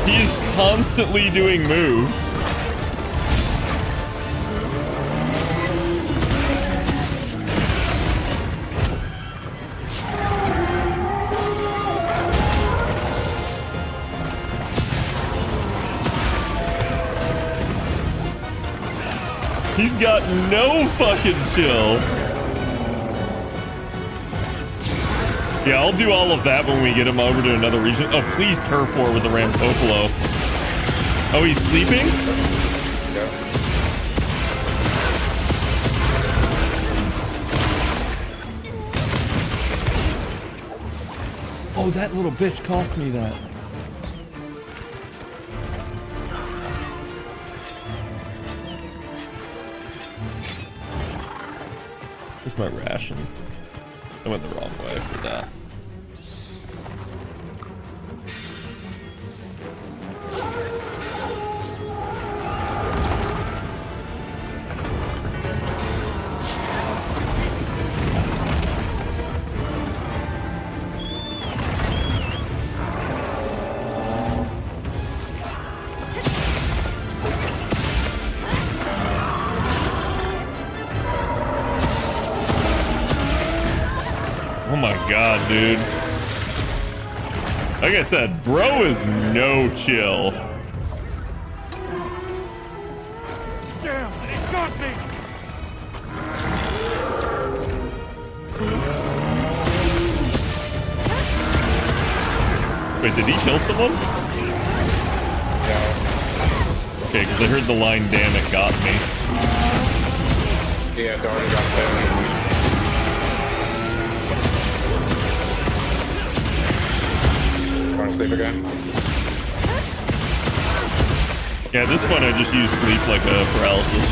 He's constantly doing moves. He's got no fucking chill. Yeah, I'll do all of that when we get him over to another region. Oh, please turf war with the Rampopolo. Oh, he's sleeping? Yeah. Oh, that little bitch cost me that. Where's my rations? I went the wrong way for that. Oh my god, dude. Like I said, bro is no chill. Damn, it got me! Wait, did he kill someone? Yeah. Okay, because I heard the line, damn it, got me. Yeah, Darby got 7. Want to sleep again? Yeah, at this point I just use sleep like a paralysis.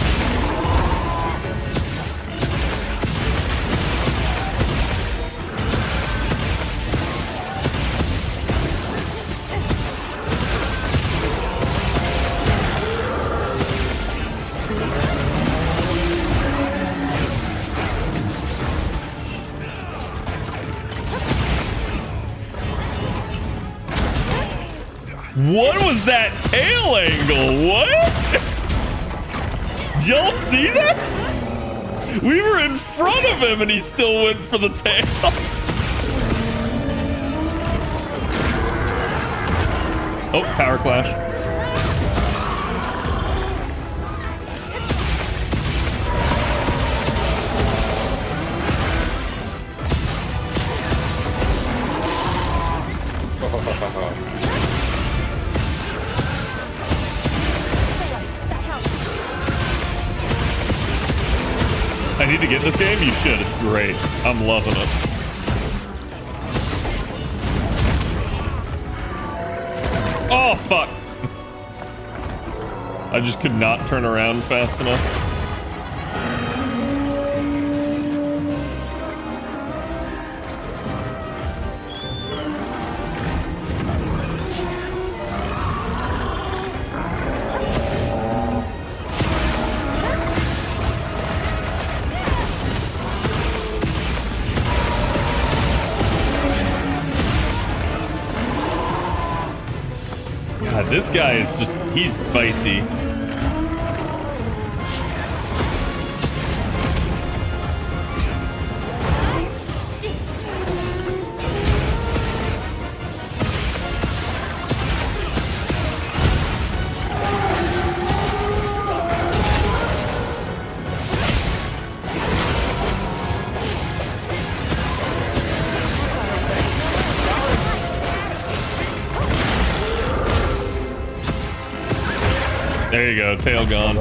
What was that tail angle? What? Did y'all see that? We were in front of him and he still went for the tail. Oh, power clash. I need to get this game? You should. It's great. I'm loving it. Oh, fuck. I just could not turn around fast enough. God, this guy is just, he's spicy. There you go, tail gone.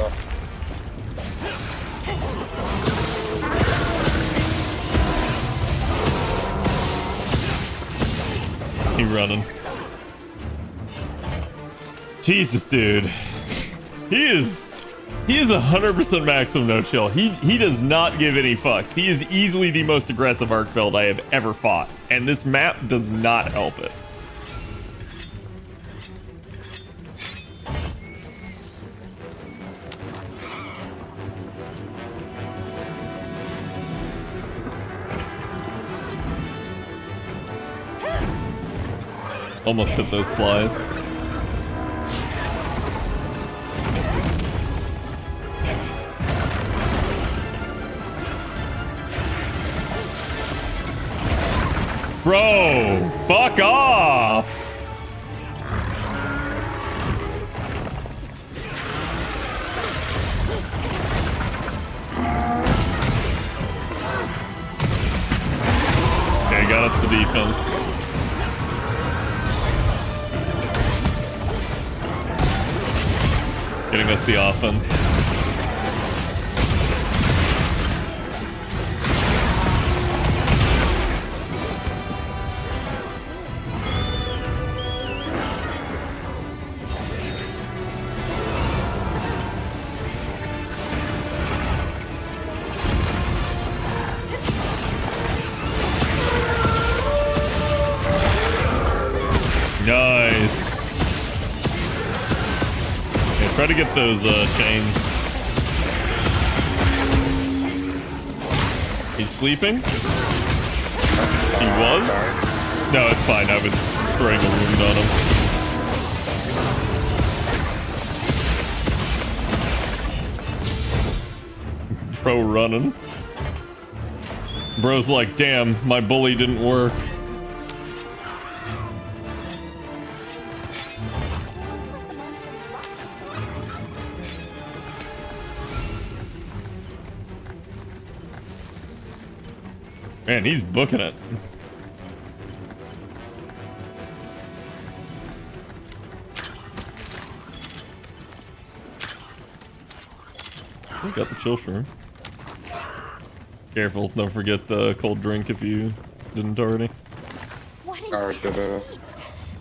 Keep running. Jesus, dude. He is 100% maximum no chill. He does not give any fucks. He is easily the most aggressive arc build I have ever fought, and this map does not help it. Almost hit those flies. Bro, fuck off. Okay, got us the defense. Getting us the offense. Nice. Yeah, try to get those chains. He's sleeping? He was? No, it's fine. I was throwing a wound on him. Bro running. Bro's like, damn, my bully didn't work. Man, he's booking it. We got the chill shroom. Careful, don't forget the cold drink if you didn't already. What in Alright, the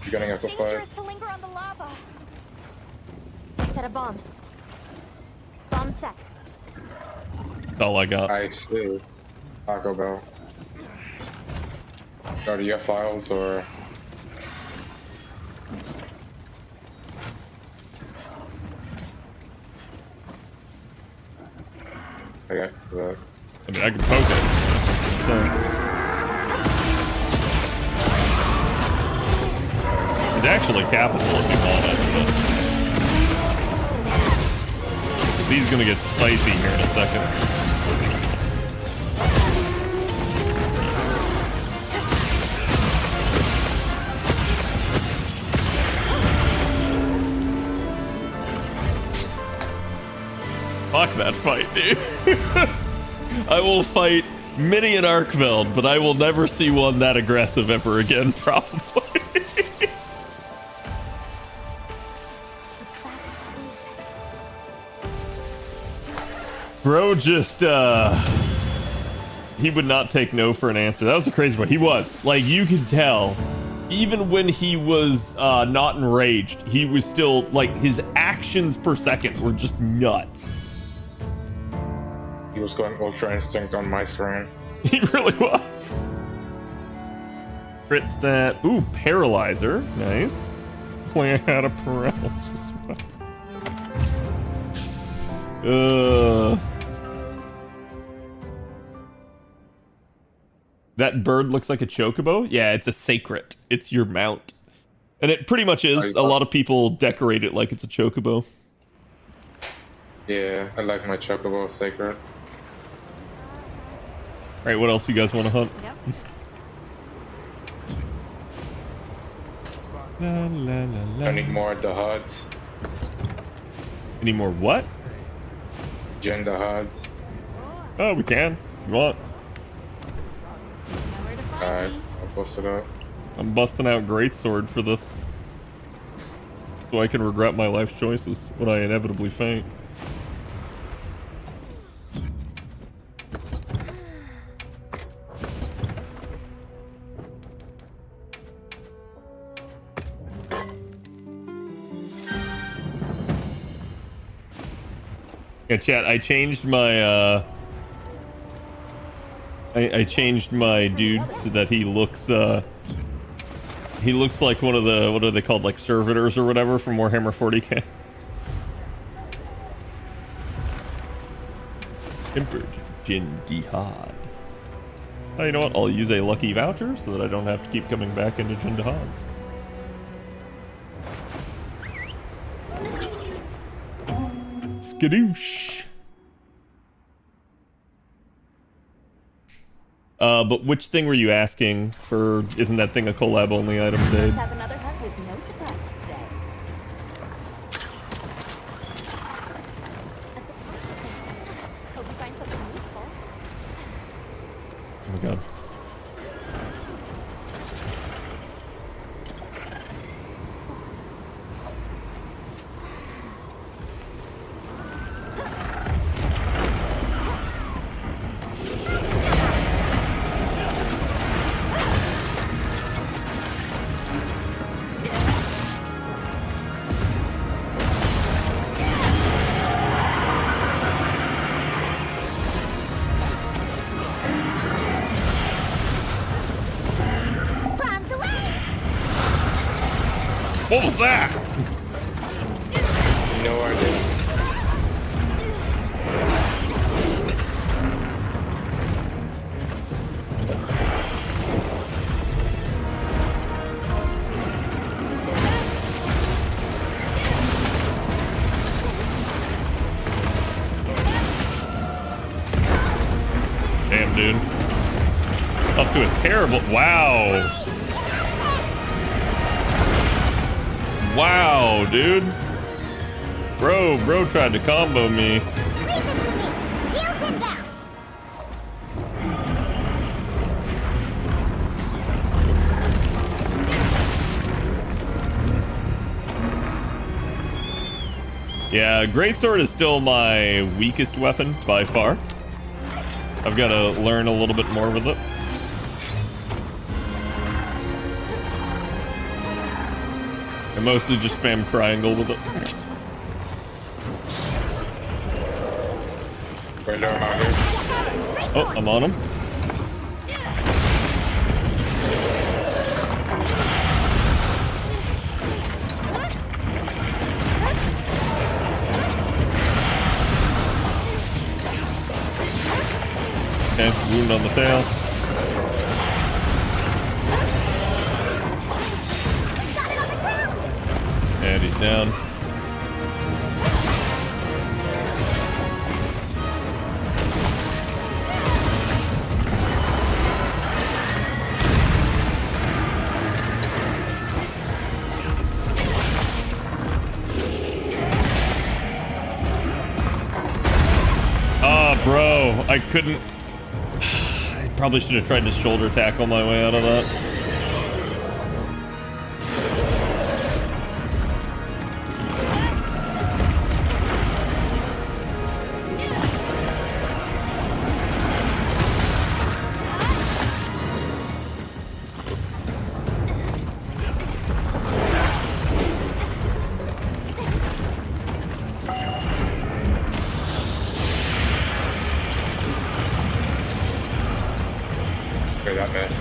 beginning of the fight. dangerous to linger on the lava. I set a bomb. Bomb set. That's all I got. I see. Taco Bell. Do you have files or? Okay, that. I mean, I can poke it. So. It's actually capital if you want it. But he's gonna get spicy here in a second. Fuck that fight, dude. I will fight many an Arkveld, but I will never see one that aggressive ever again, probably. Bro just, he would not take no for an answer. That was the crazy part. He was. Like, you could tell, even when he was not enraged, he was still, like, his actions per second were just nuts. He was going Ultra Instinct on my screen. He really was. Crit stat. Ooh, Paralyzer. Nice. Plan out of paralysis. That bird looks like a chocobo? Yeah, it's a sacred. It's your mount. And it pretty much is. A lot of people decorate it like it's a chocobo. Yeah, I like my Chocobo Sacred. Alright, what else you guys want to hunt? Yep. La, la, la, la. I need more Dahaads. Any more what? Jin Dahaads. Oh, we can. If you want. Nowhere to find Alright, me. I'll post it up. I'm busting out Greatsword for this. So I can regret my life's choices when I inevitably faint. Yeah, chat, I changed my I changed my dude so that he looks like one of the, what are they called, like servitors or whatever from Warhammer 40k. Emperor Jin Dahaad. Oh, you know what? I'll use a lucky voucher so that I don't have to keep coming back into Jin Dahaad's. Skadoosh. But which thing were you asking for? Isn't that thing a collab only item, Dave? Let's have another hunt with no surprises today. A supply shipment. Hope you find something useful. Oh my god. What was that? No idea. Damn, dude. Up to a terrible... Wow. Wow, dude. Bro tried to combo me. Yeah, greatsword is still my weakest weapon by far. I've got to learn a little bit more with it. I mostly just spam triangle with it. Right down out here. Oh, I'm on him. Okay, wound on the tail. And he's down. Ah, bro, I couldn't. I probably should have tried to shoulder tackle my way out of that. That mess.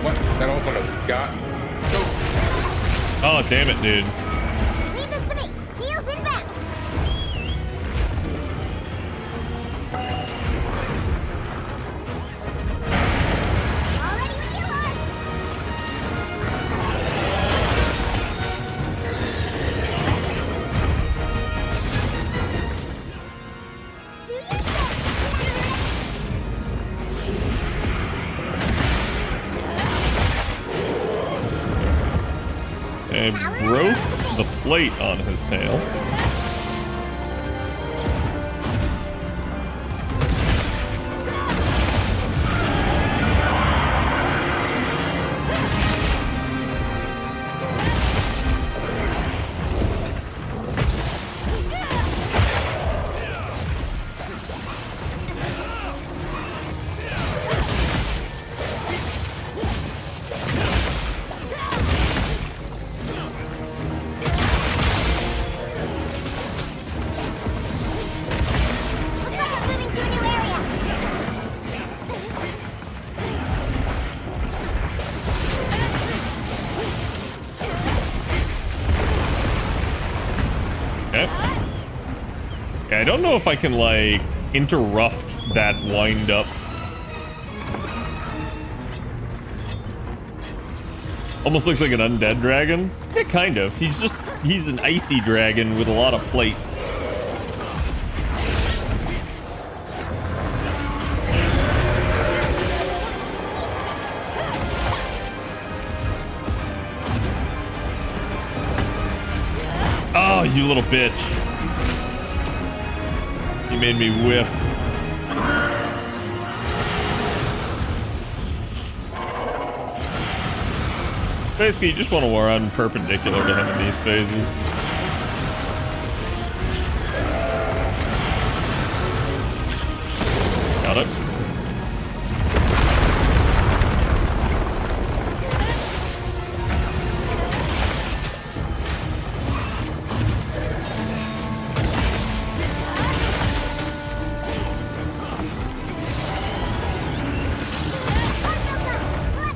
What? That almost got. Go. Oh, damn it, dude. Leave this to me. Heels inbound. Already when you are. Do you say? And broke the plate on his tail. I don't know if I can, like, interrupt that wind up. Almost looks like an undead dragon. Yeah, kind of. He's an icy dragon with a lot of plates. Oh, you little bitch. You made me whiff. Basically, you just want to run perpendicular to him in these phases. Got it.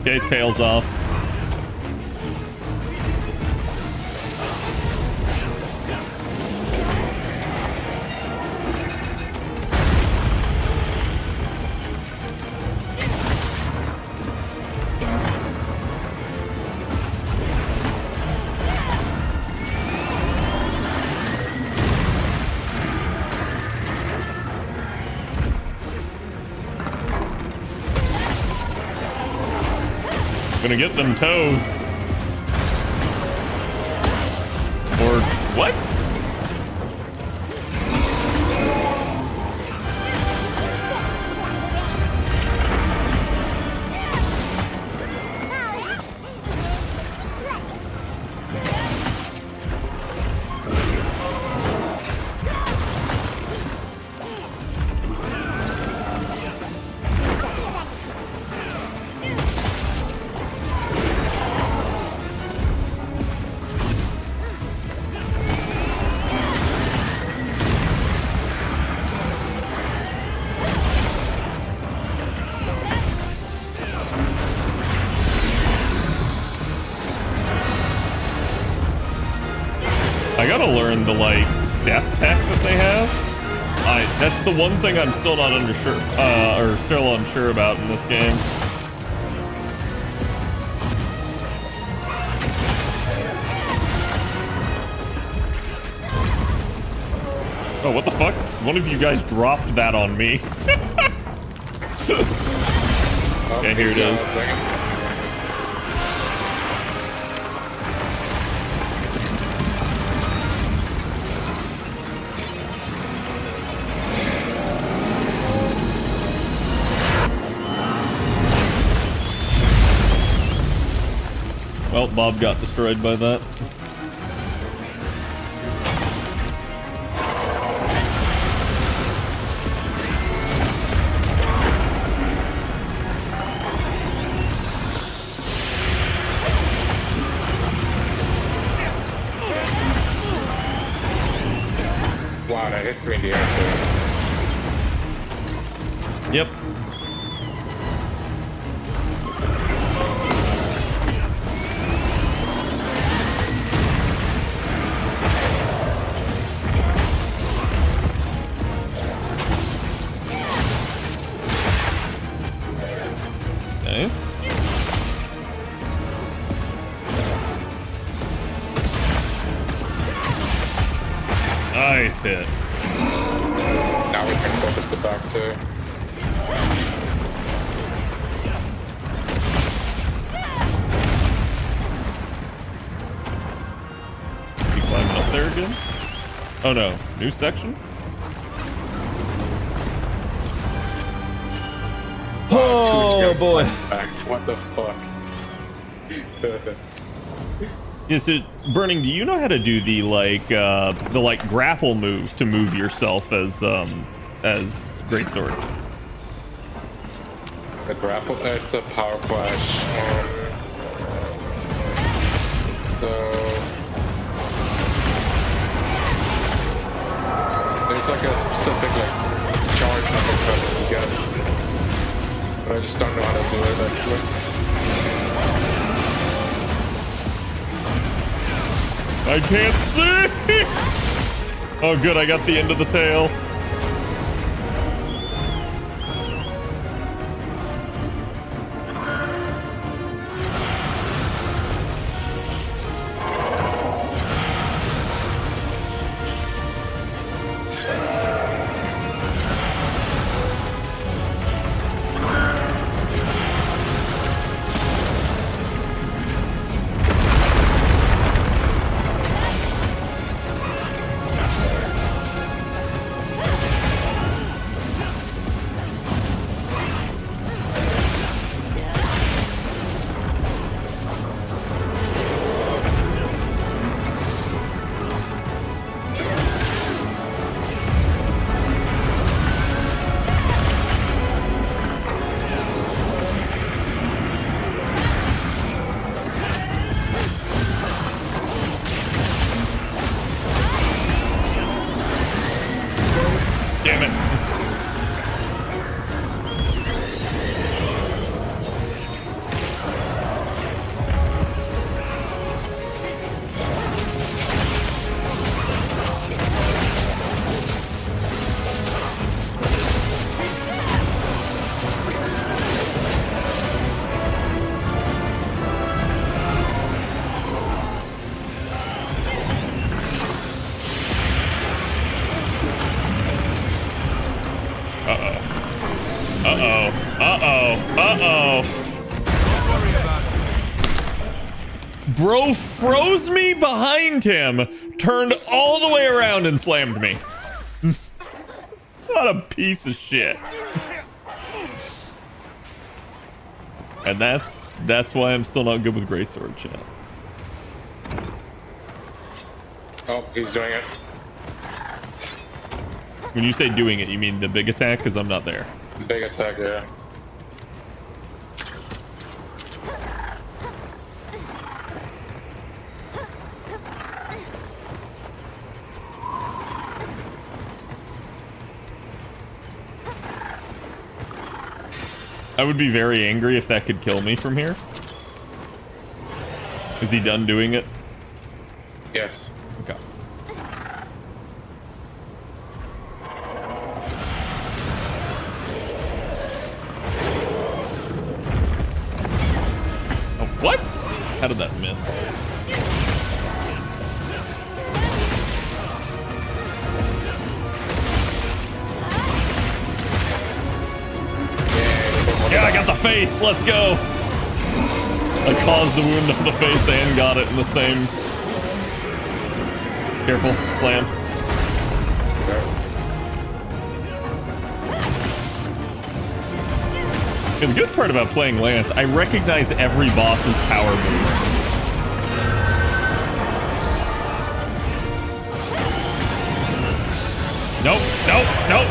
Okay, tails off. Gonna get them toes. Or what? I gotta learn the like step tech that they have. That's the one thing I'm still not still unsure about in this game. Oh, what the fuck? One of you guys dropped that on me. Okay, here it is. Well, Bob got destroyed by that. Wow, that hit 3 in the air too. Yep. Okay. Nice hit. Now we can focus the back too. You climbing up there again? Oh no, new section? Oh boy. What the fuck? Is it Burning? Do you know how to do the grapple moves to move yourself as greatsword? The grapple? It's a power flash. So there's like a specific charge uppercut that you get, but I just don't know how to do it actually. I can't see! Oh good, I got the end of the tail. Damn it. Bro froze me behind him, turned all the way around and slammed me. What a piece of shit. And that's why I'm still not good with greatsword, chat. Oh, he's doing it. When you say doing it, you mean the big attack? Because I'm not there. Big attack, yeah. I would be very angry if that could kill me from here. Is he done doing it? Yes. Okay. Oh, what? How did that miss? Yeah, I got the face. Let's go. I caused the wound on the face and got it in the same. Careful, slam. Okay. The good part about playing Lance, I recognize every boss's power move. Nope, nope, nope.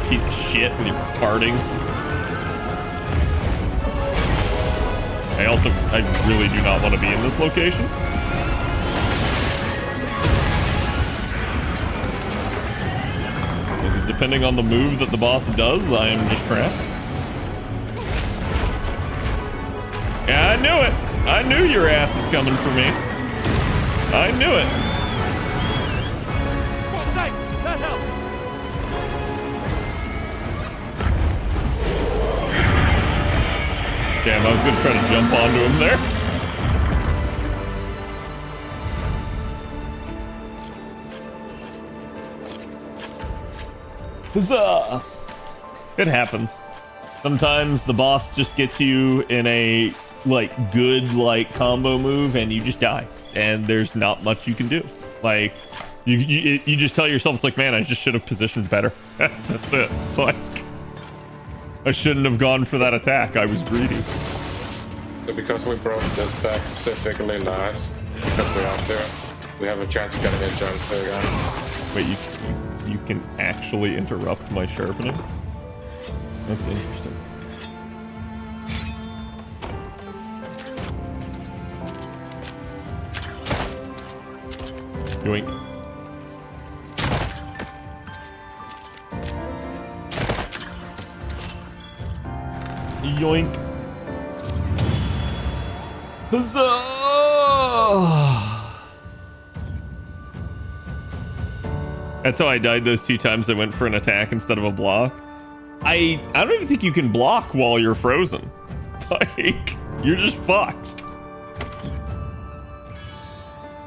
Piece of shit with your farting. I really do not want to be in this location. Because depending on the move that the boss does, I am just trapped. Yeah, I knew it. I knew your ass was coming for me. I knew it. Thanks, that helped. Damn, I was gonna try to jump onto him there. Huzzah! It happens. Sometimes the boss just gets you in a good combo move and you just die. And there's not much you can do. Like you just tell yourself, it's like, man, I just should have positioned better. That's it. Like, I shouldn't have gone for that attack. I was greedy. So because we brought this back specifically last, because we're out there, we have a chance of getting a jump again. Wait, you can actually interrupt my sharpening? That's interesting. Yoink. Yoink. Huzzah! That's how I died those 2 times I went for an attack instead of a block. I don't even think you can block while you're frozen. Like, you're just fucked.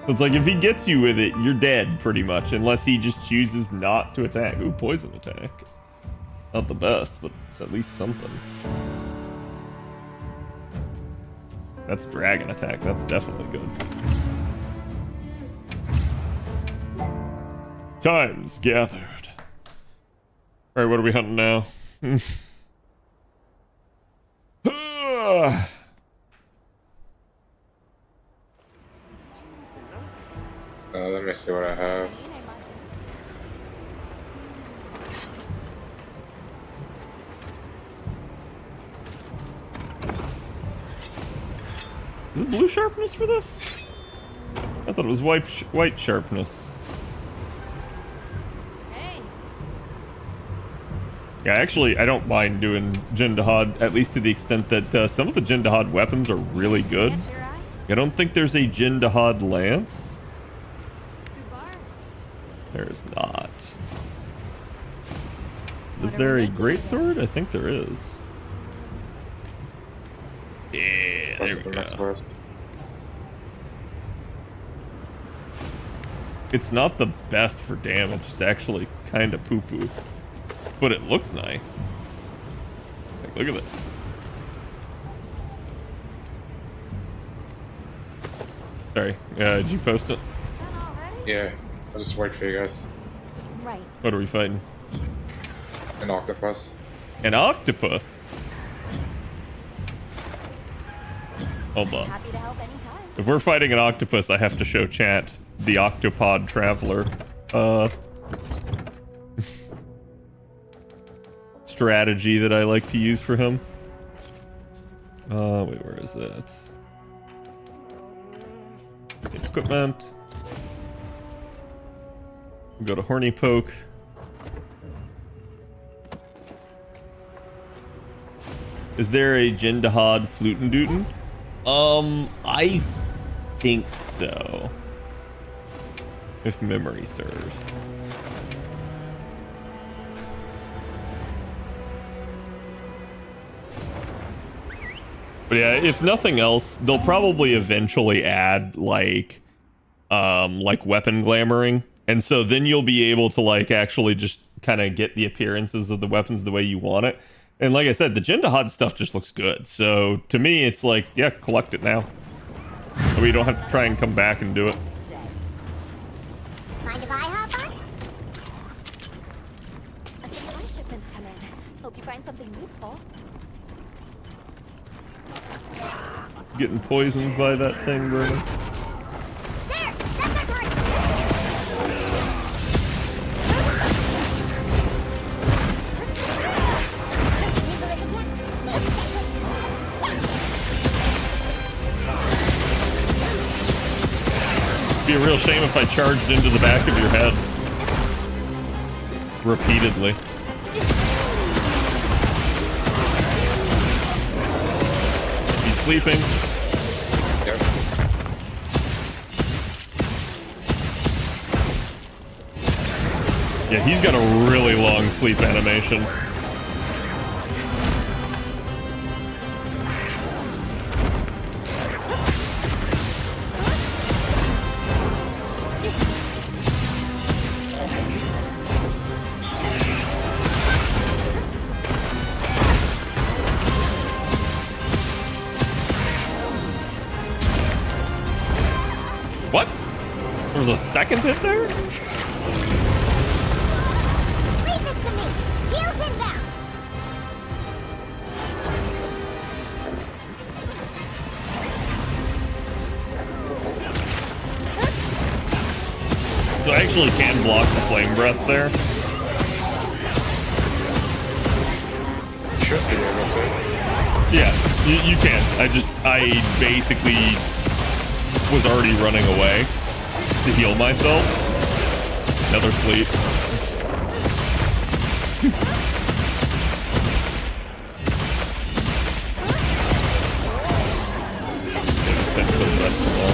It's like if he gets you with it, you're dead pretty much, unless he just chooses not to attack. Ooh, poison attack. Not the best, but it's at least something. That's dragon attack. That's definitely good. Time's gathered. All right, what are we hunting now? Let me see what I have. Is it blue sharpness for this? I thought it was white sharpness. Hey. Yeah, actually, I don't mind doing Jin Dahaad, at least to the extent that some of the Jin Dahaad weapons are really good. Catch your eye? I don't think there's a Jin Dahaad lance. Good bar. There is not. Is What are there we a making greatsword? I think there is. Yeah, there we Next go. verse. It's not the best for damage. It's actually kind of poo-poo. But it looks nice. Like, look at this. Sorry. Did you post it? Done already? Yeah, I'll just wait for you guys. Right. What are we fighting? An octopus. An octopus? Hold on. Happy to help anytime. If we're fighting an octopus, I have to show chat the Octopod Traveler. Strategy that I like to use for him. Wait, where is it? Equipment. Go to Horny Poke. Is there a Jin Dahaad Flute and Dootin? I think so. If memory serves. But yeah, if nothing else, they'll probably eventually add like weapon glamoring. And so then you'll be able to like actually just kind of get the appearances of the weapons the way you want it. And like I said, the Jin Dahaad stuff just looks good. So to me, it's like, yeah, collect it now. So we don't have to try and come back and do it. Mind if I hop on? A supply shipment's come in. Hope you find something useful. Getting poisoned by that thing, Vernon. There! That's my target! It'd be a real shame if I charged into the back of your head. Repeatedly. He's sleeping. Yep. Yeah, he's got a really long sleep animation. What? There was a second hit there? Leave this to me! Heels inbound! So I actually can block the flame breath there. Should be able to. Yeah, you can. I basically was already running away to heal myself. Another sleep.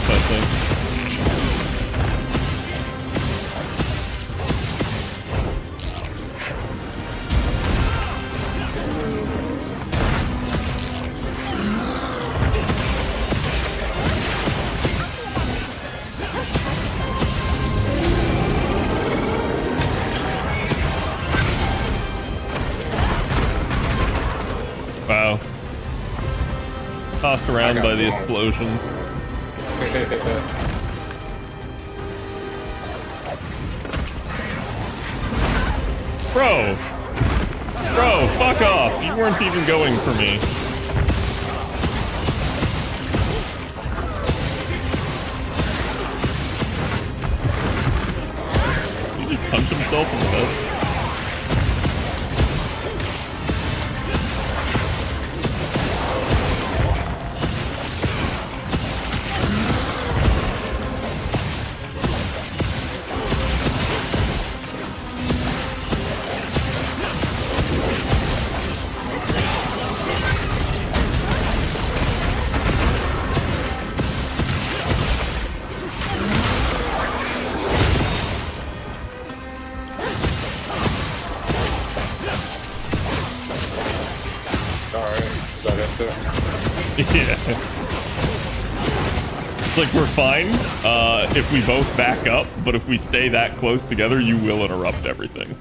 I think. Wow. Tossed around by the explosions. Bro! Bro, fuck off! You weren't even going for me. Did he punch himself in the head? Yeah. It's like we're fine if we both back up, but if we stay that close together, you will interrupt everything.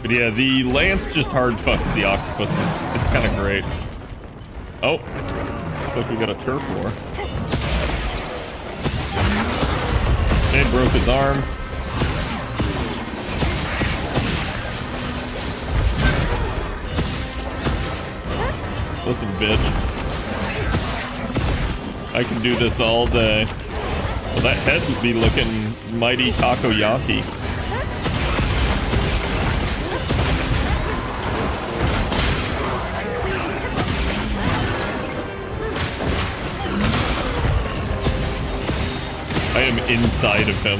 But But yeah, the lance just hard fucks the octopus. It's kind of great. Oh, looks like we got a turf war. It broke his arm. Listen, bitch. I can do this all day. Well, that head would be looking mighty takoyaki. I am inside of him.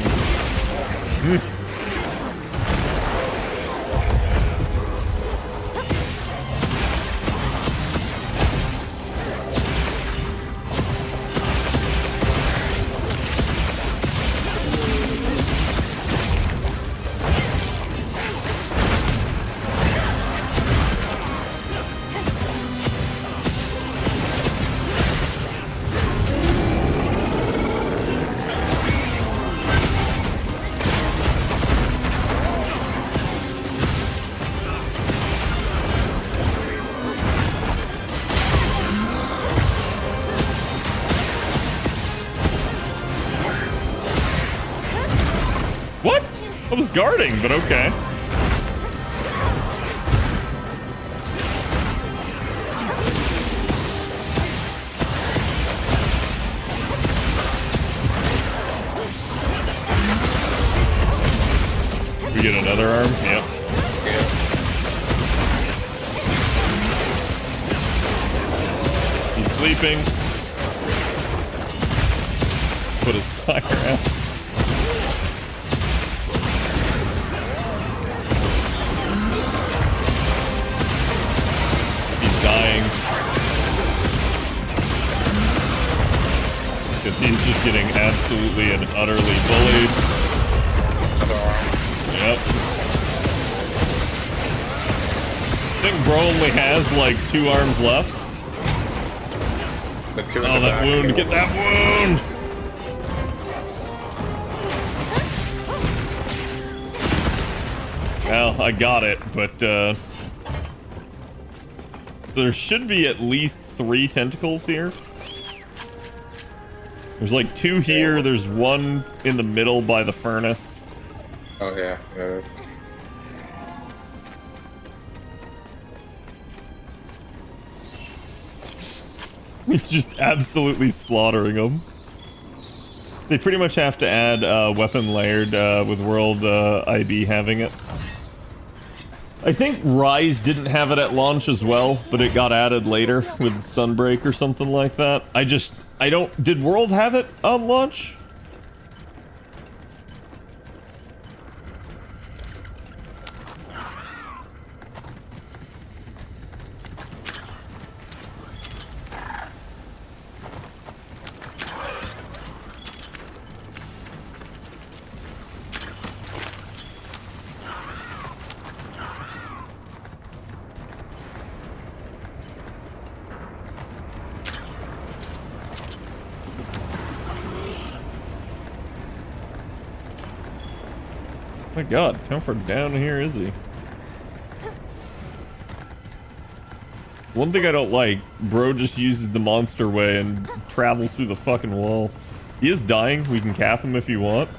What? I was guarding, but okay. We get another arm? Yep. He's sleeping. Put his fire out. Dying. Because he's just getting absolutely and utterly bullied. Yep. I think bro only has like 2 arms left. Oh, that wound. Get that wound! Well, I got it, but there should be at least 3 tentacles here. There's like 2 here. There's 1 in the middle by the furnace. Oh yeah, there is. He's just absolutely slaughtering them. They pretty much have to add weapon layered with World IB having it. I think Rise didn't have it at launch as well, but it got added later with Sunbreak or something like that. I don't... Did World have it on launch? My god, how far down here is he? One thing I don't like, bro just uses the monster way and travels through the fucking wall. He is dying, we can cap him if you want.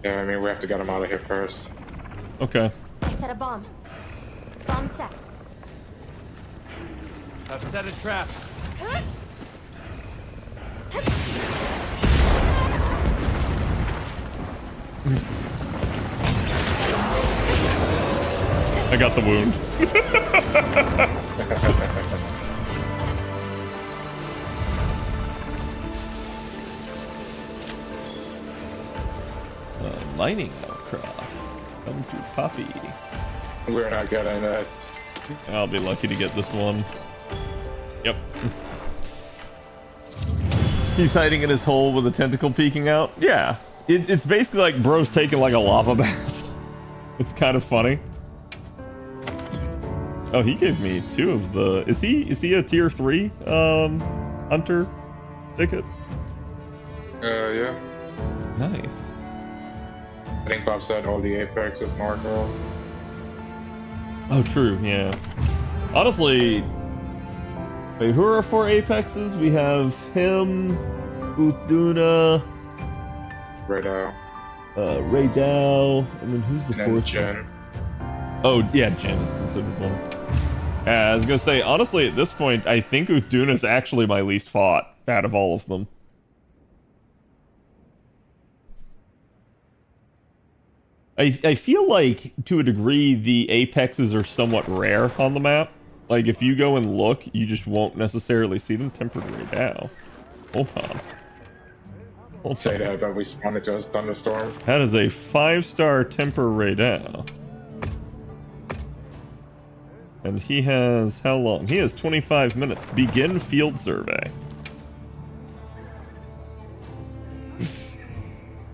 Yeah, I mean, we have to get him out of here first. Okay. I set a bomb. Bomb set. I've set a trap. I got the wound. Mining outcrop. Come to Poppy. We're not getting it. I'll be lucky to get this one. Yep. He's hiding in his hole with a tentacle peeking out. Yeah. It's basically like bro's taking like a lava bath. It's kind of funny. Oh, he gave me 2 of the... Is he a tier 3 hunter ticket? Yeah. Nice. I think Bob said all the Apex is North. Oh, true. Yeah. Honestly, wait, who are our 4 Apexes? We have him, Uthduna, Ray Dow, and then who's the And then 4th? Jen. Oh, yeah, Jen is considered one. I was gonna say, honestly, at this point, I think Uthduna is actually my least fought out of all of them. I feel like, to a degree, the Apexes are somewhat rare on the map. Like, if you go and look, you just won't necessarily see them tempered right now. Hold on. Say that, but we spawned into a thunderstorm. That is a 5-star temper right now. And he has, how long? He has 25 minutes. Begin field survey.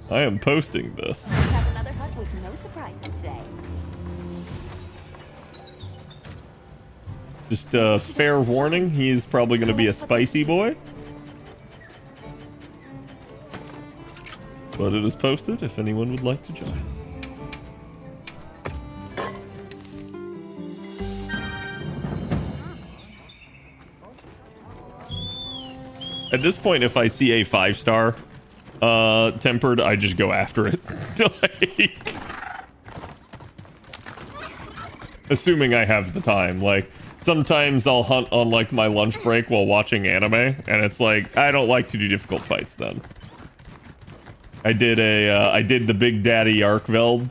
I am posting this. We have another hut with no surprises today. Just fair warning, he's probably going to be a spicy boy. But it is posted if anyone would like to join. At this point, if I see a 5-star tempered, I just go after it. Like, assuming I have the time. Like, sometimes I'll hunt on like my lunch break while watching anime, and it's like I don't like to do difficult fights then. I did the Big Daddy Arkveld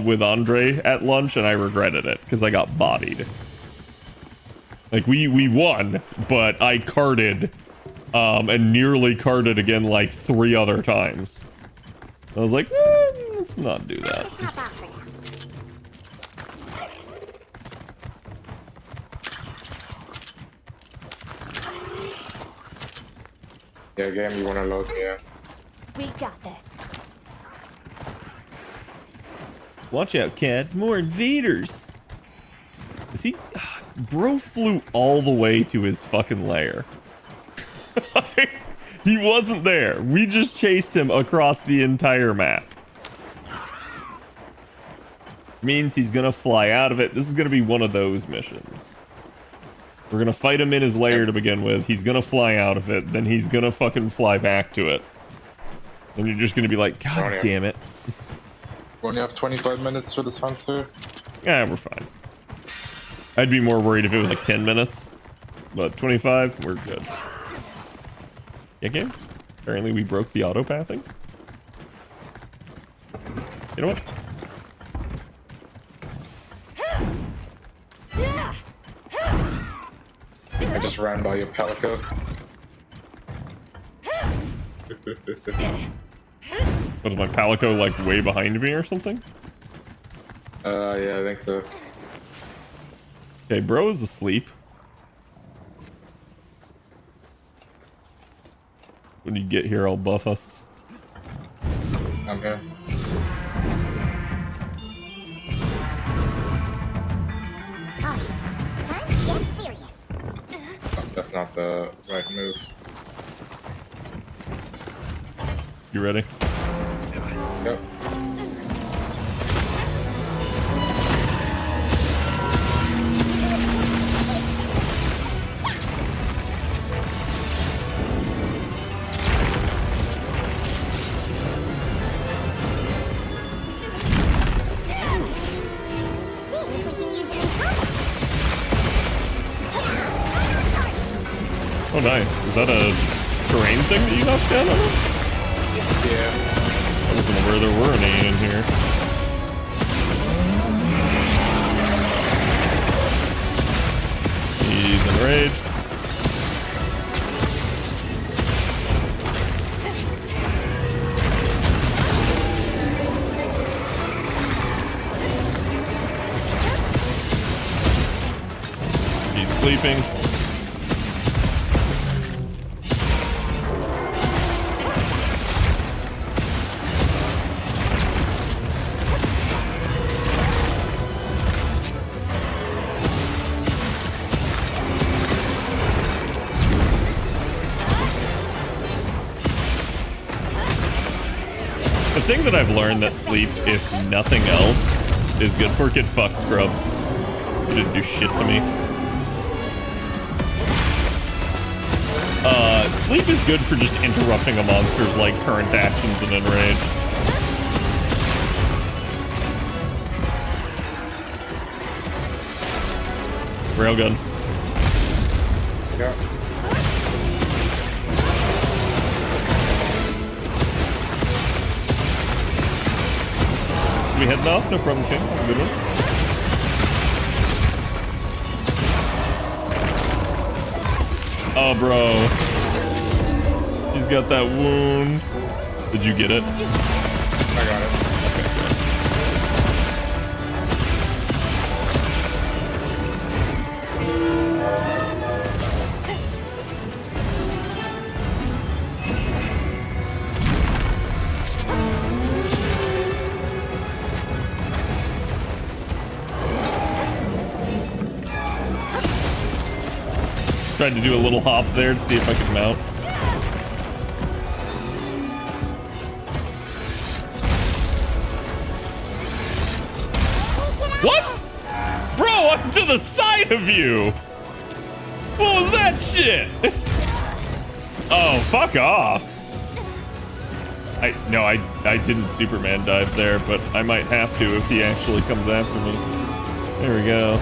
with Andre at lunch, and I regretted it because I got bodied. Like we won, but I carded and nearly carded again like 3 other times. I was like, let's not do that. Yeah, game, you wanna load? Yeah. We got this. Watch out, Cat. More invaders. Is he... Bro flew all the way to his fucking lair. He wasn't there. We just chased him across the entire map. Means he's gonna fly out of it. This is gonna be one of those missions. We're gonna fight him in his lair to begin with. He's gonna fly out of it. Then he's gonna fucking fly back to it. And you're just gonna be like, God damn it. We only have 25 minutes for this hunt too. Yeah, we're fine. I'd be more worried if it was like 10 minutes. But 25, we're good. Yeah, game? Apparently we broke the auto pathing. You know what? I just ran by your Palico. Was my Palico like way behind me or something? Yeah, I think so. Okay, bro is asleep. When you get here, I'll buff us. I'm here. Oh, that's not the right move. You ready? Yep. Oh, nice. Is that a terrain thing that you knocked down on him? Yeah. I wasn't aware there were any in here. He's enraged. He's sleeping. thing that I've learned that sleep, if nothing else, is good for. Get fucked, scrub. You didn't do shit to me. Sleep is good for just interrupting a monster's like current actions and enrage. Railgun. Yeah. We heading off? No problem, King. Good one. Oh, bro. He's got that wound. Did you get it? I got it. Tried to do a little hop there to see if I could mount. What? Bro, I'm to the side of you! What was that shit? Oh, fuck off. I didn't Superman dive there, but I might have to if he actually comes after me. There we go.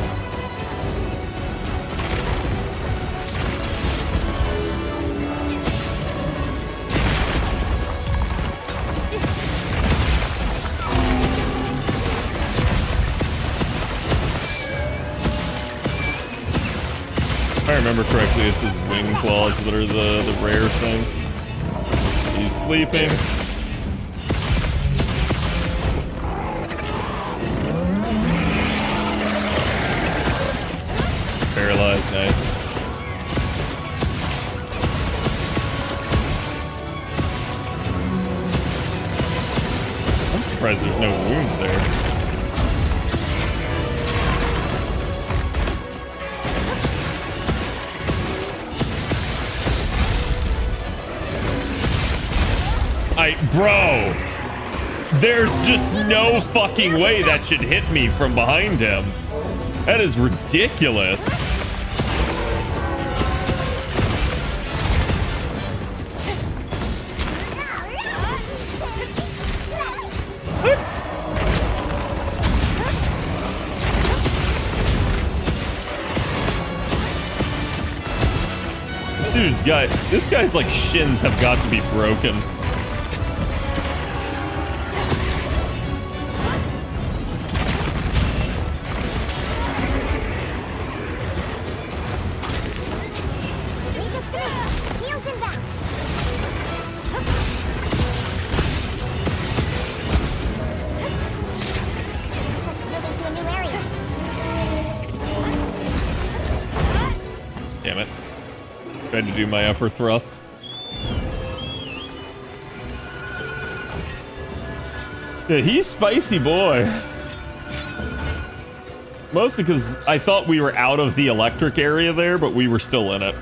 If I remember correctly, it's his wing claws that are the rare thing. He's sleeping. Paralyzed, nice. I'm surprised there's no wounds there. Bro, there's just no fucking way that should hit me from behind him. That is ridiculous. This guy's like shins have got to be broken. Damn it. Tried to do my upper thrust. Yeah, he's spicy boy. Mostly because I thought we were out of the electric area there, but we were still in it.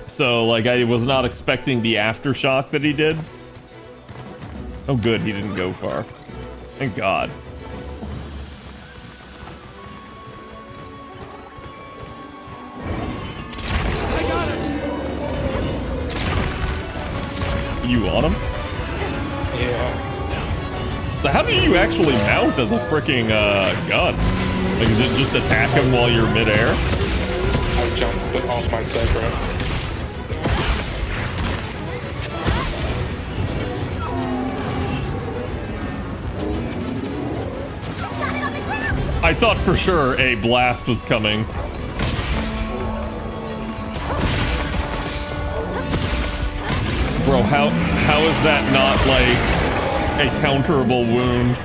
So, like, I was not expecting the aftershock that he did. Oh, good, he didn't go far. Thank God. You on him? Yeah. So how do you actually mount as a freaking gun? Like, is it just attack him while you're midair? I jumped off my sacred. I thought for sure a blast was coming. Bro, how is that not like a counterable wound?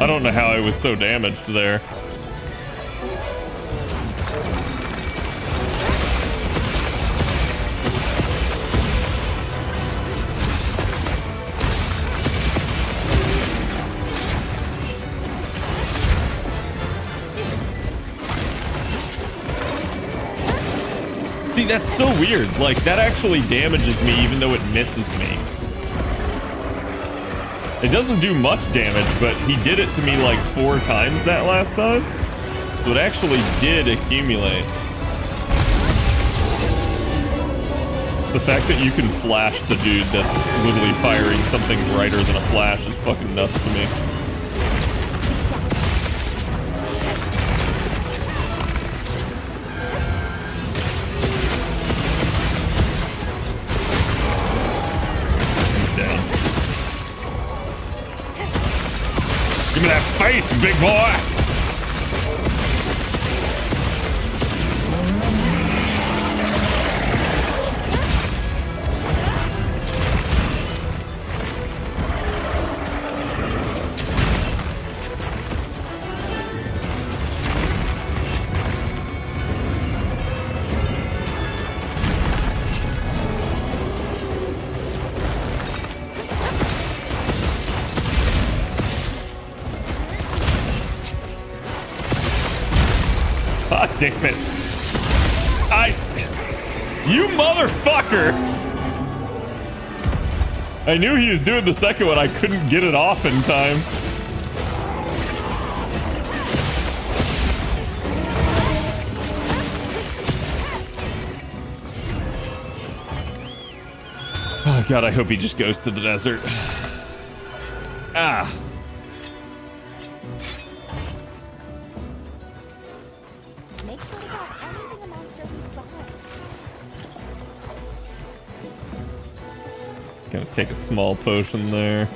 don't know how I was so damaged there. See, that's so weird. Like, that actually damages me even though it misses me. It doesn't do much damage, but he did it to me like 4 times that last time. So it actually did accumulate. The fact that you can flash the dude that's literally firing something brighter than a flash is fucking nuts to me. Give me that face, big boy! God damn it. You motherfucker! I knew he was doing the second one. I couldn't get it off in time. Oh God, I hope he just goes to the desert. Ah. Make sure to grab anything a monster leaves behind. Gonna take a small potion there.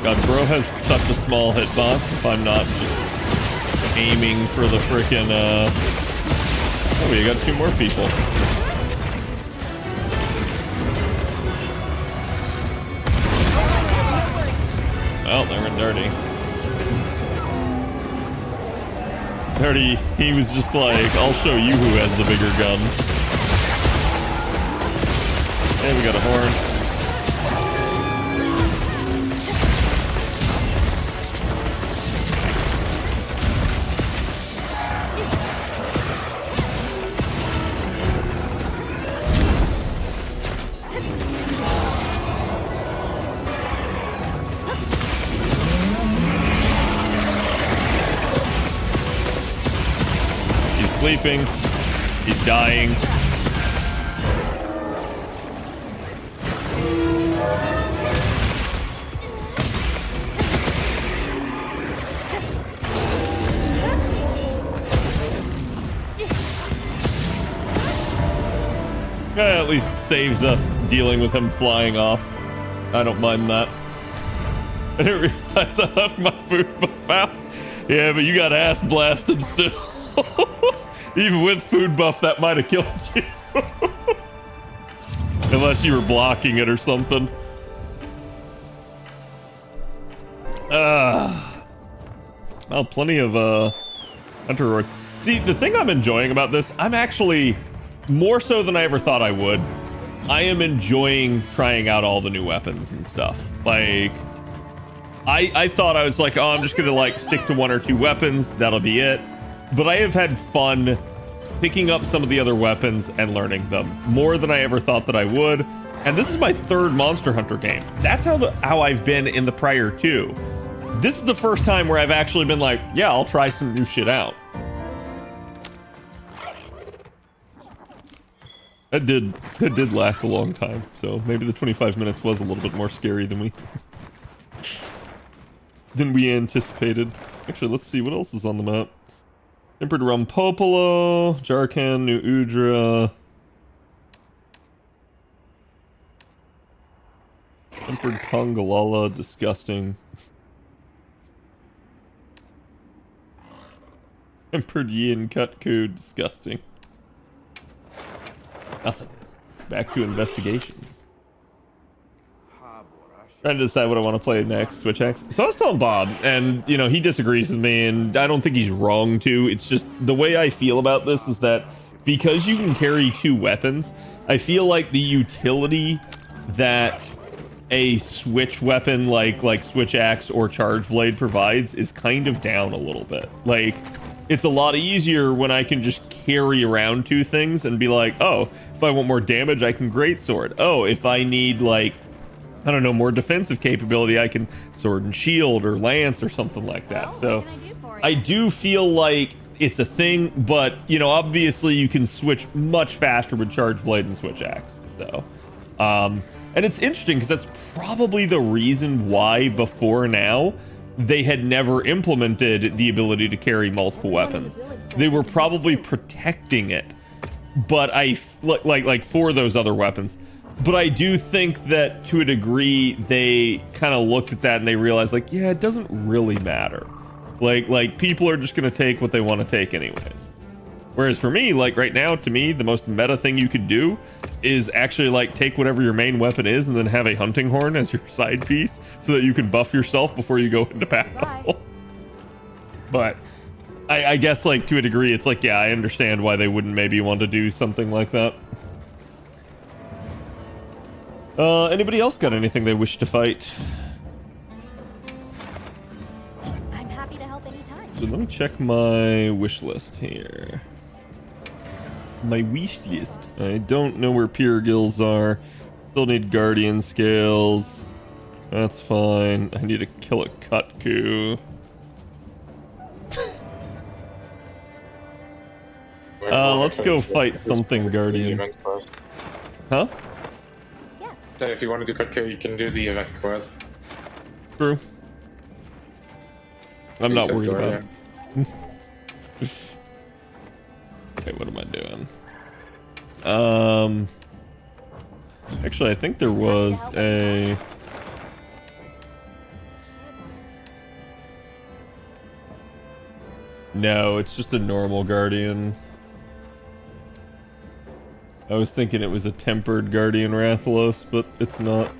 God, bro has such a small hitbox if I'm not just aiming for the frickin' Oh, we got 2 more people. Well, they were dirty. Dirty, he was just like, I'll show you who has the bigger gun. Hey, we got a horn. Sleeping. He's dying. At least saves us dealing with him flying off. I don't mind that. I didn't realize I left my food buff out. Yeah, but you got ass blasted still. Even with food buff, that might have killed you. Unless you were blocking it or something. Well, plenty of hunter rewards. See, the thing I'm enjoying about this, I'm actually more so than I ever thought I would. I am enjoying trying out all the new weapons and stuff. Like, I thought I was like, oh, I'm just gonna like stick to 1 or 2 weapons. That'll be it. But I have had fun picking up some of the other weapons and learning them more than I ever thought that I would. And this is my 3rd Monster Hunter game. That's how I've been in the prior 2. This is the first time where I've actually been like, yeah, I'll try some new shit out. That did last a long time, so maybe the 25 minutes was a little bit more scary than we anticipated. Actually, let's see what else is on the map. Tempered Rumpopolo, Jarkan, New Udra. Tempered Kongalala, disgusting. Tempered yin cut code. Disgusting. Nothing. Back to investigations. Trying to decide what I want to play next. Switch X. So I was telling Bob, and you know, he disagrees with me, and I don't think he's wrong to. It's just the way I feel about this is that because you can carry 2 weapons, I feel like the utility that a switch weapon like Switch Axe or Charge Blade provides is kind of down a little bit. Like, it's a lot easier when I can just carry around 2 things and be like, oh, if I want more damage, I can Greatsword. Oh, if I need, like, I don't know, more defensive capability, I can Sword and Shield or Lance or something like that. Well, So what can I do for you? I do feel like it's a thing, but, you know, obviously you can switch much faster with Charge Blade and Switch Axe. So, and it's interesting because that's probably the reason why before now they had never implemented the ability to carry multiple weapons. They were probably protecting it, but like for those other weapons. But I do think that to a degree they kind of looked at that and they realized, like, yeah, it doesn't really matter. Like people are just gonna take what they want to take anyways. Whereas for me, like right now, to me, the most meta thing you could do is actually like take whatever your main weapon is and then have a hunting horn as your side piece so that you can buff yourself before you go into battle. But I guess like to a degree, it's like, yeah, I understand why they wouldn't maybe want to do something like that. Anybody else got anything they wish to fight? I'm happy to help anytime. So let me check my wish list here. My wish list. I don't know where Pure Gills are. Still need Guardian Scales. That's fine. I need to kill a Kutku. Let's go fight something Guardian. Huh? Yes. Then if you want to do Kutku, you can do the event quest. True. I'm not worried about it. Okay, what am I doing? Actually, I think there was a... No, it's just a normal Guardian. I was thinking it was a tempered Guardian Rathalos, but it's not.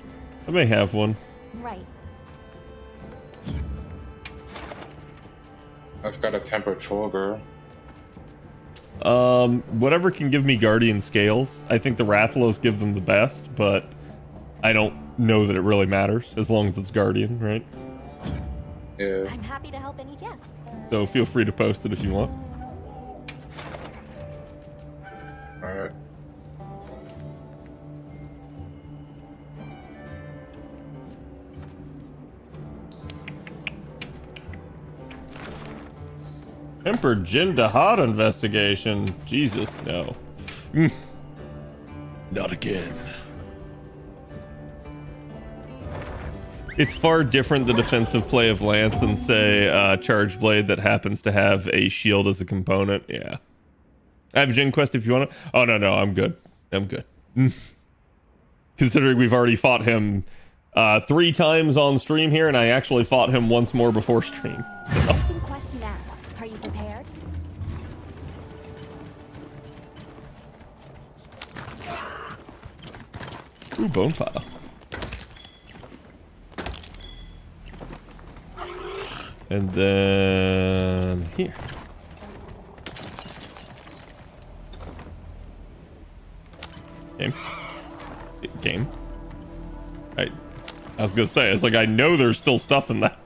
I may have one. Right. I've got a tempered Fulgur. Whatever can give me Guardian Scales. I think the Rathalos give them the best, but I don't know that it really matters as long as it's Guardian, right? Yeah. I'm happy to help any yes. So feel free to post it if you want. Alright. Emperor Jin Dahaad investigation. Jesus, no. Not again. It's far different the defensive play of Lance than, say, Charge Blade that happens to have a shield as a component. Yeah. I have Jin Quest if you want to. Oh, no, I'm good. I'm good. Considering we've already fought him 3 times on stream here, and I actually fought him once more before stream. So. Pressing quest now. Are you prepared? Ooh, bone pile. And then here. Game. I was gonna say, it's like I know there's still stuff in that.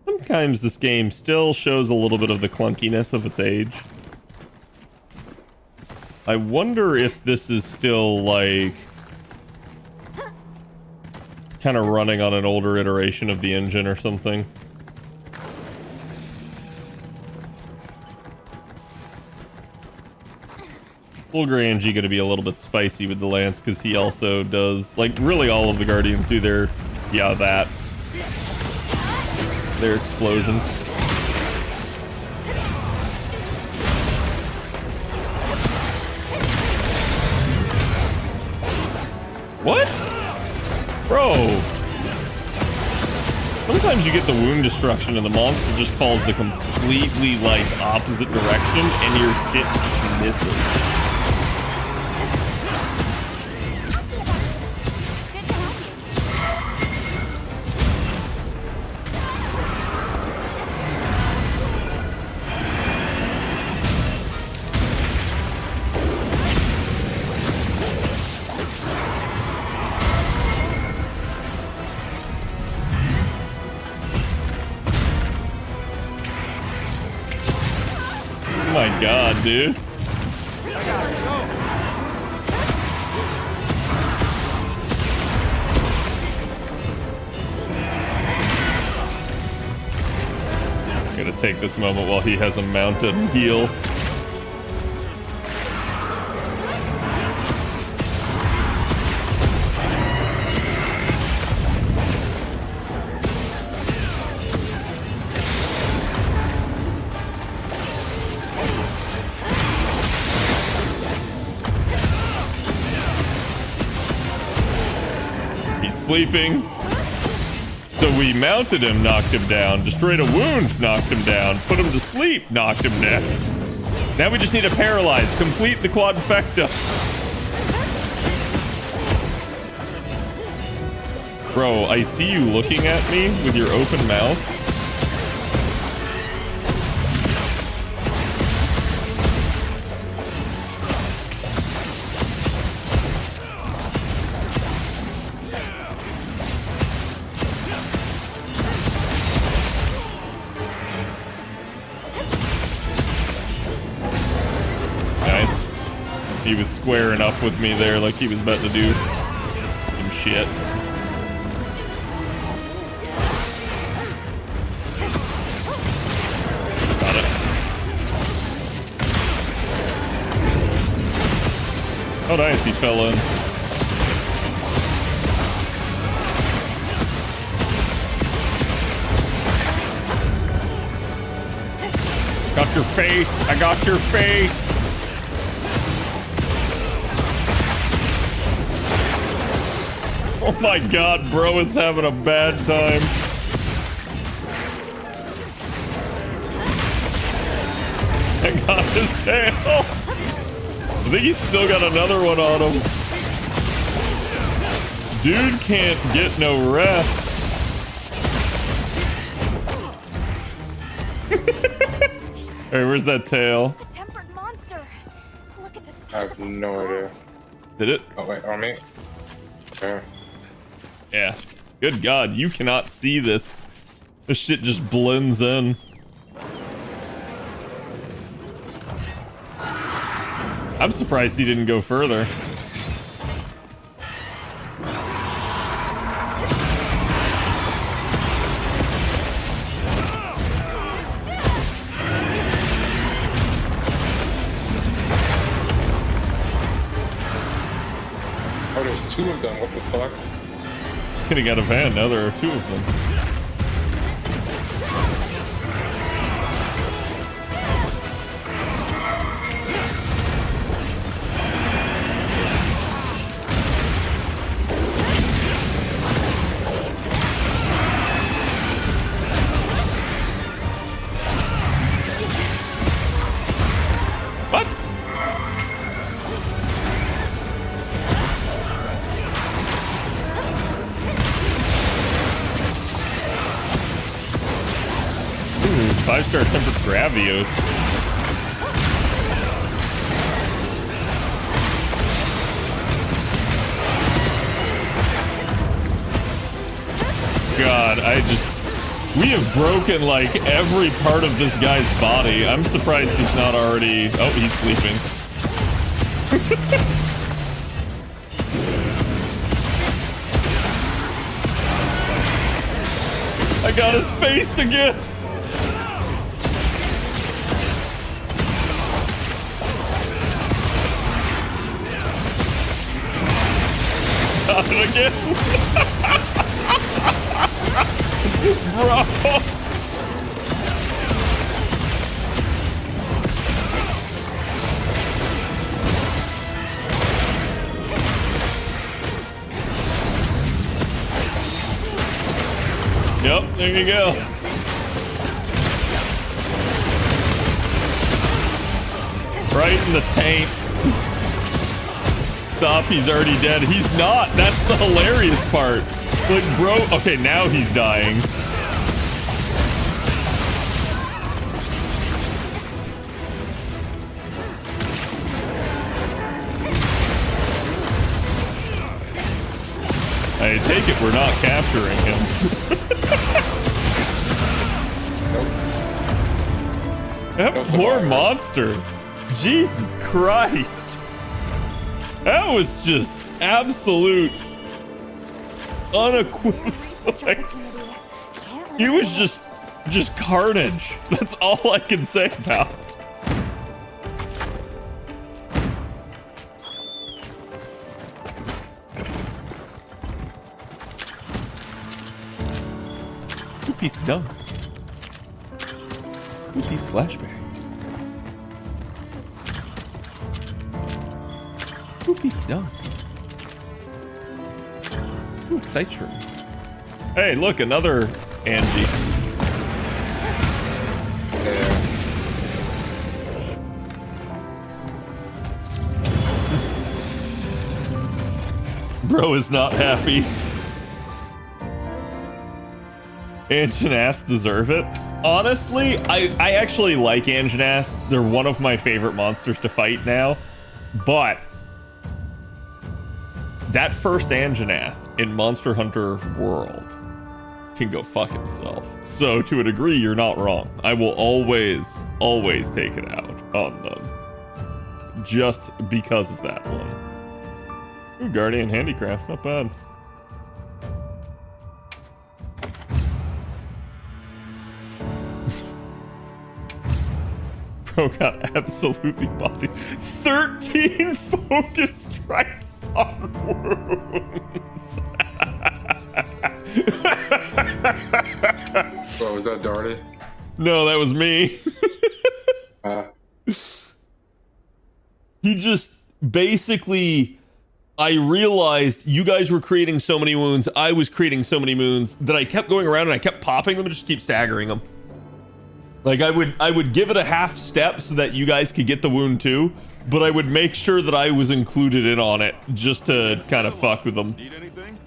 Sometimes this game still shows a little bit of the clunkiness of its age. I wonder if this is still like kind of running on an older iteration of the engine or something. Fulgur Angie gonna be a little bit spicy with the Lance because he also does, like, really all of the Guardians do their, yeah, that. Their explosion. What? Bro. Sometimes you get the wound destruction and the monster just falls the completely, like, opposite direction and your shit just misses. Good to have you. Oh my god, dude. Gonna take this moment while he has a mounted heal. He's sleeping. So we mounted him, knocked him down, destroyed a wound, knocked him down, put him to sleep, knocked him down. Now we just need to paralyze, complete the quadfecta. Bro, I see you looking at me with your open mouth. Nice. He was squaring up with me there like he was about to do some shit. Got it. Oh nice, he fell in. Got your face. I got your face. Oh my god, bro is having a bad time. I got his tail. I think he's still got another one on him. Dude can't get no rest. Alright, where's that tail? The tempered monster. Look at the size I have of its no skull. idea. Did it? Oh wait, on me? Okay. Yeah. Good god, you cannot see this. This shit just blends in. I'm surprised he didn't go further. Oh, there's two of them. What the fuck? Getting out of hand, now there are two of them. What? Ooh, 5-star tempered Gravios. God, we have broken like every part of this guy's body. I'm surprised he's not already. Oh, he's sleeping. I got his face again. Got it again. Bro. Yep. There you go. Right in the taint. Stop, he's already dead. He's not. That's the hilarious part. Like, bro, okay, now he's dying. I take it we're not capturing him. That poor monster. Jesus Christ. That was just absolute unequivocal. Like, he was just carnage. That's all I can say about it. Two-piece dumb. Two-piece slashberry. Two-piece dumb. Ooh, excite shrooms. Hey, look, another Angie. Yeah. Bro is not happy. Anjanaths deserve it. Honestly, I actually like Anjanaths. They're one of my favorite monsters to fight now. But that first Anjanath in Monster Hunter World can go fuck himself. So to a degree, you're not wrong. I will always take it out on them. Just because of that one. Ooh, Guardian Handicraft, not bad. Bro got absolutely bodied. 13 focus strikes on wounds. What was that, Darty? No, that was me. He just basically, I realized you guys were creating so many wounds, I was creating so many wounds that I kept going around and I kept popping them and just keep staggering them. Like I would give it a half step so that you guys could get the wound too, but I would make sure that I was included in on it just to kind of fuck with them. Need anything?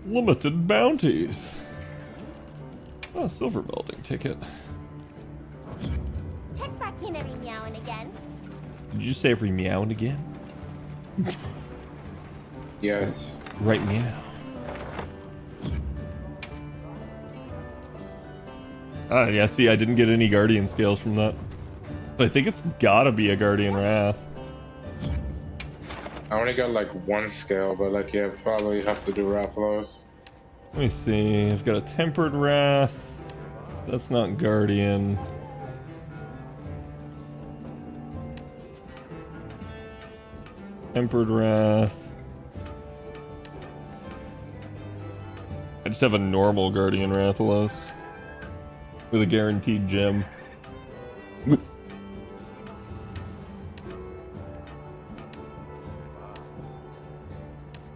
Limited bounties. Oh, silver building ticket. Check back in every meow and again. Did you say every meow and again? Yes. Right meow. Ah, yeah, see, I didn't get any Guardian scales from that. But I think it's gotta be a Guardian Wrath. I only got like one scale, but like, yeah, probably have to do Rathalos. Let me see, I've got a Tempered Wrath. That's not Guardian. Tempered Wrath. I just have a normal Guardian Rathalos with a guaranteed gem.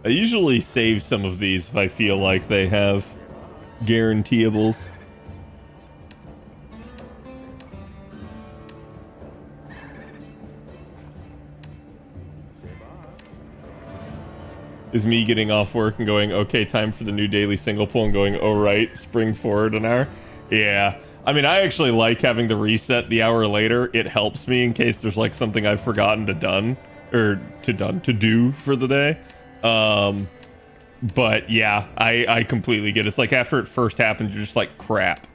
I usually save some of these if I feel like they have guaranteeables. Is me getting off work and going, okay, time for the new daily single pull, and going, oh right, spring forward an hour? Yeah. I mean, I actually like having the reset the hour later. It helps me in case there's like something I've forgotten to do for the day. But yeah, I completely get it. It's like after it first happens, you're just like, crap.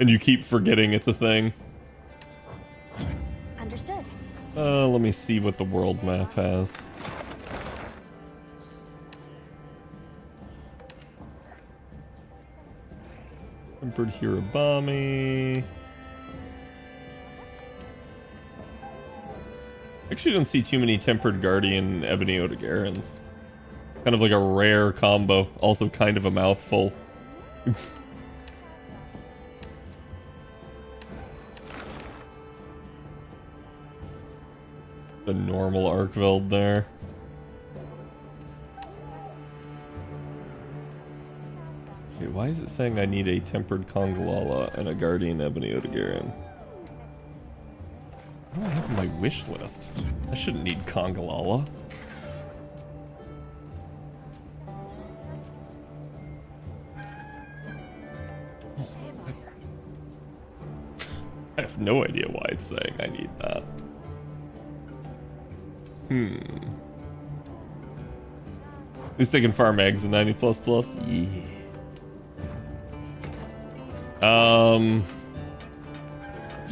And you keep forgetting it's a thing. Understood. Let me see what the world map has. Tempered Hirabami. Actually don't see too many Tempered Guardian Ebony Odogarans. Kind of like a rare combo. Also kind of a mouthful. The normal Arkveld there. Okay, why is it saying I need a tempered Kongalala and a Guardian Ebony Odegaran? What do I have on my wish list? I shouldn't need Kongalala. I have no idea why it's saying I need that. At least they can farm eggs in 90++. Yeah.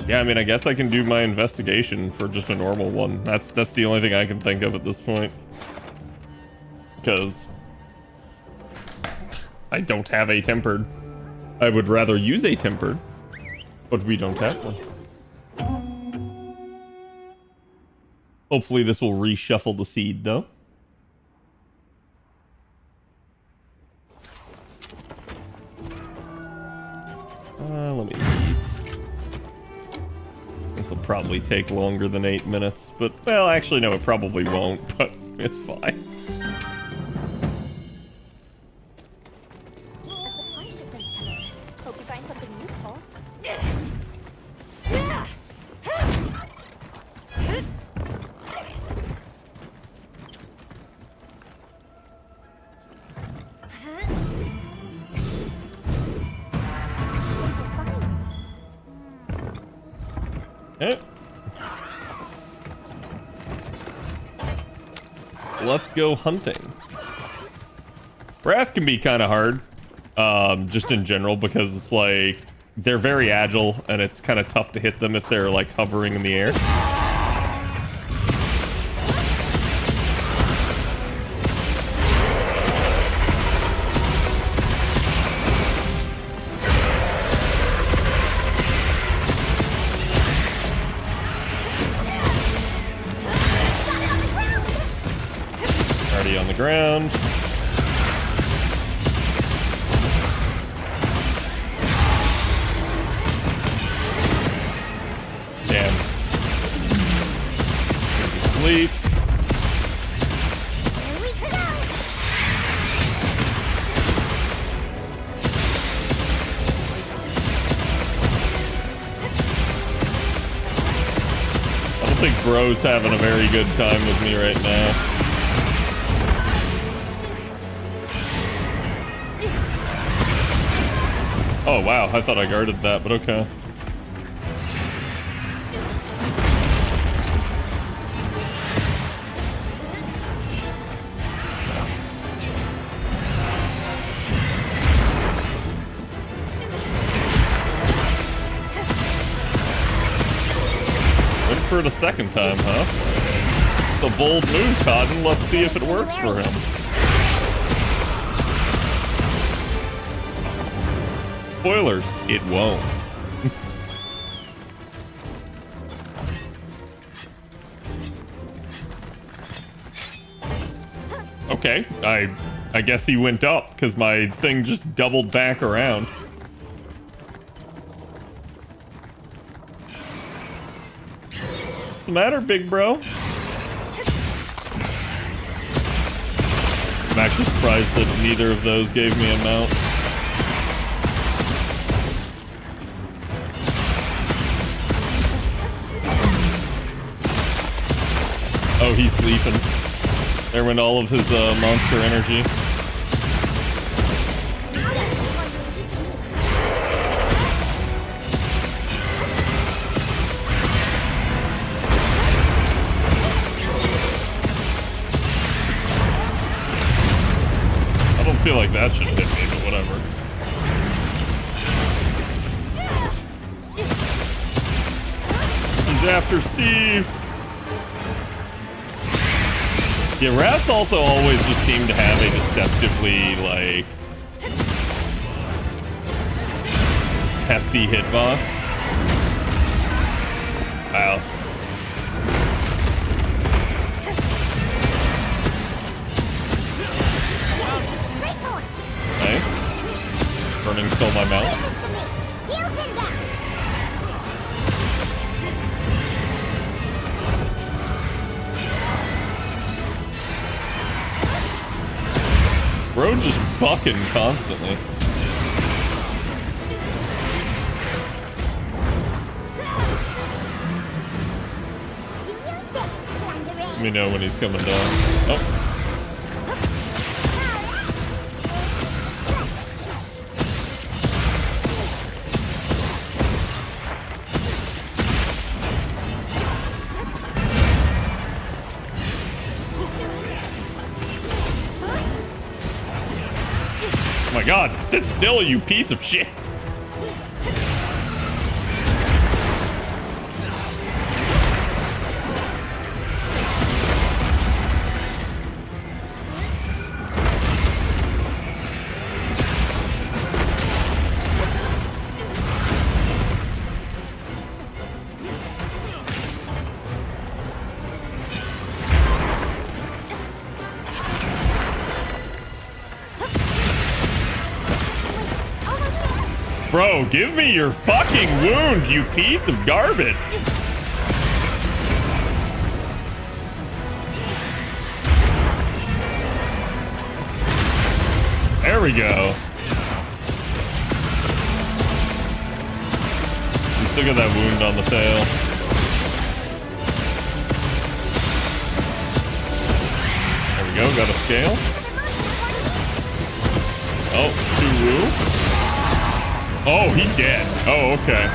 Yeah, I mean, I guess I can do my investigation for just a normal one. That's the only thing I can think of at this point. Because I don't have a tempered. I would rather use a tempered, but we don't have one. Hopefully this will reshuffle the seed, though. Let me eat. This will probably take longer than 8 minutes, but, well, actually, no, it probably won't, but it's fine. A supply shipment's coming. Hope you find something useful. Okay. Let's go hunting. Wrath can be kind of hard, just in general, because it's like they're very agile and it's kind of tough to hit them if they're like hovering in the air. Already on the ground. Damn. Sleep. I don't think bro's having a very good time with me right now. Oh wow, I thought I guarded that, but okay. Went for it a second time, huh? It's a bold move, Cotton. Let's see if it works for him. Spoilers, it won't. Okay, I guess he went up because my thing just doubled back around. What's the matter, big bro? I'm actually surprised that neither of those gave me a mount. Oh, he's sleeping. There went all of his monster energy. I don't feel like that should hit me, but whatever. He's after Steve. Yeah, rats also always just seem to have a deceptively, like, hefty hitbox. Wow. Nice. Burning stole my mount. Bro just bucking constantly. Let me know when he's coming down. Oh. Oh my god, sit still, you piece of shit. Bro, give me your fucking wound, you piece of garbage. There we go. You still got that wound on the tail. There we go, got a scale. Oh, 2 woo. Oh, he dead. Oh, okay.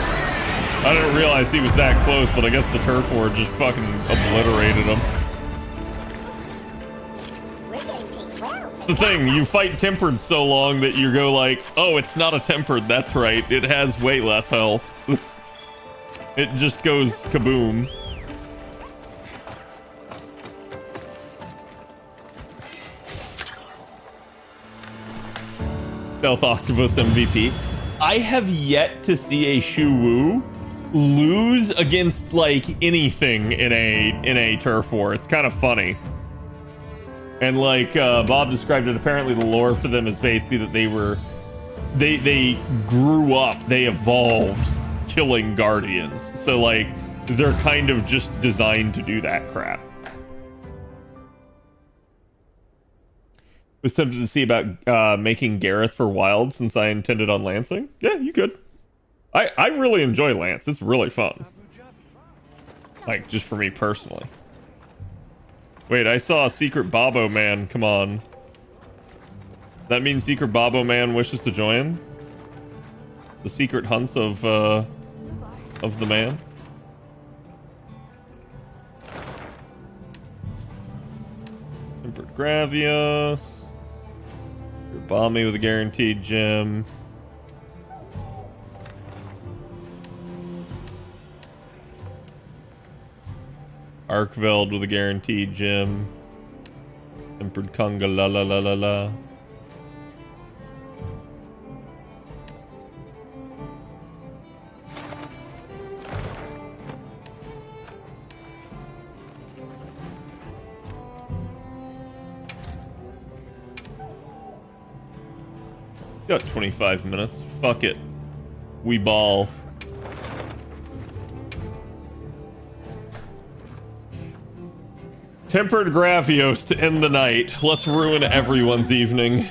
I didn't realize he was that close, but I guess the turf war just fucking obliterated him. The thing, you fight tempered so long that you go like, oh, it's not a tempered, that's right. It has way less health. It just goes kaboom. Stealth Octopus MVP. I have yet to see a Shu Wu lose against like anything in a turf war. It's kind of funny. And like Bob described it, apparently the lore for them is basically that they grew up, they evolved killing guardians. So like they're kind of just designed to do that crap. Was tempted to see about making Gareth for Wild since I intended on Lancing. Yeah, you could. I really enjoy Lance. It's really fun. Like, just for me personally. Wait, I saw a Secret Bobo Man. Come on. That means Secret Bobo Man wishes to join? The secret hunts of the man? Tempered Gravios. Bomb me with a guaranteed gem. Arkveld with a guaranteed gem. Tempered Conga la la la la la. Got 25 minutes. Fuck it. We ball. Tempered Gravios to end the night. Let's ruin everyone's evening.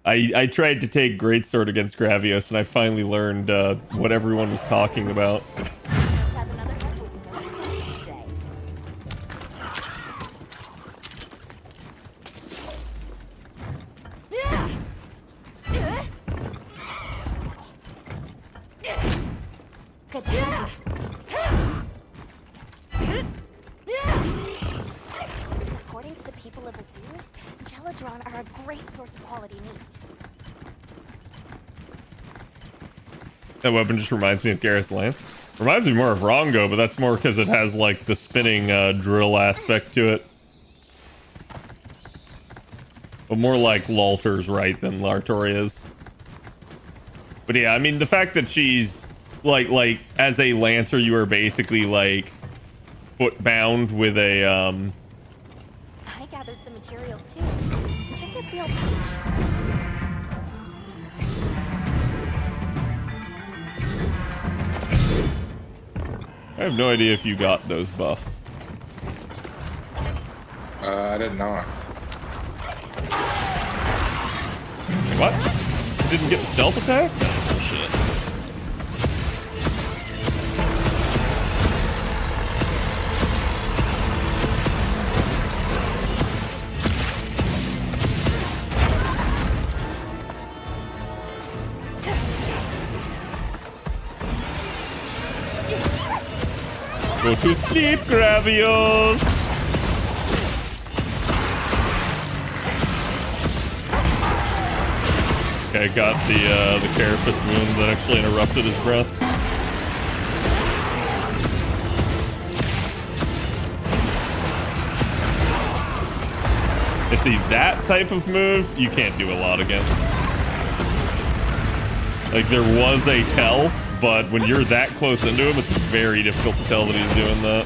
I tried to take Greatsword against Gravios and I finally learned what everyone was talking about. According to the people of Azuz, Geladron are a great source of quality meat. That weapon just reminds me of Garrus Lance. Reminds me more of Rongo, but that's more because it has like the spinning drill aspect to it. But more like Lalter's right than Lartor is. But yeah, I mean the fact that she's like as a Lancer, you are basically like foot bound with a I gathered some materials too. Check out the old page. I have no idea if you got those buffs. I did not. What? You didn't get the stealth attack? No, bullshit. Go to sleep, Gravios! Okay, got the carapace wound that actually interrupted his breath. You see, that type of move, you can't do a lot against. Like, there was a tell, but when you're that close into him, it's very difficult to tell that he's doing that.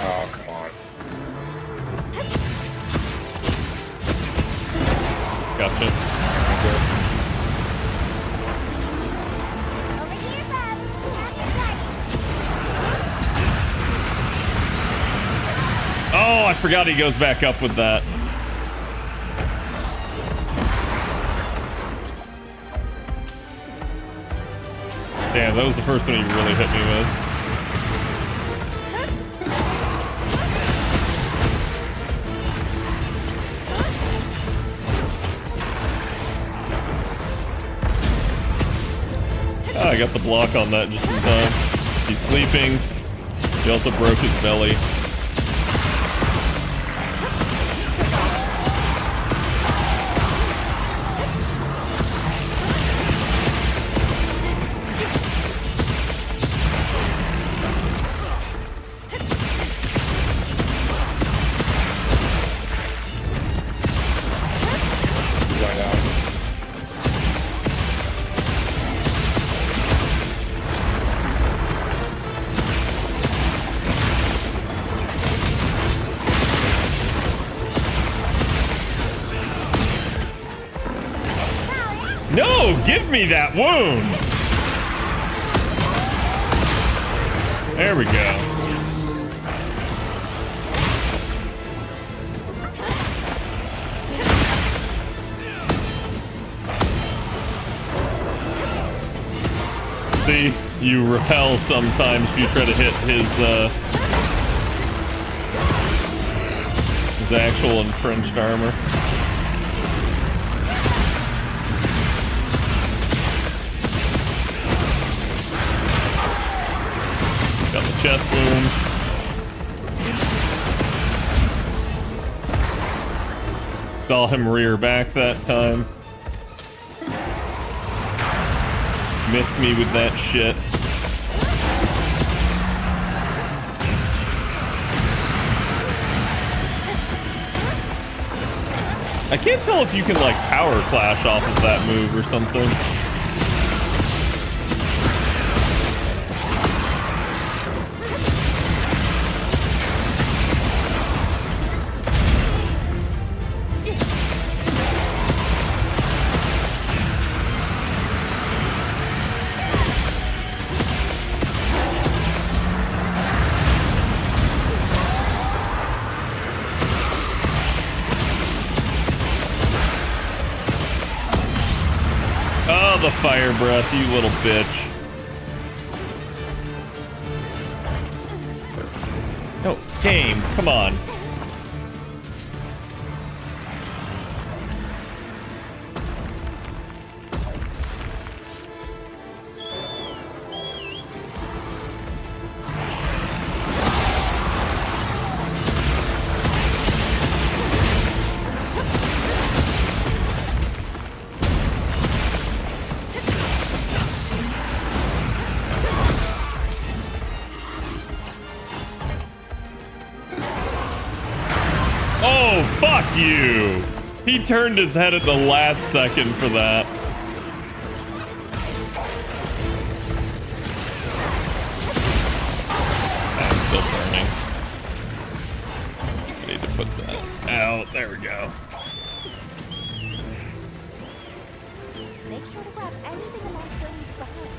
Oh, come on. Gotcha. Over here, bub. Have your party. Oh, I forgot he goes back up with that. Damn, that was the first one he really hit me with. I got the block on that just in time. He's sleeping. He also broke his belly. He's going down. No, give me that wound. There we go. See, you repel sometimes if you try to hit his actual entrenched armor. Got the chest wound. Saw him rear back that time. Missed me with that shit. I can't tell if you can like power clash off of that move or something. Oh, the fire breath, you little bitch. No, game, come on. Oh, fuck you! He turned his head at the last second for that. There we go. Make sure to grab anything a monster leaves behind.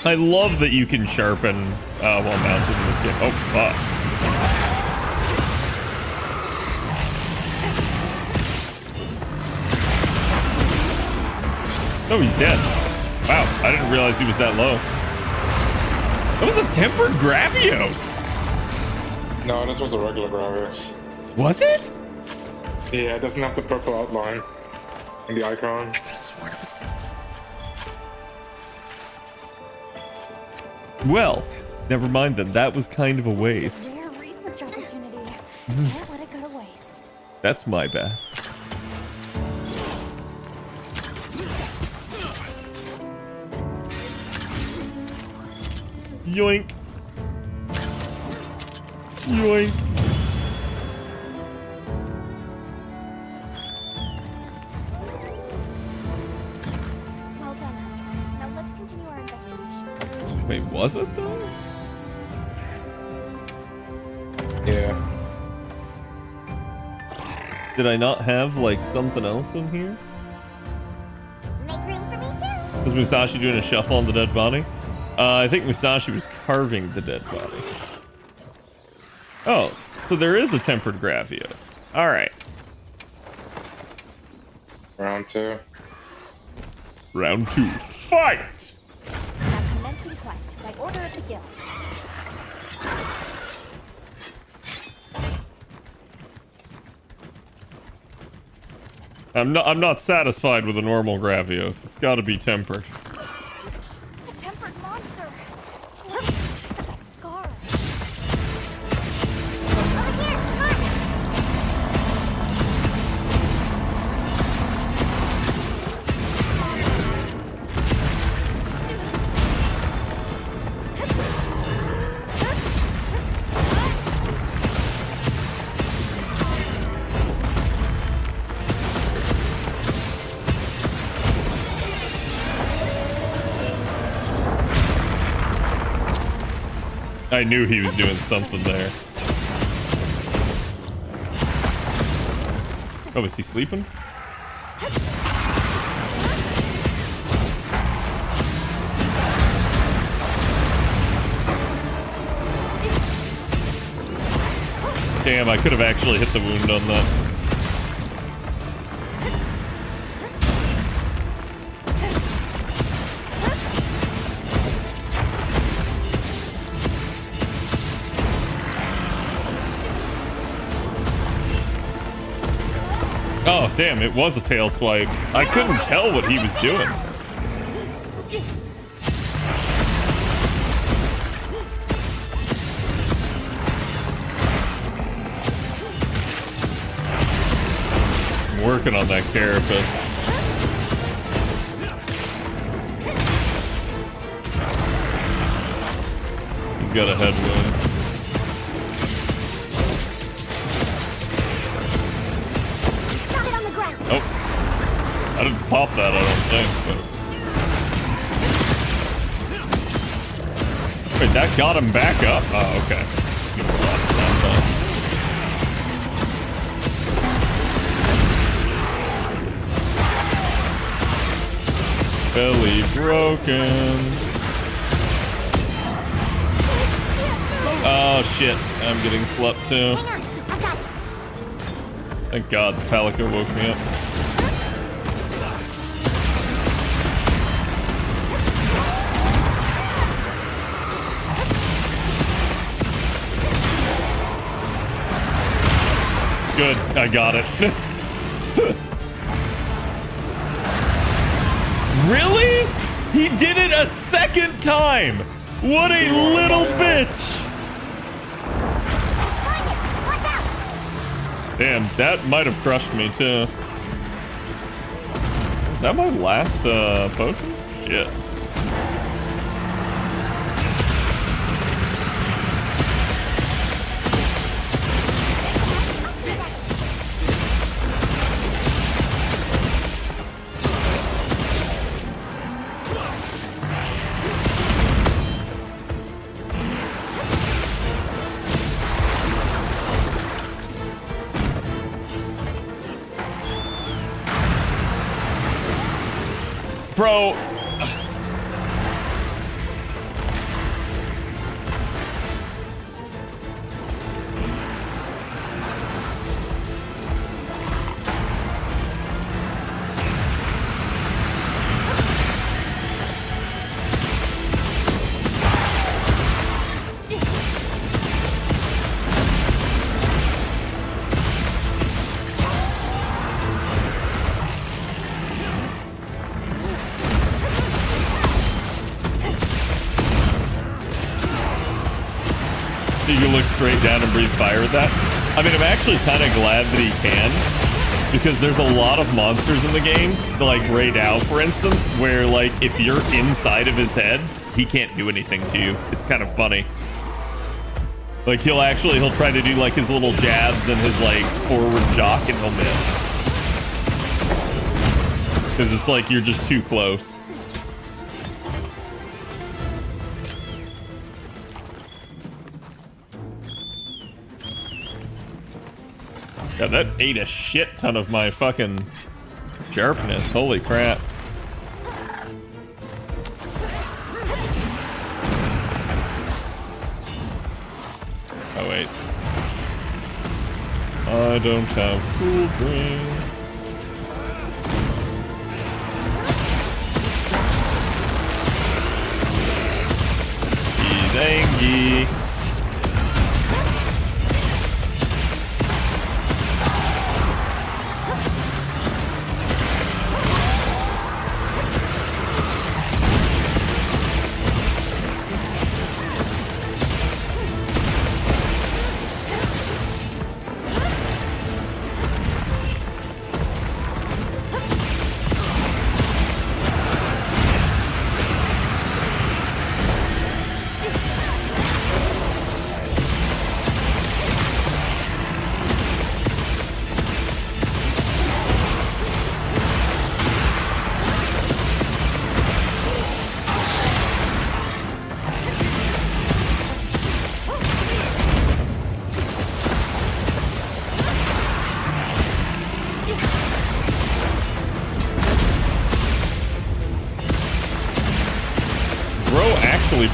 I love that you can sharpen while mounted in this game. Oh, fuck. Oh, he's dead. Wow, I didn't realize he was that low. That was a tempered Gravios. No, this was a regular Gravios. Was it? Yeah, it doesn't have the purple outline in the icon. I could have sworn it was tempered. Well, never mind then. That was kind of a waste. Rare research opportunity. Can't let it go to waste. That's my bad. Yoink. Yoink. Well done. Now let's continue our investigation. Wait, was it though? Yeah. Did I not have like something else in here? Make room for me too. Was Musashi doing a shuffle on the dead body? I think Musashi was carving the dead body. Oh, so there is a tempered Gravios. All right. Round 2. Round 2. Fight! Now commencing quest by order of the guild. I'm not satisfied with a normal Gravios. It's got to be tempered. A tempered monster. Look at that scar. Over here, come on. I knew he was doing something there. Oh, is he sleeping? Damn, I could have actually hit the wound on that. Oh, damn, it was a tail swipe. I couldn't tell what he was doing. I'm working on that carapace. He's got a head wound. Oh, I didn't pop that, I don't think. But... Wait, that got him back up? Oh, okay. Belly broken. Oh shit, I'm getting slept too. Hang on, I've got you. Thank God the Palico woke me up. Good, I got it. Really? He did it a second time! What a little bitch! Damn, that might have crushed me too. Is that my last potion? Shit. Bro. You can look straight down and breathe fire with that. I mean, I'm actually kind of glad that he can, because there's a lot of monsters in the game, like Ray Dow, for instance, where, like, if you're inside of his head, he can't do anything to you. It's kind of funny. Like, he'll try to do, like, his little jabs and his, like, forward jock, and he'll miss. Because it's like you're just too close. God, that ate a shit ton of my fucking sharpness. Holy crap. Oh, wait. I don't have cool drinks. He's angry.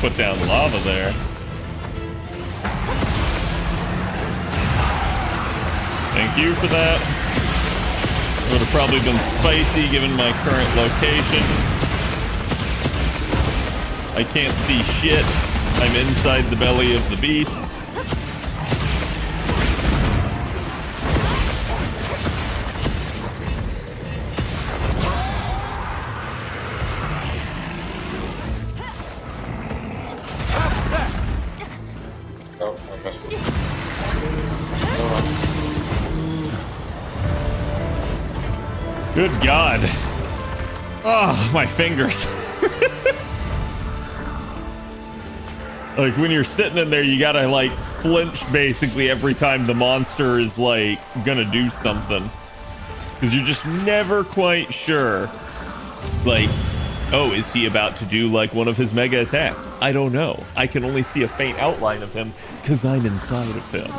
Put down lava there. Thank you for that. Would have probably been spicy given my current location. I can't see shit. I'm inside the belly of the beast. Good God. Oh, my fingers. Like, when you're sitting in there, you gotta, like, flinch basically every time the monster is, like, gonna do something. Because you're just never quite sure. Like, oh, is he about to do, like, one of his mega attacks? I don't know. I can only see a faint outline of him because I'm inside of him.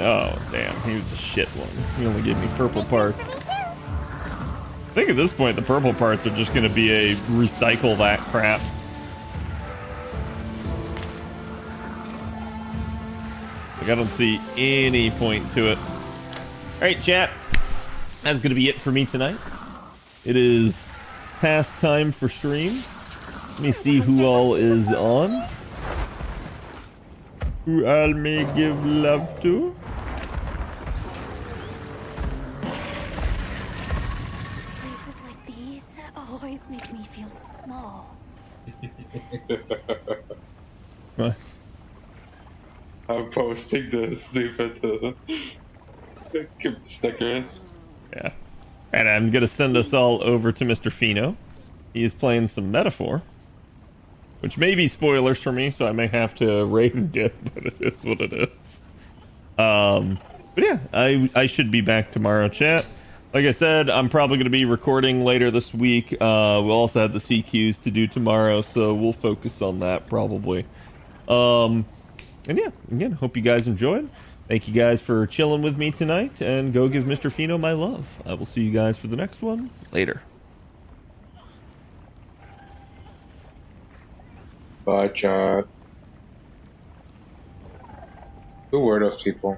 Oh, damn. He was the shit one. He only gave me purple parts. I think at this point, the purple parts are just going to be a recycle that crap. Like, I don't see any point to it. Alright, chat. That's going to be it for me tonight. It is past time for stream. Let me see who all is on. Who I may give love to. Places like these always make me feel small. What? I'm posting the stupid stickers. Yeah. And I'm going to send us all over to Mr. Fino. He is playing some Metaphor. Which may be spoilers for me, so I may have to raid and dip, but it is what it is. But yeah, I should be back tomorrow, chat. Like I said, I'm probably going to be recording later this week. We'll also have the CQs to do tomorrow, so we'll focus on that probably. And yeah, again, hope you guys enjoyed. Thank you guys for chilling with me tonight, and go give Mr. Fino my love. I will see you guys for the next one later. Bye, chat. Who were those people?